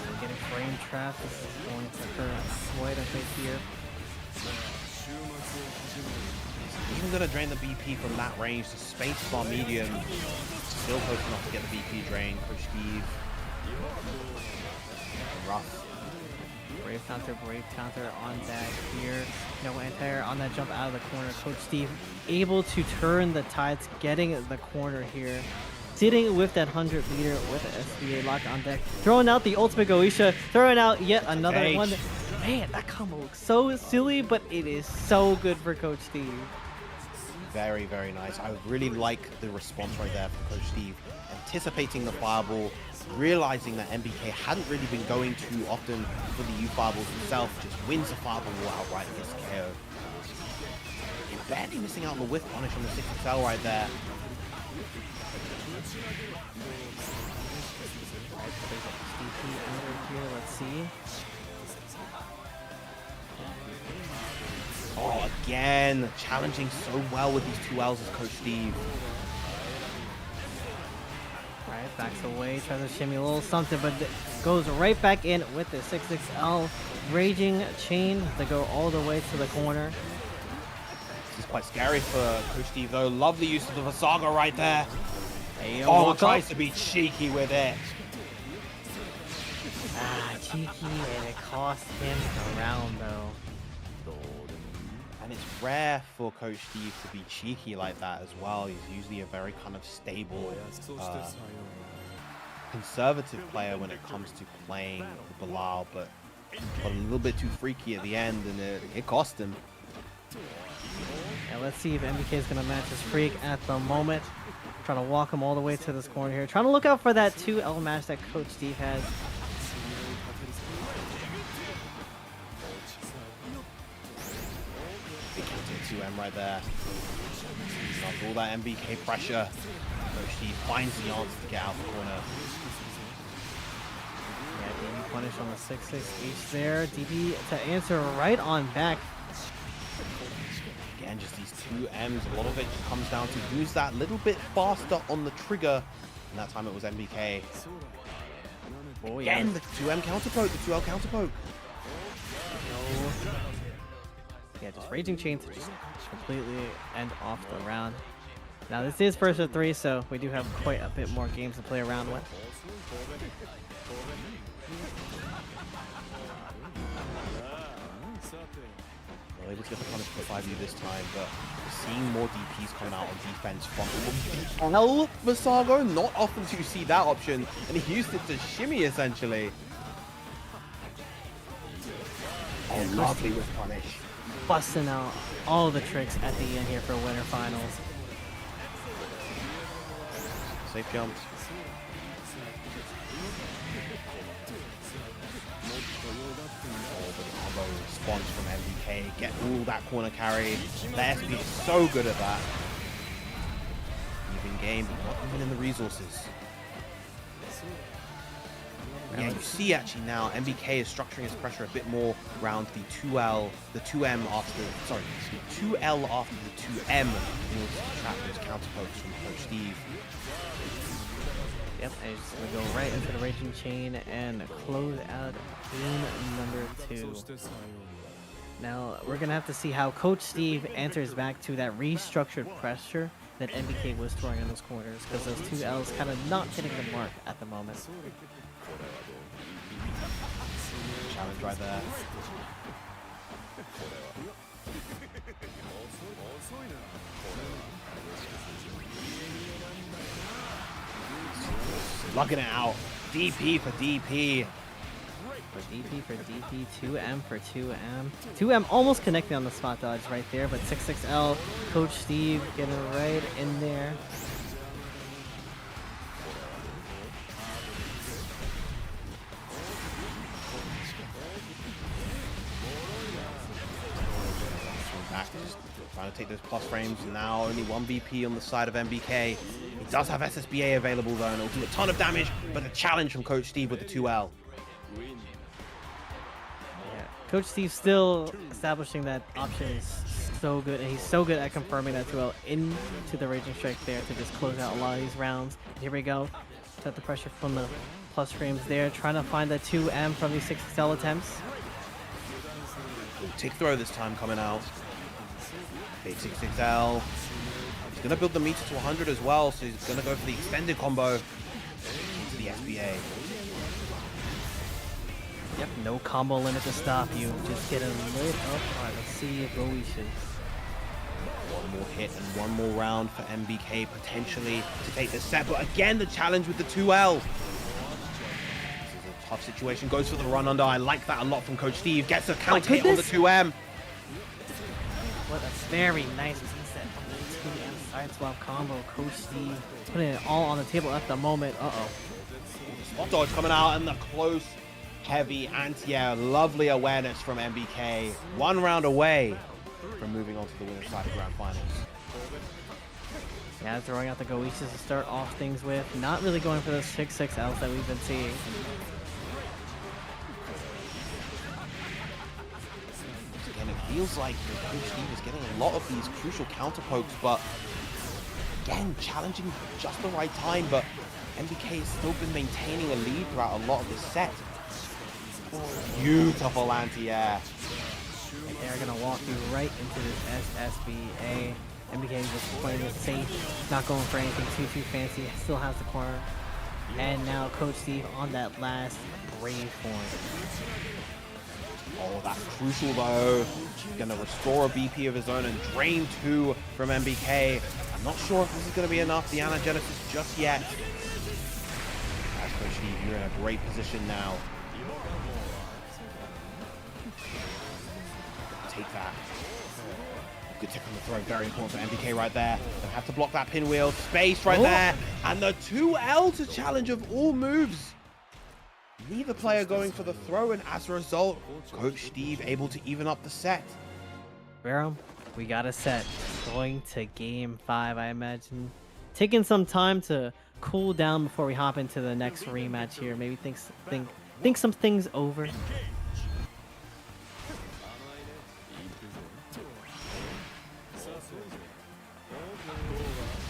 We're getting frame trapped. This is going to hurt quite a bit here. Even gonna drain the BP from that range to space bar medium. Still close enough to get the BP drain. Coach Steve. Rough. Brave counter on that here. No anti-air on that jump out of the corner. Coach Steve able to turn the tides, getting the corner here. Sitting with that 100 meter with the SBA lock on deck. Throwing out the ultimate Goetisha. Throwing out yet another one. Man, that combo looks so silly, but it is so good for Coach Steve. Very, very nice. I really like the response right there from Coach Steve. Anticipating the fireball, realizing that MBK hadn't really been going too often for the U fireballs himself, just wins the fireball outright against KO. You're barely missing out on the whiff punish on the 6XL right there. Let's see. Oh, again, challenging so well with these 2Ls as Coach Steve. Alright, backs away, tries to shimmy a little something, but goes right back in with the 6XL raging chain to go all the way to the corner. This is quite scary for Coach Steve though. Lovely use of the Vasaga right there. Oh, tries to be cheeky with it. Cheeky, and it cost him the round though. And it's rare for Coach Steve to be cheeky like that as well. He's usually a very kind of stable, conservative player when it comes to playing Belial, but got a little bit too freaky at the end, and it cost him. And let's see if MBK is going to match his freak at the moment. Trying to walk him all the way to this corner here. Trying to look out for that 2L match that Coach Steve has. Big counter 2M right there. Not all that MBK pressure. Coach Steve finds the answer to get out the corner. Yeah, DB punish on the 6-6 there. DB to answer right on back. Again, just these 2Ms. A lot of it just comes down to who's that little bit faster on the trigger. And that time it was MBK. Oh, Again, the 2M counter poke, the 2L counter poke. Yeah, just Raging Chain to just completely end off the round. Now this is first of 3, so we do have quite a bit more games to play around with. Well, able to get the punish for 5U this time, but we're seeing more DPs coming out on defense from Belial Masago. Not often do you see that option, and he used it to shimmy essentially. Oh, lovely with punish. Busting out all the tricks at the end here for winter finals. Safe jumps. Oh, but the combo response from MBK. Get all that corner carry. The SP is so good at that. Even game, but not even in the resources. Yeah, you see actually now MBK is structuring his pressure a bit more around the 2L, the 2M after, sorry, the 2L after the 2M in order to trap those counter pokes from Coach Steve. Yep, and he's gonna go right into the Raging Chain and close out game number 2. Now we're gonna have to see how Coach Steve answers back to that restructured pressure that MBK was throwing in those corners, because those 2Ls kind of not hitting the mark at the moment. Challenge right there. Slugging it out. DP for DP. For DP for DP, 2M for 2M. 2M almost connecting on the spot dodge right there, but 6-6L, Coach Steve getting right in there. Trying to take those plus frames. Now only 1 BP on the side of MBK. He does have SSBA available though, and it'll do a ton of damage, but a challenge from Coach Steve with the 2L. Yeah. Coach Steve still establishing that option is so good, and he's so good at confirming that 2L into the Raging Strike there to just close out a lot of these rounds. And here we go. Set the pressure from the plus frames there, trying to find the 2M from these 6-6L attempts. Tick throw this time coming out. Big 6-6L. He's going to build the meter to 100 as well, so he's going to go for the extended combo into the SBA. Yep, no combo limit to stop you. Just get him lit up. Alright, let's see if Goishes. One more hit and one more round for MBK potentially to take this set, but again the challenge with the 2L. This is a tough situation. Goes for the run under. I like that a lot from Coach Steve. Gets a counter hit on the 2M. What a very nice reset from the 2M side swap combo. Coach Steve putting it all on the table at the moment. Uh-oh. Spot dodge coming out and the close, heavy anti-air. Lovely awareness from MBK. 1 round away from moving on to the winner's side of Grand Finals. Yeah, throwing out the Goishes to start off things with. Not really going for those 6-6Ls that we've been seeing. Again, it feels like Coach Steve is getting a lot of these crucial counter pokes, but again, challenging just the right time, but MBK has still been maintaining a lead throughout a lot of this set. Beautiful anti-air. And they're gonna walk you right into this SSBA. MBK just playing it safe, not going for anything too fancy. Still has the corner. And now Coach Steve on that last brave point. Oh, that's crucial though. Gonna restore a BP of his own and drain 2 from MBK. I'm not sure if this is gonna be enough, the Anagenesis just yet. As Coach Steve, you're in a great position now. Take that. Good tip on the throw, very important for MBK right there. They have to block that pinwheel, space right there. And the 2L to challenge of all moves. Neither player going for the throw, and as a result, Coach Steve able to even up the set. Vira, we got a set. Going to game 5, I imagine. Taking some time to cool down before we hop into the next rematch here. Maybe think some things over.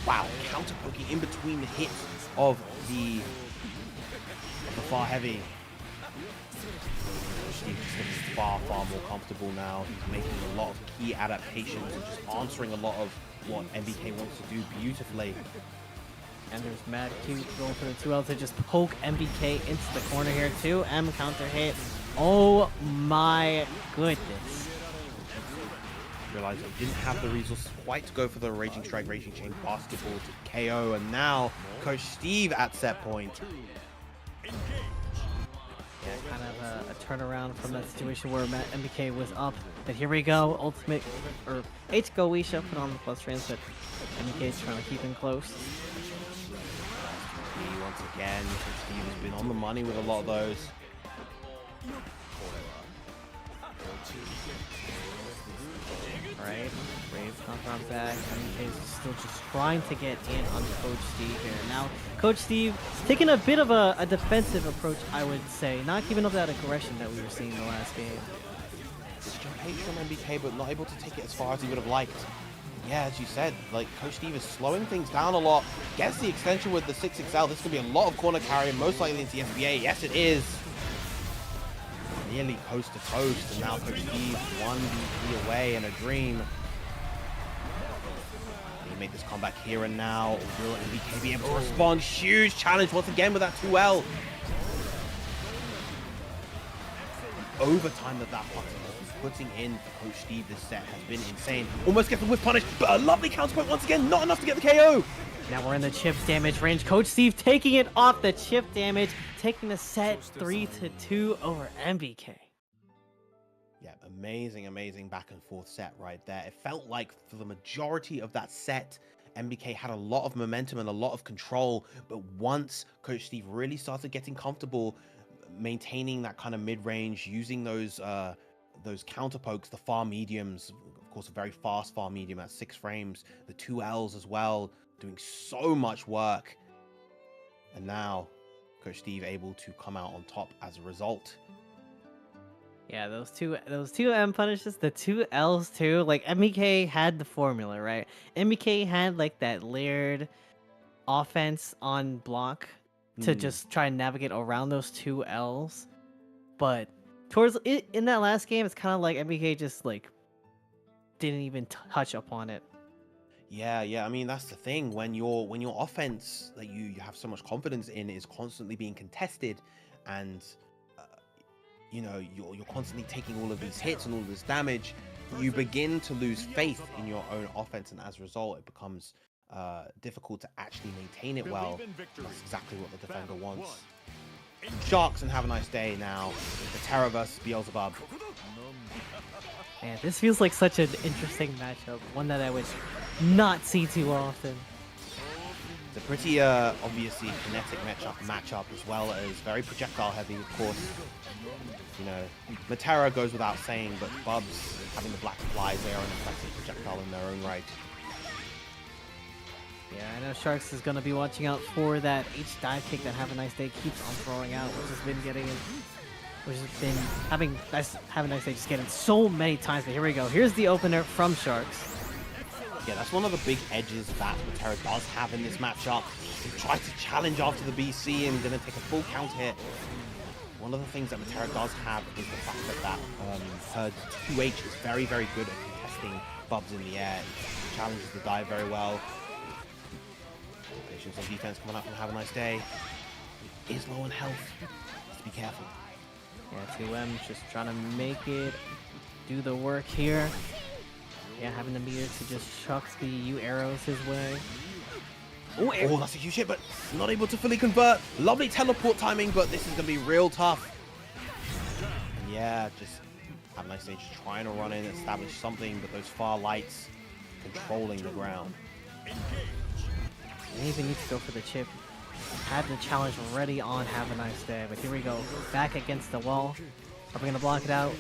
Wow, counter poking in between the hits of the far heavy. Steve just looks far more comfortable now. He's making a lot of key adaptations and just answering a lot of what MBK wants to do beautifully. And there's Mad Q going for the 2L to just poke MBK into the corner here too. M counter hit. Oh my goodness. Realized he didn't have the resources quite to go for the Raging Strike, Raging Chain basketball to KO, and now Coach Steve at set point. Yeah, kind of a turnaround from that situation where MBK was up. But here we go, ultimate, or H go Wisha, put on the plus transmit. MBK's trying to keep him close. Once again, Steve has been on the money with a lot of those. Right, Brave comes back. MBK is still just trying to get in on Coach Steve here. Now, Coach Steve taking a bit of a defensive approach, I would say. Not giving up that aggression that we were seeing in the last game. Just jump H from MBK, but not able to take it as far as he would have liked. Yeah, as you said, like Coach Steve is slowing things down a lot. Gets the extension with the 6XL. This could be a lot of corner carry, most likely into the SBA. Yes, it is. Nearly coast to coast, and now Coach Steve 1 VP away in a dream. He made this comeback here and now. Will MBK be able to respond? Huge challenge once again with that 2L. Overtime that puck is putting in for Coach Steve this set has been insane. Almost gets the whiff punish, but a lovely counterpoint once again. Not enough to get the KO. Now we're in the chip damage range. Coach Steve taking it off the chip damage, taking the set 3-2 over MBK. Yeah, amazing back and forth set right there. It felt like for the majority of that set, MBK had a lot of momentum and a lot of control, but once Coach Steve really started getting comfortable maintaining that kind of mid-range, using those counter pokes, the far mediums, of course a very fast far medium at 6 frames, the 2Ls as well, doing so much work, and now Coach Steve able to come out on top as a result. Yeah, those two M punishes, the 2Ls too. Like MBK had the formula, right? MBK had like that layered offense on block to just try and navigate around those 2Ls, but towards it in that last game, it's kind of like MBK just like didn't even touch upon it. Yeah, I mean that's the thing, when your offense that you have so much confidence in is constantly being contested, and you know you're constantly taking all of these hits and all of this damage, you begin to lose faith in your own offense, and as a result it becomes difficult to actually maintain it well. That's exactly what the defender wants. Sharkz and Havaniceday now. Metera versus Beelzebub. Man, this feels like such an interesting matchup, one that I would not see too often. It's a pretty obviously kinetic matchup as well as very projectile heavy, of course. You know, Metera goes without saying, but Bubs having the black flies, they are an effective projectile in their own right. Yeah, I know Sharkz is going to be watching out for that H dive kick that Havaniceday keeps on throwing out, which has been Havaniceday just getting so many times. But here we go. Here's the opener from Sharkz. Yeah, that's one of the big edges that Metera does have in this matchup. He tries to challenge after the BC and gonna take a full counter hit. One of the things that Metera does have is the fact that her 2H is very, very good at contesting Bub's in the air. Challenges the dive very well. Patience on defense coming up from Have a Nice Day. He is low on health. Let's be careful. Yeah, 2M just trying to make it do the work here. Yeah, having the meter to just chuck the U arrows his way. Oh, that's a huge hit, but not able to fully convert. Lovely teleport timing, but this is going to be real tough. And yeah, just Have a Nice Day just trying to run in, establish something, but those far lights controlling the ground. Didn't even need to go for the chip. Had the challenge ready on Have a Nice Day, but here we go. Back against the wall. Are we going to block it out?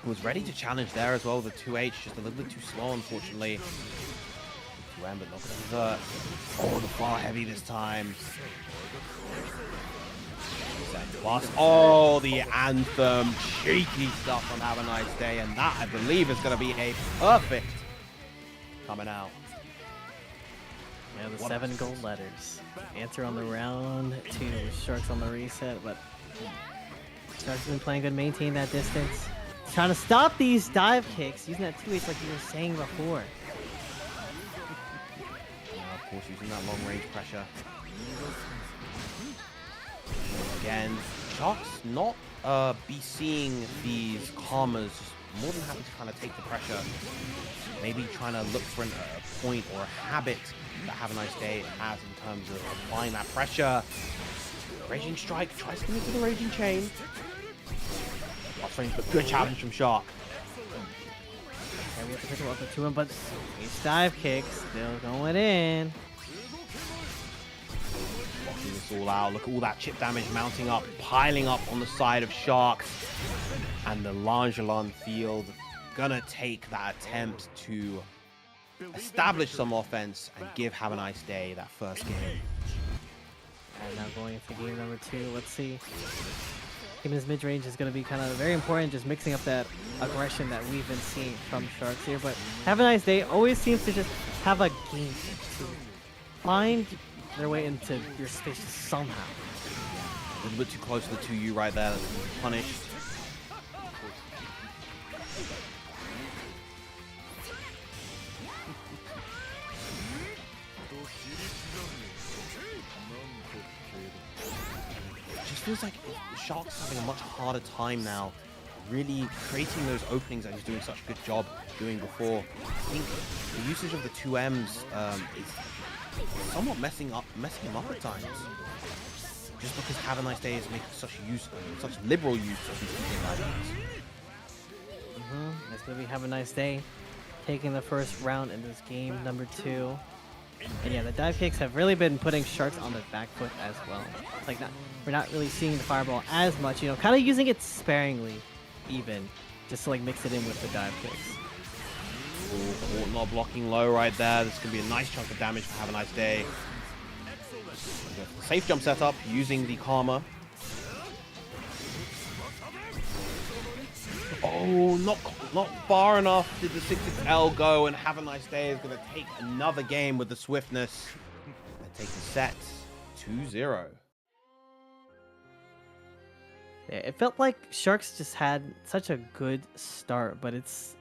Was ready to challenge there as well. The 2H just a little bit too slow, unfortunately. 2M, but not going to convert. Oh, the far heavy this time. Plus, oh, the anthem. Cheeky stuff on Have a Nice Day, and that, I believe, is going to be a perfect coming out. Yeah, the 7 gold letters. Answer on the round, 2 Sharkz on the reset, but Sharkz been playing good, maintain that distance. Trying to stop these dive kicks, using that 2H like you were saying before. Now, of course, using that long range pressure. Again, Sharkz not be seeing these karmas, just more than happy to kind of take the pressure. Maybe trying to look for a point or a habit that Have a Nice Day has in terms of applying that pressure. Raging Strike tries to get into the Raging Chain. Lost range, but good challenge from Shark. Okay, we have to pick him up to him, but these dive kicks still going in. Blocking this all out. Look at all that chip damage mounting up, piling up on the side of Shark. And the Langelan field gonna take that attempt to establish some offense and give Have a Nice Day that first game. And now going into game number 2, let's see. Keeping his mid-range is going to be kind of very important, just mixing up that aggression that we've been seeing from Sharkz here. But Have a Nice Day always seems to just have a game to find their way into your space somehow. A little bit too close to the 2U right there. That's punished. Feels like Shark's having a much harder time now, really creating those openings that he's doing such a good job doing before. I think the usage of the 2Ms is somewhat messing him up at times. Just because Have a Nice Day is making such liberal use of these 2K It's going to be Have a Nice Day taking the first round in this game number 2. And yeah, the dive kicks have really been putting Sharkz on the back foot as well. Like, we're not really seeing the fireball as much, you know, kind of using it sparingly, even, just to like mix it in with the dive kicks. Ooh, not blocking low right there. This could be a nice chunk of damage for Have a Nice Day. Safe jump setup using the Karma. Oh, not far enough did the 6XL go, and Have a Nice Day is going to take another game with the swiftness and take the set 2-0. Yeah, it felt like Sharkz just had such a good start, but it's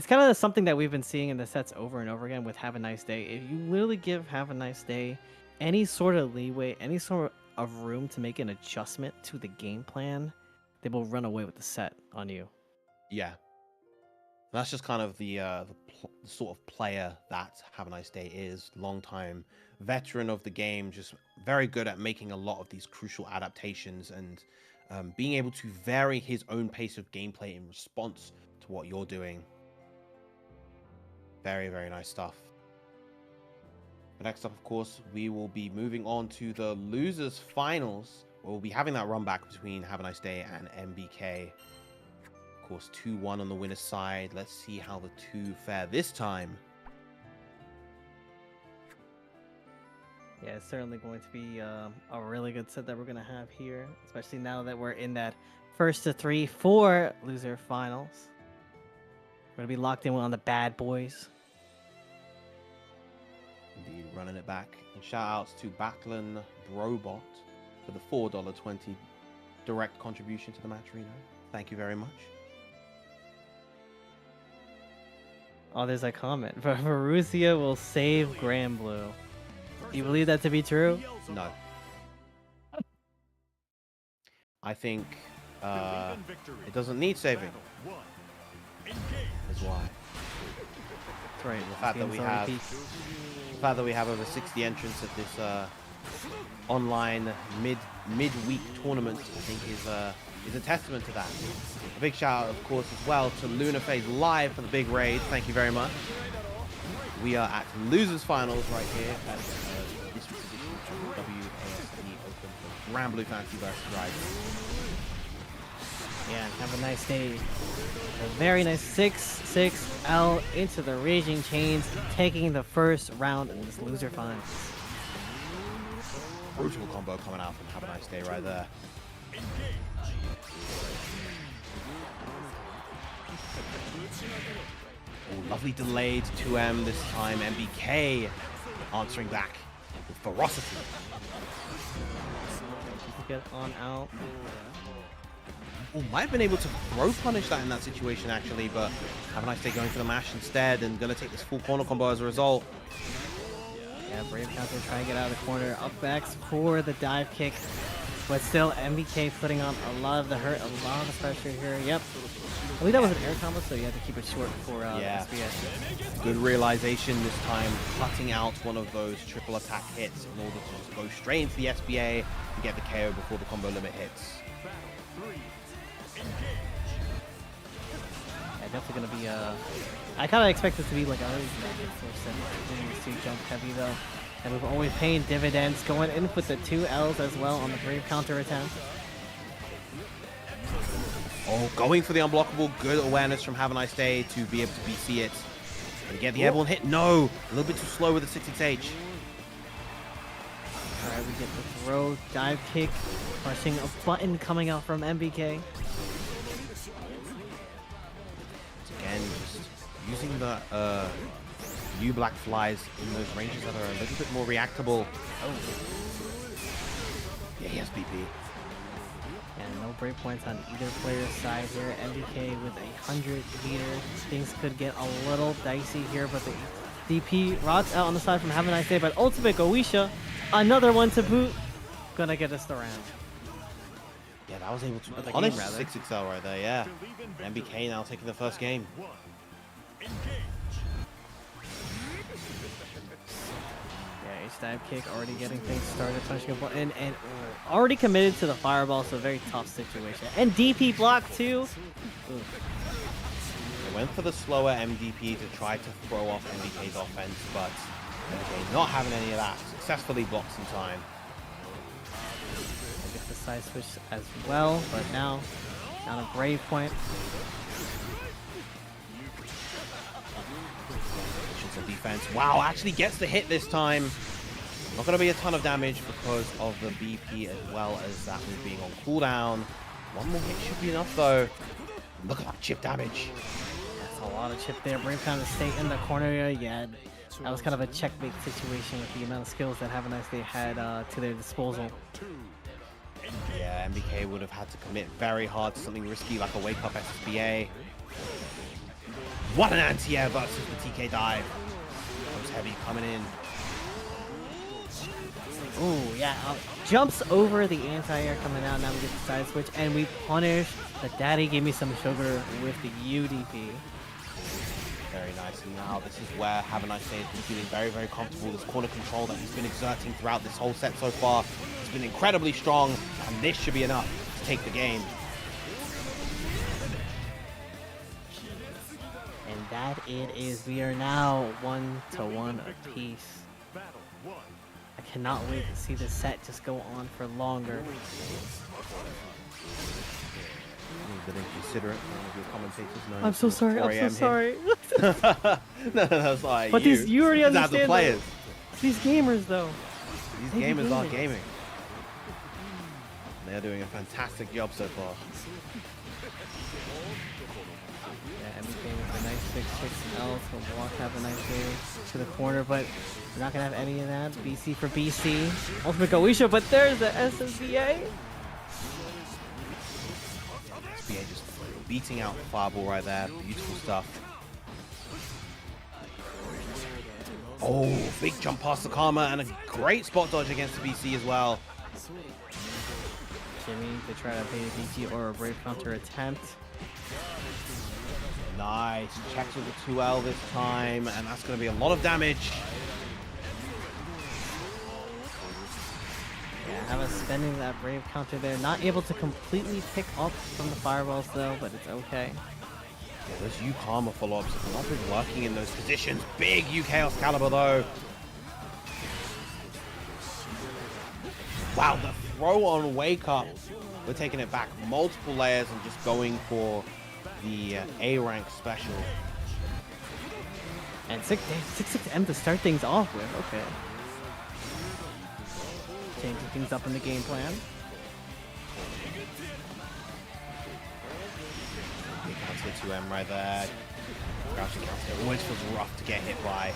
kind of something that we've been seeing in the sets over and over again with Have a Nice Day. If you literally give Have a Nice Day any sort of leeway, any sort of room to make an adjustment to the game plan, they will run away with the set on you. Yeah. That's just kind of the sort of player that Have a Nice Day is. Long time veteran of the game, just very good at making a lot of these crucial adaptations and being able to vary his own pace of gameplay in response to what you're doing. Very, very nice stuff. But next up, of course, we will be moving on to the losers finals. We'll be having that run back between Have a Nice Day and MBK. Of course, 2-1 on the winner's side. Let's see how the two fare this time. Yeah, it's certainly going to be a really good set that we're going to have here, especially now that we're in that first to 3-4 loser finals. We're going to be locked in on the bad boys. Indeed, running it back. And shout outs to Battling Brobot for the $4.20 direct contribution to the match, Reno. Thank you very much. Oh, there's a comment. Marussia will save Granblue. Do you believe that to be true? No. I think it doesn't need saving. That's why. That's right. The fact that we have over 60 entrants at this online midweek tournament, I think is a testament to that. A big shout out, of course, as well to LunaPhase Live for the big raid. Thank you very much. We are at losers finals right here at this week's edition of the WASD Open for Granblue Fantasy vs. Ryazo. Yeah, have a nice day. A very nice 6-6L into the Raging Chains, taking the first round in this loser finals. Brutal combo coming out from Havaniceday right there. Oh, lovely delayed 2M this time. MBK answering back with ferocity. Get on out. Oh, might have been able to throw punish that in that situation actually, but Havaniceday going for the mash instead and gonna take this full corner combo as a result. Yeah, Brave counter trying to get out of the corner. Up backs for the dive kick. But still, MBK putting on a lot of the hurt, a lot of the pressure here. Yep. I believe that was an air combo, so you have to keep it short for SBS. Good realization this time, cutting out one of those triple attack hits in order to just go straight into the SBA and get the KO before the combo limit hits. Yeah, definitely going to be I kind of expect this to be like a it's too jump heavy though. And we've always paying dividends, going in with the 2 Ls as well on the Brave counter attack. Oh, going for the unblockable. Good awareness from Havaniceday to be able to BC it. And get the airborne hit. No! A little bit too slow with the 6XH. Alright, we get the throw, dive kick, crushing a button coming out from MBK. Again, just using the new black flies in those ranges that are a little bit more reactable. Oh. Yeah, he has BP. And no break points on either player's side here. MBK with 100 meter. Things could get a little dicey here, but the DP rots out on the side from Havaniceday, but ultimate Goisha, another one to boot, gonna get us the round. Yeah, that was able to punish 6XL right there, yeah. MBK now taking the first game. Dive kick, already getting things started, punching a button, and already committed to the fireball, so a very tough situation. And DP block too. Ooh. They went for the slower MDP to try to throw off MBK's offense, but MBK not having any of that. Successfully blocks in time. Get the side switch as well, but now down a Brave point. Some defense. Wow, actually gets the hit this time. Not going to be a ton of damage because of the BP as well as that move being on cooldown. One more hit should be enough though. Look at that chip damage. That's a lot of chip there. Brave kind of stay in the corner. Yeah, that was kind of a checkmate situation with the amount of skills that Havaniceday had to their disposal. Yeah, MBK would have had to commit very hard to something risky like a wake up SSBA. What an anti-air versus the TK dive. That was heavy coming in. Oh, yeah. Jumps over the anti-air coming out. Now we get the side switch. And we punish the daddy. Give me some sugar with the UDP. Very nice. And now this is where Havaniceday has been feeling very, very comfortable. This corner control that he's been exerting throughout this whole set so far has been incredibly strong. And this should be enough to take the game. And that it is. We are now 1-1 apiece. I cannot wait to see this set just go on for longer. Inconsiderate. One of your commentators knows. I'm so sorry. I'm so sorry. No, that's like but you already understand. The players. These gamers, though. These gamers are gaming. They are doing a fantastic job so far. Yeah, MBK with a nice 6-6L to walk Havaniceday to the corner, but we're not gonna have any of that. BC for BC. Ultimate Goisha, but there's the SSBA. SBA just beating out the fireball right there. Beautiful stuff. Oh, big jump past the Karma and a great spot dodge against the BC as well. Jimmy to try to bait a BT or a brave counter attempt. Nice. Checks with the 2L this time, and that's going to be a lot of damage. Yeah, Hava spending that brave counter there. Not able to completely pick up from the fireballs though, but it's okay. Yeah, those U Karma follow-ups have not been working in those positions. Big U Chaos Caliber though. Wow, the throw on Wake Up. We're taking it back multiple layers and just going for the A rank special. And 6-6M to start things off with. Okay. Changing things up in the game plan. Big counter 2M right there. Crouching counter always feels rough to get hit by.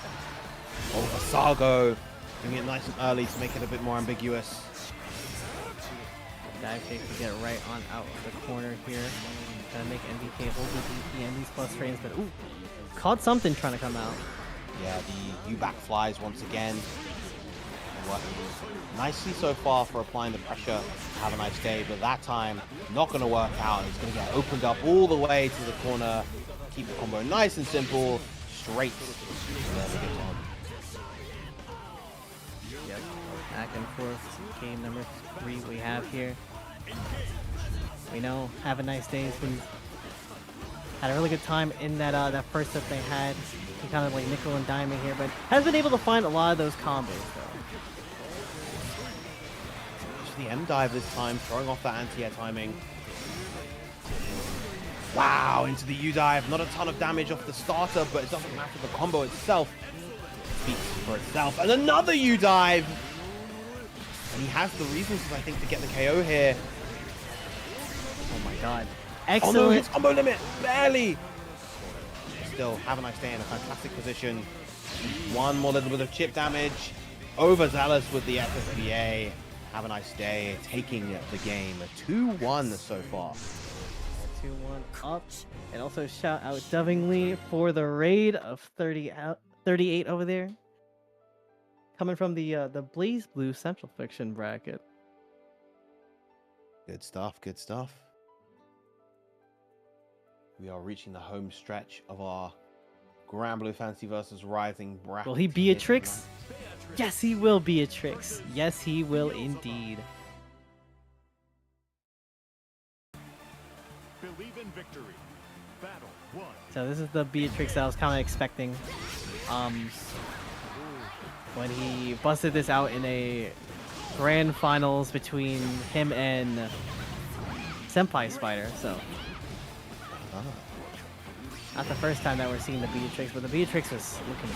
Oh, Asago doing it nice and early to make it a bit more ambiguous. Dive kick to get right on out of the corner here. Gonna make MBK hold the DP and these plus frames, but ooh, caught something trying to come out. Yeah, the U-back flies once again. Working nicely so far for applying the pressure. Have a nice day, but that time not going to work out. It's going to get opened up all the way to the corner. Keep the combo nice and simple, straight. There we get on. Yep, back and forth. Game number 3 we have here. We know Have a Nice Day has been had a really good time in that that first set they had. He kind of like nickel and diamond here, but has been able to find a lot of those combos though. The M dive this time, throwing off that anti-air timing. Wow, into the U dive. Not a ton of damage off the starter, but it doesn't matter. The combo itself speaks for itself. And another U dive. And he has the resources, I think, to get the KO here. Oh my god. Excellent. Oh no, his combo limit, barely. Still, Have a Nice Day in a fantastic position. One more little bit of chip damage. Overzealous with the FSBA. Have a Nice Day, taking the game 2-1 so far. 2-1 up, and also shout out Dovingly for the raid of 38 over there. Coming from the BlazBlue Central Fiction bracket. Good stuff, good stuff. We are reaching the home stretch of our Granblue Fantasy versus Rising bracket. Will he Beatrix? Yes, he will Beatrix. Yes, he will indeed. Believe in victory. Battle 1. So this is the Beatrix I was kind of expecting. When he busted this out in a grand finals between him and Senpai Spider, so. Not the first time that we're seeing the Beatrix, but the Beatrix was looking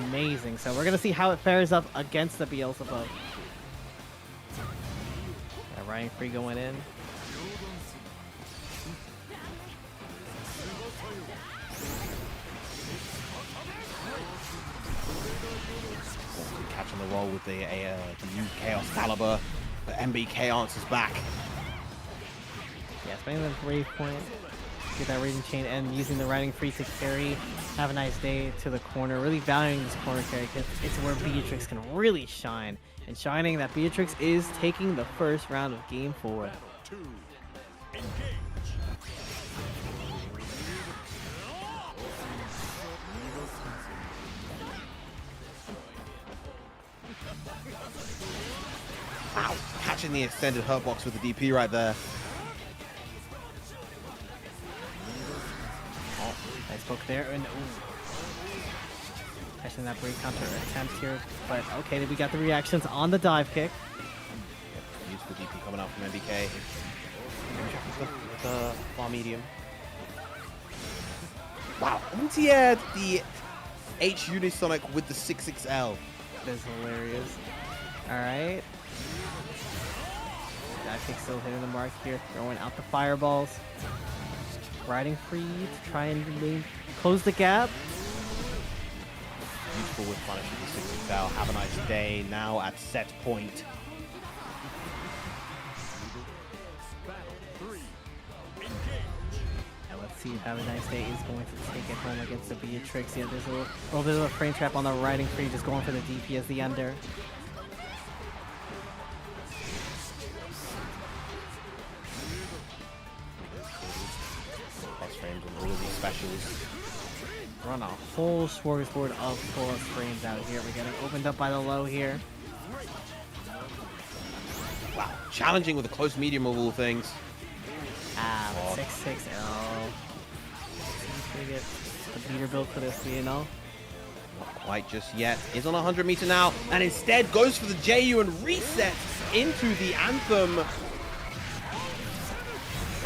amazing. So we're going to see how it fares up against the Beelzebub. Ryan Free going in. Catching the roll with the new Chaos Caliber, but MBK answers back. Yeah, spending the 3-point. Get that Raging Chain and using the Riding Free to carry Have a Nice Day to the corner. Really valuing this corner carry because it's where Beatrix can really shine. And shining that Beatrix is taking the first round of Game 4. 2. Engage. Wow, catching the extended hurt box with the DP right there. Nice poke there, and catching that break counter attempt here, but okay, we got the reactions on the dive kick. Useful DP coming out from MBK. With the far medium. Wow, anti-aired the H Unisonic with the 6XL. That's hilarious. Alright. Dive kick still hitting the mark here, throwing out the fireballs. Riding Free to try and close the gap. Useful with punish with the 6XL. Have a Nice Day now at set point. Battle 3. Engage. And let's see if Havaniceday is going to take it home against the Beatrix. Yeah, there's a little bit of a frame trap on the riding free, just going for the DP as the under. Plus frames on all of these specials. Run a whole smorgasbord of plus frames out here. We're getting opened up by the low here. Wow, challenging with a close medium of all things. Ah, 6-6. Oh. Gonna get the beater build for this, you know? Not quite just yet. Is on 100 meter now, and instead goes for the JU and resets into the Anthem.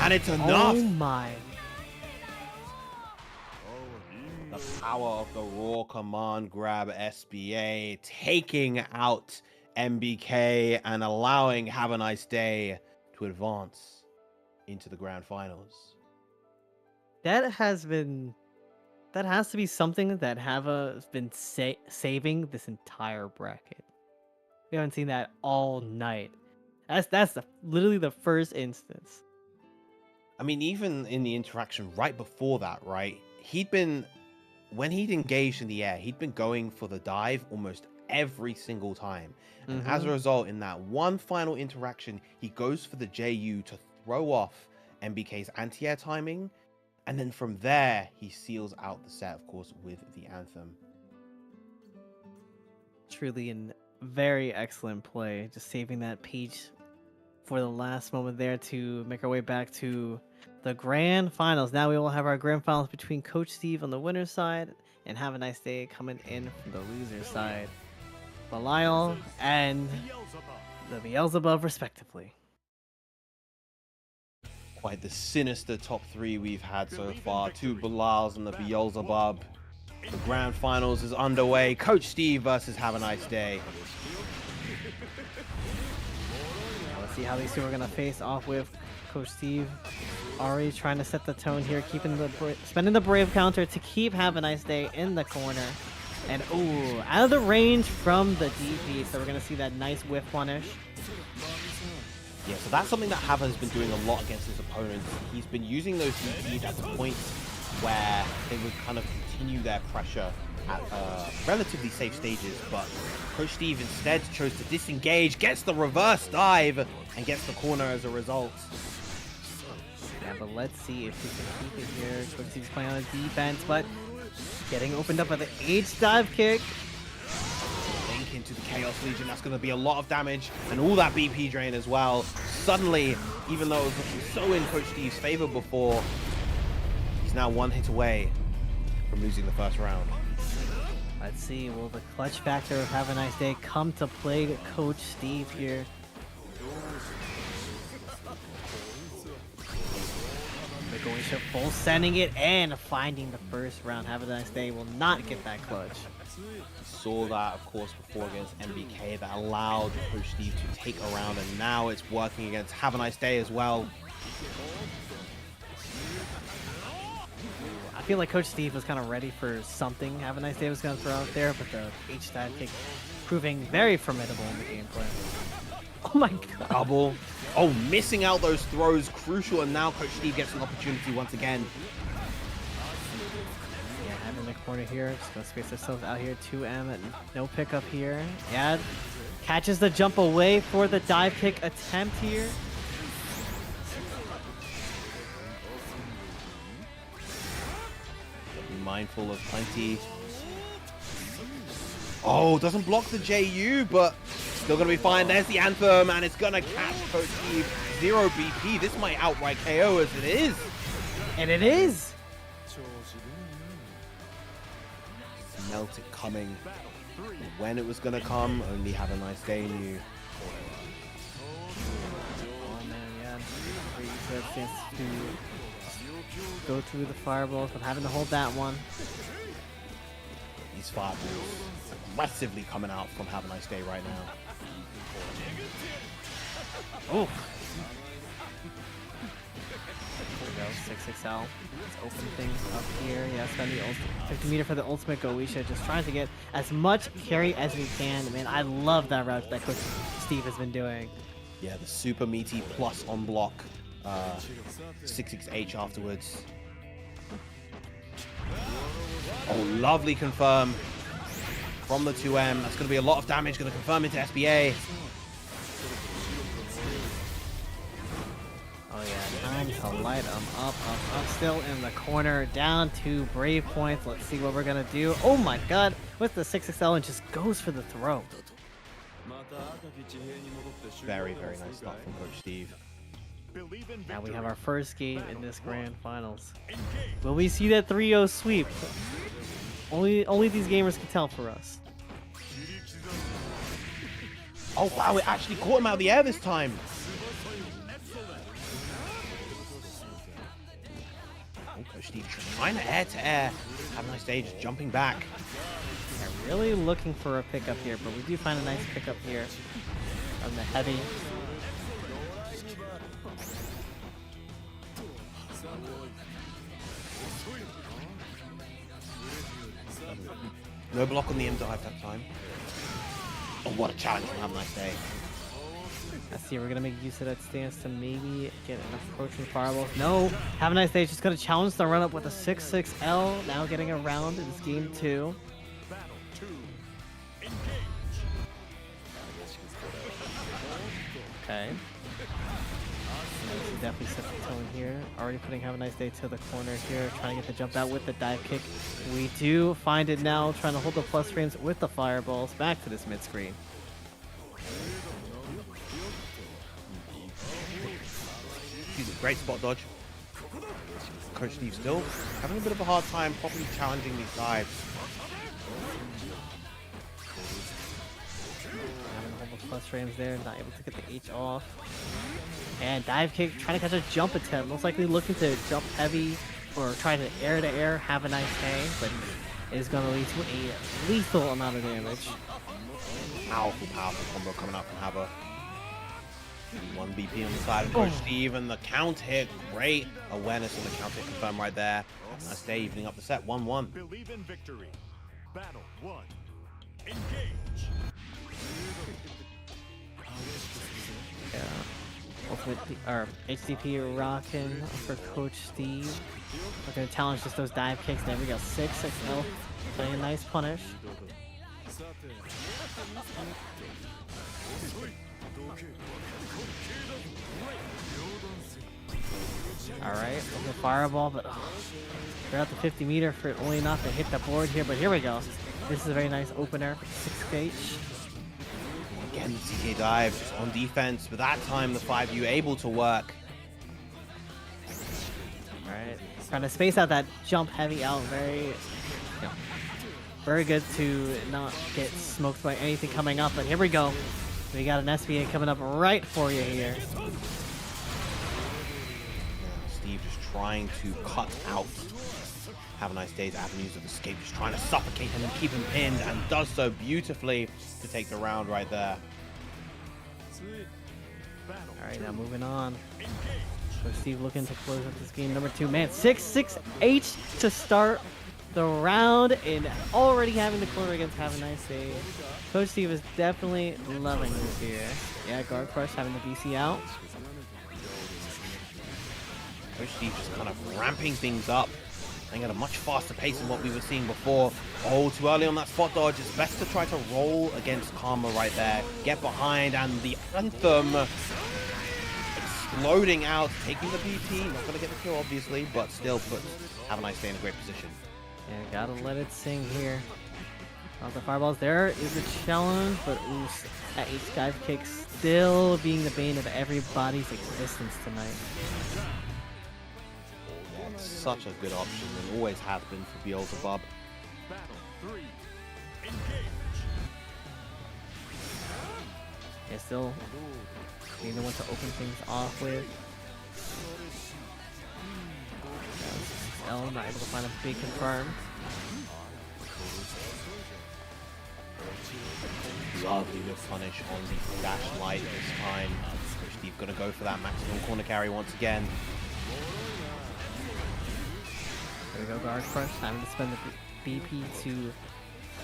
And it's enough. Oh my. The power of the raw command grab SBA taking out MBK and allowing Havaniceday to advance into the grand finals. That has to be something that Hava's been saving this entire bracket. We haven't seen that all night. That's literally the first instance. I mean, even in the interaction right before that, right? When he'd engaged in the air, he'd been going for the dive almost every single time. And as a result, in that one final interaction, he goes for the JU to throw off MBK's anti-air timing. And then from there, he seals out the set, of course, with the Anthem. Truly a very excellent play. Just saving that peach for the last moment there to make our way back to the grand finals. Now we will have our grand finals between Coach Steve on the winner's side and Havaniceday coming in from the loser's side. Belial and the Beelzebub, respectively. Quite the sinister top three we've had so far. Two Belials and the Beelzebub. The grand finals is underway. Coach Steve versus Havaniceday. Let's see how these two are going to face off with. Coach Steve already trying to set the tone here, spending the Brave counter to keep Havaniceday in the corner. And ooh, out of the range from the DP, so we're going to see that nice whiff punish. Yeah, so that's something that Hava has been doing a lot against his opponents. He's been using those DPs at the point where they would kind of continue their pressure at relatively safe stages, but Coach Steve instead chose to disengage, gets the reverse dive, and gets the corner as a result. Yeah, but let's see if we can keep it here. Coach Steve's playing on the defense, but getting opened up by the H dive kick. Link into the Chaos Legion, that's going to be a lot of damage, and all that BP drain as well. Suddenly, even though it was looking so in Coach Steve's favor before, he's now one hit away from losing the first round. Let's see, will the clutch factor of Havaniceday come to play Coach Steve here? Goisha full sending it and finding the first round. Havaniceday will not get that clutch. Saw that, of course, before against MBK that allowed Coach Steve to take a round, and now it's working against Havaniceday as well. I feel like Coach Steve was kind of ready for something Havaniceday was going to throw out there, but the H dive kick proving very formidable in the gameplay. Oh my god. Double. Oh, missing out those throws, crucial, and now Coach Steve gets an opportunity once again. Yeah, having the corner here, just gonna space ourselves out here, 2M and no pickup here. Yeah, catches the jump away for the dive kick attempt here. Be mindful of plenty. Oh, doesn't block the JU, but still gonna be fine. There's the Anthem, and it's gonna catch Coach Steve. 0 BP. This might outright KO as it is. And it is. Smelt it coming. When it was gonna come, only Havaniceday knew. Oh man, yeah. Pretty good chance to go through the fireballs, but having to hold that one. These fireballs aggressively coming out from Havaniceday right now. Oh. There we go, 6XL. Let's open things up here. Yeah, spend the 50 meter for the ultimate Goisha. Just trying to get as much carry as we can. Man, I love that route that Coach Steve has been doing. Yeah, the super meaty plus on block 6XH afterwards. Oh, lovely confirm from the 2M. That's going to be a lot of damage. Going to confirm into SBA. Oh yeah, time to light them up. Still in the corner, down 2 brave points. Let's see what we're gonna do. Oh my god, with the 6XL and just goes for the throw. Very, very nice start from Coach Steve. Now we have our first game in this grand finals. Will we see that 3-0 sweep? Only these gamers can tell for us. Oh wow, it actually caught him out of the air this time. Coach Steve trying to air. Havaniceday just jumping back. They're really looking for a pickup here, but we do find a nice pickup here from the heavy. No block on the M dive that time. Oh, what a challenge from Havaniceday. Let's see, we're gonna make use of that stance to maybe get an approaching fireball. No, Havaniceday just gonna challenge the run up with a 6-6L. Now getting around in this game 2. Okay. Definitely set the tone here. Already putting Havaniceday to the corner here, trying to get the jump out with the dive kick. We do find it now, trying to hold the plus frames with the fireballs back to this mid screen. Great spot dodge. Coach Steve still having a bit of a hard time properly challenging these dives. Having a couple plus frames there, not able to get the H off. And dive kick, trying to catch a jump attempt. Most likely looking to jump heavy or try to air, have a nice day, but it is going to lead to a lethal amount of damage. Powerful combo coming out from Hava. 1 BP on the side of Coach Steve, and the count hit. Great awareness on the count hit confirmed right there. Nice day, evening up the set. 1-1. Believe in victory. Battle 1. Engage. Yeah. Ultimate or HDP rocking for Coach Steve. We're gonna challenge just those dive kicks. There we go. 6-6-0. Playing a nice punish. Alright, the fireball, but we're at the 50 meter for it only not to hit the board here, but here we go. This is a very nice opener. 6H. Again, CK dive just on defense, but that time the 5U able to work. Alright, trying to space out that jump heavy out. Very good to not get smoked by anything coming up, but here we go. We got an SBA coming up right for you here. Steve just trying to cut out Havaniceday's avenues of escape, just trying to suffocate him and keep him pinned, and does so beautifully to take the round right there. Alright, now moving on. So Steve looking to close up this game number 2. Man, 6-6H to start the round, and already having the corner against Havaniceday. Coach Steve is definitely loving this here. Yeah, guard crush having the BC out. Coach Steve just kind of ramping things up, and at a much faster pace than what we were seeing before. Oh, too early on that spot dodge. It's best to try to roll against Karma right there. Get behind, and the Anthem exploding out, taking the BP. Not going to get the kill, obviously, but still puts Havaniceday in a great position. Yeah, gotta let it sing here. The fireballs there is a challenge, but ooh, that H dive kick still being the bane of everybody's existence tonight. It's such a good option, and always has been for Beelzebub. Battle 3. Engage. Yeah, still being the one to open things off with. L not able to find a big confirm. Lovely to punish on the dash light this time. Steve gonna go for that maximum corner carry once again. There we go, guard crush, having to spend the BP to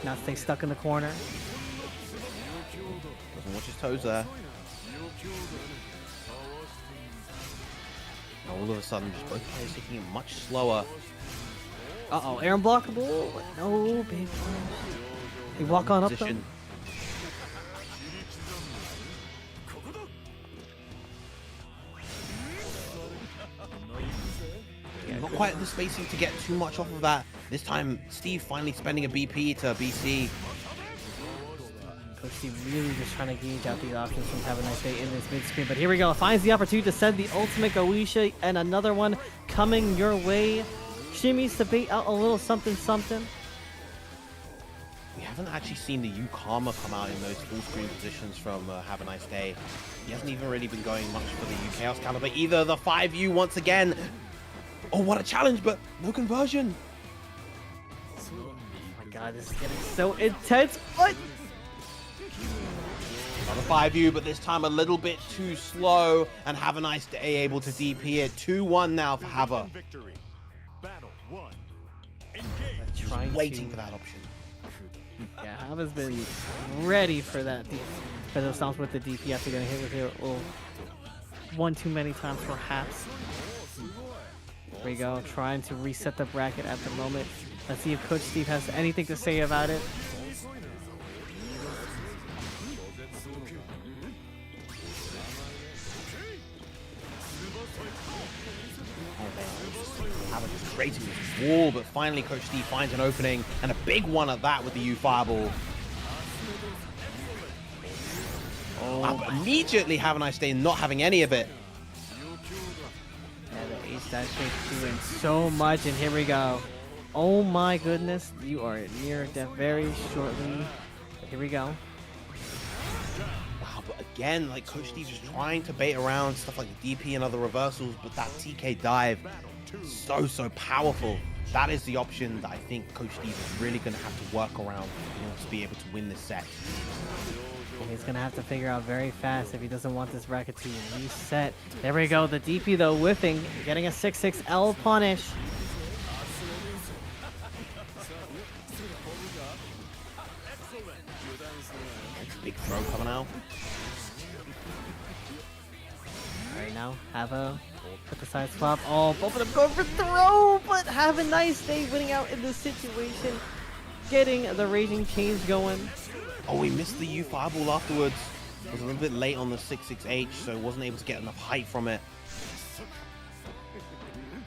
not stay stuck in the corner. Doesn't watch his toes there. All of a sudden, just both players taking it much slower. Uh-oh, air unblockable. No, big punish. You walk on up though. Position. Not quite the spacing to get too much off of that. This time, Steve finally spending a BP to BC. Coach Steve really just trying to gauge out these options from Havaniceday in this mid-screen. But here we go. Finds the opportunity to send the ultimate Goisha, and another one coming your way. Shimmies to bait out a little something something. We haven't actually seen the Yukama come out in those full screen positions from Havaniceday. He hasn't even really been going much for the Chaos caliber either. The 5U once again. Oh, what a challenge, but no conversion. Oh my god, this is getting so intense. What? Another 5U, but this time a little bit too slow. And Havaniceday able to DP it. 2-1 now for Hava. Victory. Battle 1. Trying Waiting for that option. Yeah, Hava's been ready for that. For those stomps with the DP after getting hit with it one too many times perhaps. There we go, trying to reset the bracket at the moment. Let's see if Coach Steve has anything to say about it. Just creating this wall, but finally Coach Steve finds an opening, and a big one at that with the U Fireball. But immediately Havaniceday not having any of it. Yeah, the H-Dash doing so much, and here we go. Oh my goodness, you are near death very shortly. But here we go. Wow, but again, like Coach Steve is trying to bait around stuff like the DP and other reversals, but that TK dive, so powerful. That is the option that I think Coach Steve is really going to have to work around in order to be able to win this set. And he's going to have to figure out very fast if he doesn't want this bracket to reset. There we go, the DP though whiffing, getting a 6-6L punish. Big throw coming out. Right now, Hava put the side swap. Oh, both of them go for throw, but Havaniceday winning out in this situation. Getting the Raging Change going. Oh, he missed the U Fireball afterwards. Was a little bit late on the 6-6H, so wasn't able to get enough height from it.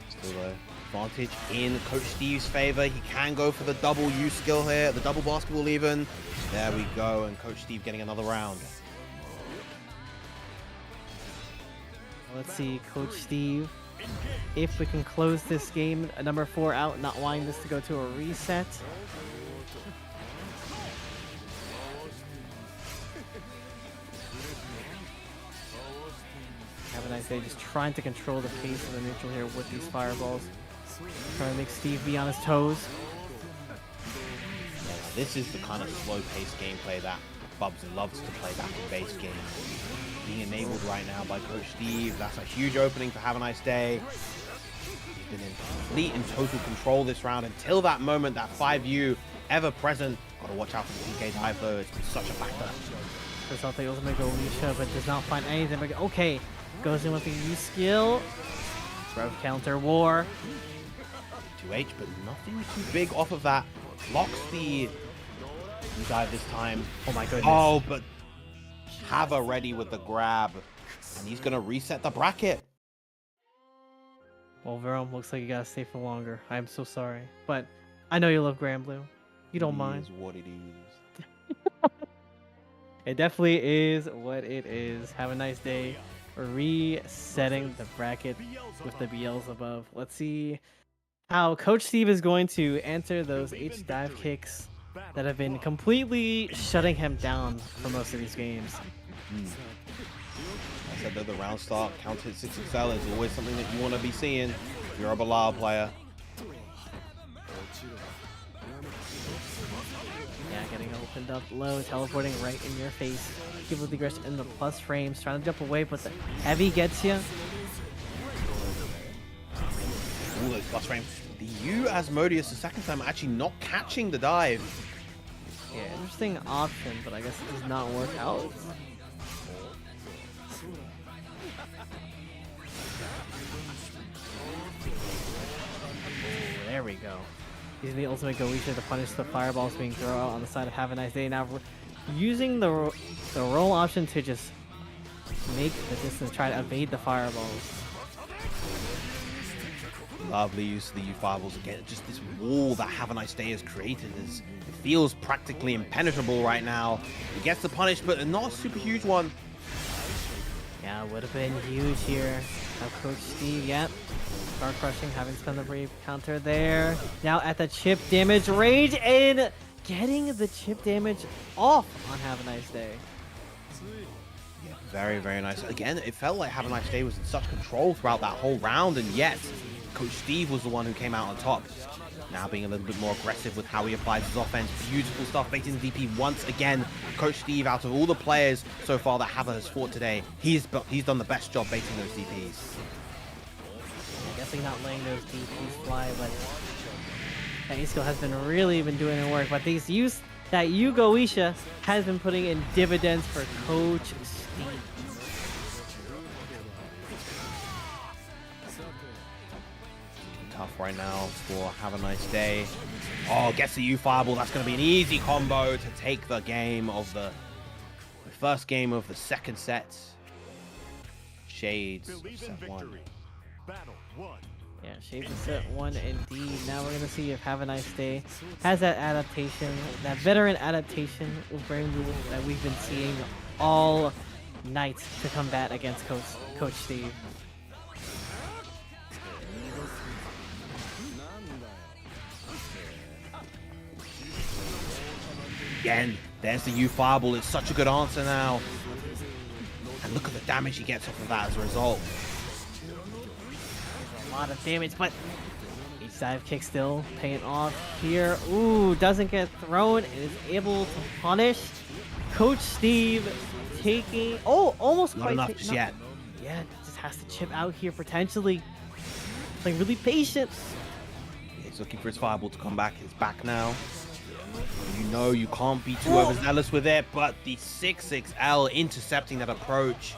Still though, advantage in Coach Steve's favor. He can go for the double U skill here, the double basketball even. There we go, and Coach Steve getting another round. Let's see, Coach Steve, if we can close this game, number 4 out, not wanting this to go to a reset. Havaniceday just trying to control the pace of the neutral here with these fireballs. Trying to make Steve be on his toes. Yeah, this is the kind of slow-paced gameplay that Bubs loves to play back in base game. Being enabled right now by Coach Steve. That's a huge opening for Havaniceday. He's been in complete and total control this round until that moment, that 5U ever present. Gotta watch out for the TK dive though, it's been such a factor. First off, the ultimate Goisha, but does not find anything. Okay, goes in with the U skill. Growth counter war. 2H, but nothing too big off of that. Locks the dive this time. Oh my goodness. Oh, but Hava ready with the grab. And he's gonna reset the bracket. Well, Verum, looks like you gotta stay for longer. I'm so sorry. But I know you love Granblue. You don't mind. It is what it is. It definitely is what it is. Have a nice day. Resetting the bracket with the Beelzebub. Let's see how Coach Steve is going to answer those H dive kicks that have been completely shutting him down for most of these games. I said that the round start counted 6XL is always something that you want to be seeing if you're a Belial player. Yeah, getting opened up low, teleporting right in your face. Give with the aggression in the plus frames, trying to jump away, but the heavy gets you. All those plus frames. The U Asmodeus the second time actually not catching the dive. Yeah, interesting option, but I guess it does not work out. There we go. Using the ultimate Goisha to punish the fireballs being thrown out on the side of Havaniceday. Now using the roll option to just make the distance, try to evade the fireballs. Lovely use of the U-Fireballs again. Just this wall that Havaniceday has created it feels practically impenetrable right now. He gets the punish, but not a super huge one. Yeah, would have been huge here. Now Coach Steve, yep. Star crushing, having spent the brave counter there. Now at the chip damage range and getting the chip damage off on Havaniceday. Yeah, very, very nice. Again, it felt like Havaniceday was in such control throughout that whole round, and yet Coach Steve was the one who came out on top. Now being a little bit more aggressive with how he applies his offense. Beautiful stuff, baiting the DP once again. Coach Steve, out of all the players so far that Hava has fought today, he's done the best job baiting those DPs. Definitely not letting those DPs fly, but that Isco has really been doing her work. But these use that Yugoisha has been putting in dividends for Coach Steve. Tough right now for Havaniceday. Oh, gets the U-Fireball. That's going to be an easy combo to take the game of the first game of the second set. Shades, set 1. Battle 1. Yeah, Shades of set 1 indeed. Now we're going to see if Havaniceday has that adaptation, that veteran adaptation with Granblue that we've been seeing all night to combat against Coach Steve. Again, there's the U-Fireball. It's such a good answer now. And look at the damage he gets off of that as a result. A lot of damage, but each dive kick still paying off here. Ooh, doesn't get thrown and is able to punish. Coach Steve taking... Oh, almost Not quite enough just yet. Yeah, just has to chip out here potentially. Playing really patient. He's looking for his Fireball to come back. It's back now. You know you can't be too overzealous with it, but the 6-6L intercepting that approach.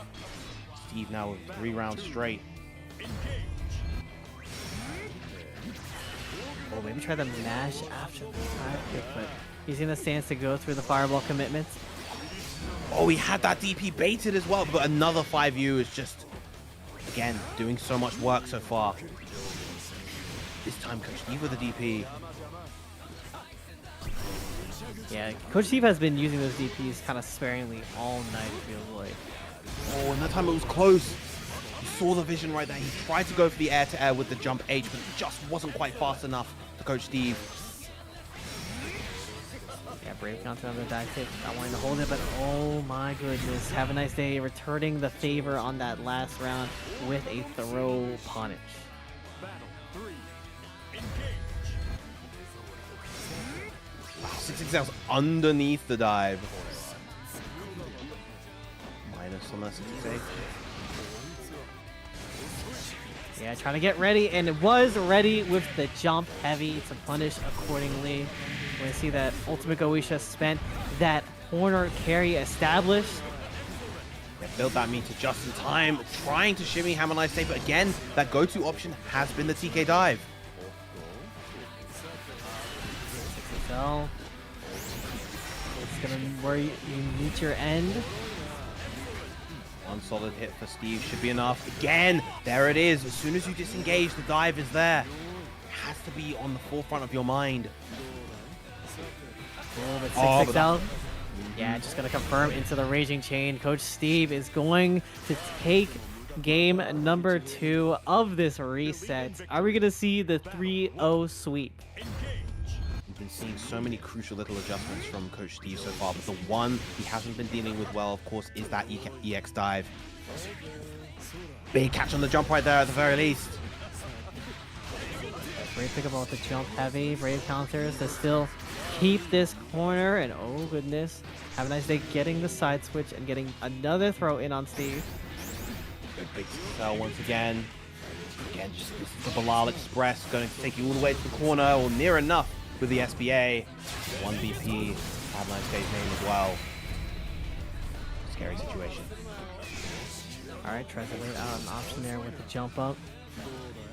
Steve now with 3 rounds straight. Oh, maybe try the mash after the dive kick, but he's in a stance to go through the fireball commitments. Oh, he had that DP baited as well, but another 5U is just, again, doing so much work so far. This time, Coach Steve with the DP. Yeah, Coach Steve has been using those DPs kind of sparingly all night, it feels like. Oh, and that time it was close. You saw the vision right there. He tried to go for the air-to-air with the jump H, but it just wasn't quite fast enough to Coach Steve. Yeah, brave counter on the dive kick. Not wanting to hold it, but oh my goodness. Havaniceday returning the favor on that last round with a throw punish. Battle 3. Engage. Wow, 6-6L's underneath the dive. Minus on that 6-6. Yeah, trying to get ready, and it was ready with the jump heavy to punish accordingly. We're going to see that Ultimate Goisha spent that corner carry established. They built that meter just in time, trying to shimmy Havaniceday, but again, that go-to option has been the TK dive. So it's gonna where you meet your end. One solid hit for Steve should be enough. Again, there it is. As soon as you disengage, the dive is there. It has to be on the forefront of your mind. Oh, but 6-6L. Yeah, just gonna confirm into the Raging Chain. Coach Steve is going to take game number 2 of this reset. Are we gonna see the 3-0 sweep? We've been seeing so many crucial little adjustments from Coach Steve so far, but the one he hasn't been dealing with well, of course, is that EX dive. Big catch on the jump right there at the very least. Great pick up with the jump heavy. Brave counters to still keep this corner, and oh goodness, Havaniceday getting the side switch and getting another throw in on Steve. Big cell once again. Again, just this is the Belial Express going to take you all the way to the corner, or near enough with the SBA. 1 BP, Havanice's name as well. Scary situation. Alright, tries to wait out an option there with the jump up.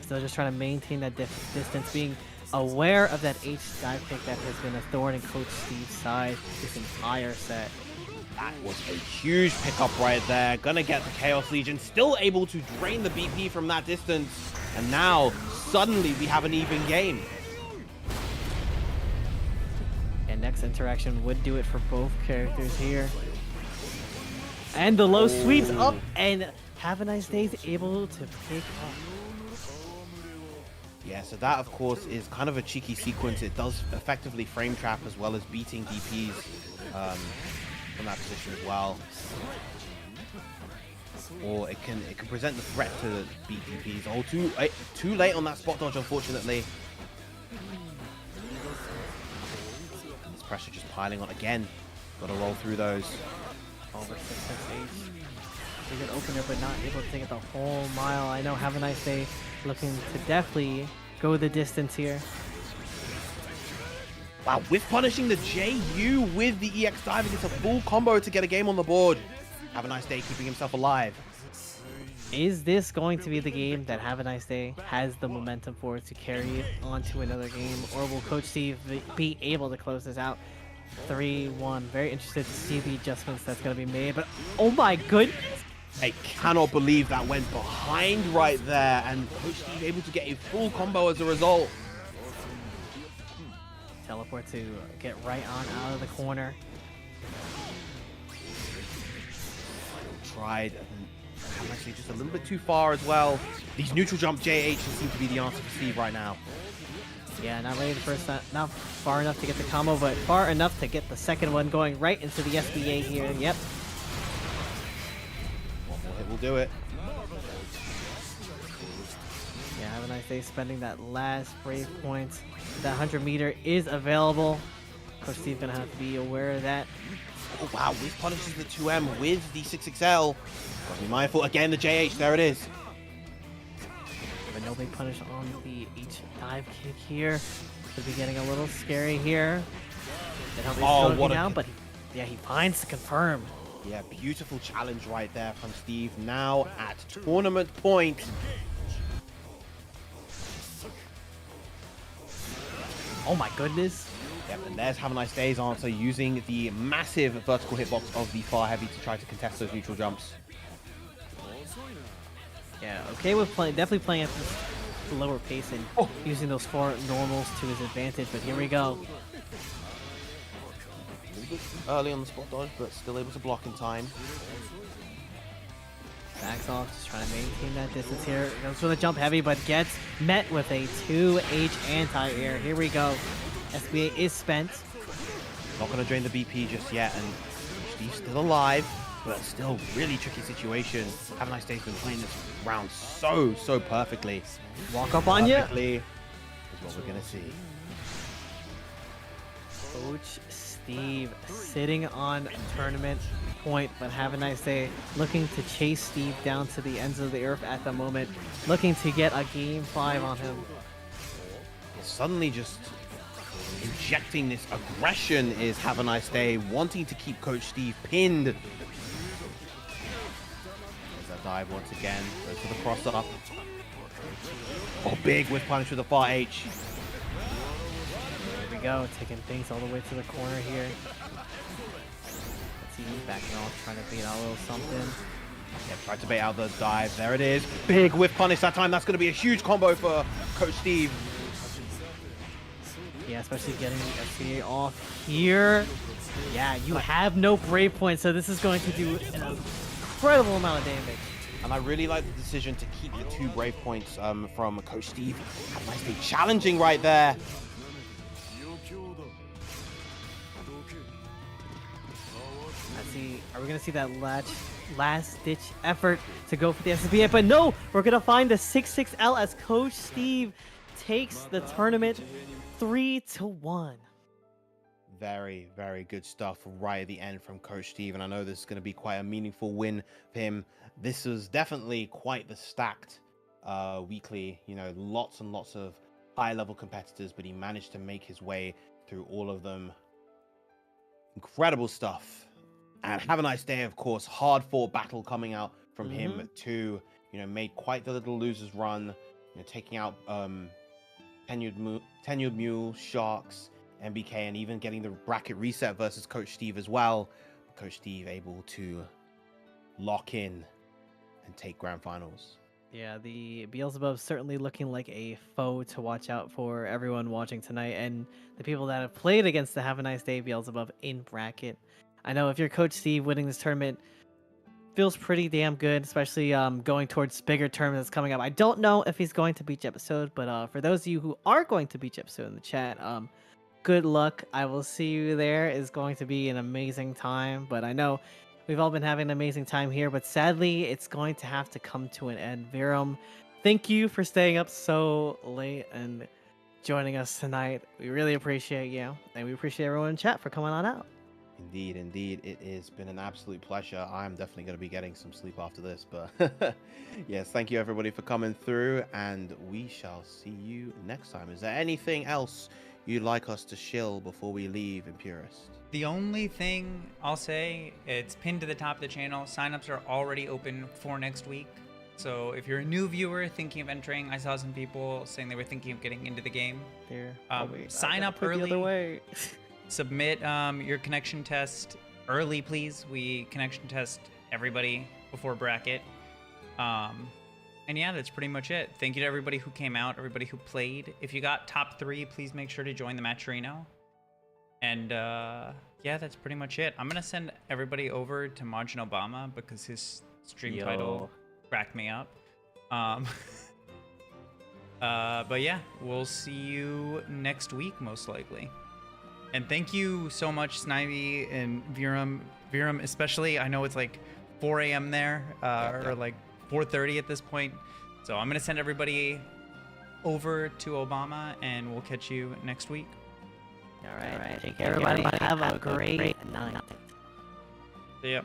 Still just trying to maintain that distance, being aware of that H dive kick that has been a thorn in Coach Steve's side this entire set. That was a huge pickup right there. Gonna get the Chaos Legion. Still able to drain the BP from that distance. And now, suddenly, we have an even game. And next interaction would do it for both characters here. And the low sweeps up, and Havaniceday is able to pick up. Yeah, so that, of course, is kind of a cheeky sequence. It does effectively frame trap as well as beating DPs from that position as well. Or it can present the threat to beat DPs. Oh, too late on that spot dodge, unfortunately. This pressure just piling on again. Got to roll through those. Over 668. Pretty good opener, but not able to take it the whole mile. I know Havaniceday looking to definitely go the distance here. Wow, with punishing the JU with the EX dive, it's a full combo to get a game on the board. Havaniceday keeping himself alive. Is this going to be the game that Havaniceday has the momentum for to carry on to another game, or will Coach Steve be able to close this out? 3-1. Very interested to see the adjustments that's going to be made, but oh my goodness! I cannot believe that went behind right there, and Coach Steve able to get a full combo as a result. Teleport to get right on out of the corner. Tried, and actually just a little bit too far as well. These neutral jump JH seem to be the answer for Steve right now. Yeah, not ready the first time, not far enough to get the combo, but far enough to get the second one going right into the SBA here. Yep. One more hit will do it. Yeah, Havaniceday spending that last brave point. That 100 meter is available. Coach Steve's gonna have to be aware of that. Oh wow, this punishes the 2M with the 6XL. Gotta be mindful again, the JH, there it is. But no big punish on the H dive kick here. Could be getting a little scary here. Oh, what a down, but yeah, he finds to confirm. Yeah, beautiful challenge right there from Steve. Now at tournament point. Oh my goodness. Yep, and there's Havaniceday's answer, using the massive vertical hitbox of the Far Heavy to try to contest those neutral jumps. Yeah, okay with playing, definitely playing at this lower pace and using those 4 normals to his advantage, but here we go. A little bit early on the spot dodge, but still able to block in time. Backs off, just trying to maintain that distance here. Goes for the jump heavy, but gets met with a 2H anti-air. Here we go. SBA is spent. Not going to drain the BP just yet, and Steve's still alive, but still really tricky situation. Havaniceday's been playing this round so perfectly. Walk up on you. Perfectly is what we're going to see. Coach Steve sitting on tournament point, but Havaniceday looking to chase Steve down to the ends of the earth at the moment, looking to get a game 5 on him. Suddenly just injecting this aggression is Havaniceday, wanting to keep Coach Steve pinned. There's that dive once again, goes for the cross up. Oh, big whiff punish with the far H. There we go, taking things all the way to the corner here. Let's see, he's backing off, trying to bait out a little something. Yeah, tried to bait out the dive. There it is. Big whiff punish that time. That's going to be a huge combo for Coach Steve. Yeah, especially getting the SBA off here. Yeah, you have no brave points, so this is going to do an incredible amount of damage. And I really like the decision to keep the 2 brave points from Coach Steve. Havaniceday challenging right there. Let's see, are we going to see that last-ditch effort to go for the SBA? But no, we're going to find the 6-6L as Coach Steve takes the tournament 3-1. Very, very good stuff right at the end from Coach Steve, and I know this is going to be quite a meaningful win for him. This was definitely quite the stacked weekly, you know, lots and lots of high-level competitors, but he managed to make his way through all of them. Incredible stuff. And Havaniceday, of course, hard-fought battle coming out from him too. You know, made quite the little losers run, you know, taking out TenuredMule, Sharkz, MBK, and even getting the bracket reset versus Coach Steve as well. Coach Steve able to lock in and take grand finals. Yeah, the Beelzebub certainly looking like a foe to watch out for everyone watching tonight, and the people that have played against the Havaniceday Beelzebub in bracket. I know if you're Coach Steve, winning this tournament feels pretty damn good, especially going towards bigger tournaments coming up. I don't know if he's going to beach episode, but for those of you who are going to beach episode in the chat, good luck. I will see you there. It's going to be an amazing time, but I know we've all been having an amazing time here, but sadly, it's going to have to come to an end. Viram, thank you for staying up so late and joining us tonight. We really appreciate you, and we appreciate everyone in chat for coming on out. Indeed, indeed. It has been an absolute pleasure. I'm definitely going to be getting some sleep after this, but yes, thank you everybody for coming through, and we shall see you next time. Is there anything else you'd like us to shill before we leave, Impurist? The only thing I'll say, it's pinned to the top of the channel. Signups are already open for next week. So if you're a new viewer thinking of entering, I saw some people saying they were thinking of getting into the game. Here, sign up early. Submit your connection test early, please. We connection test everybody before bracket. And yeah, that's pretty much it. Thank you to everybody who came out, everybody who played. If you got top 3, please make sure to join the Matcherino. And yeah, that's pretty much it. I'm gonna send everybody over to Majin Obama because his stream title cracked me up. But yeah, we'll see you next week most likely. And thank you so much, Snivy and Viram. Viram especially, I know it's like 4 a.m. there, or like 4:30 at this point. So I'm gonna send everybody over to Obama, and we'll catch you next week. All right. Take care, everybody. Have a great night. See ya.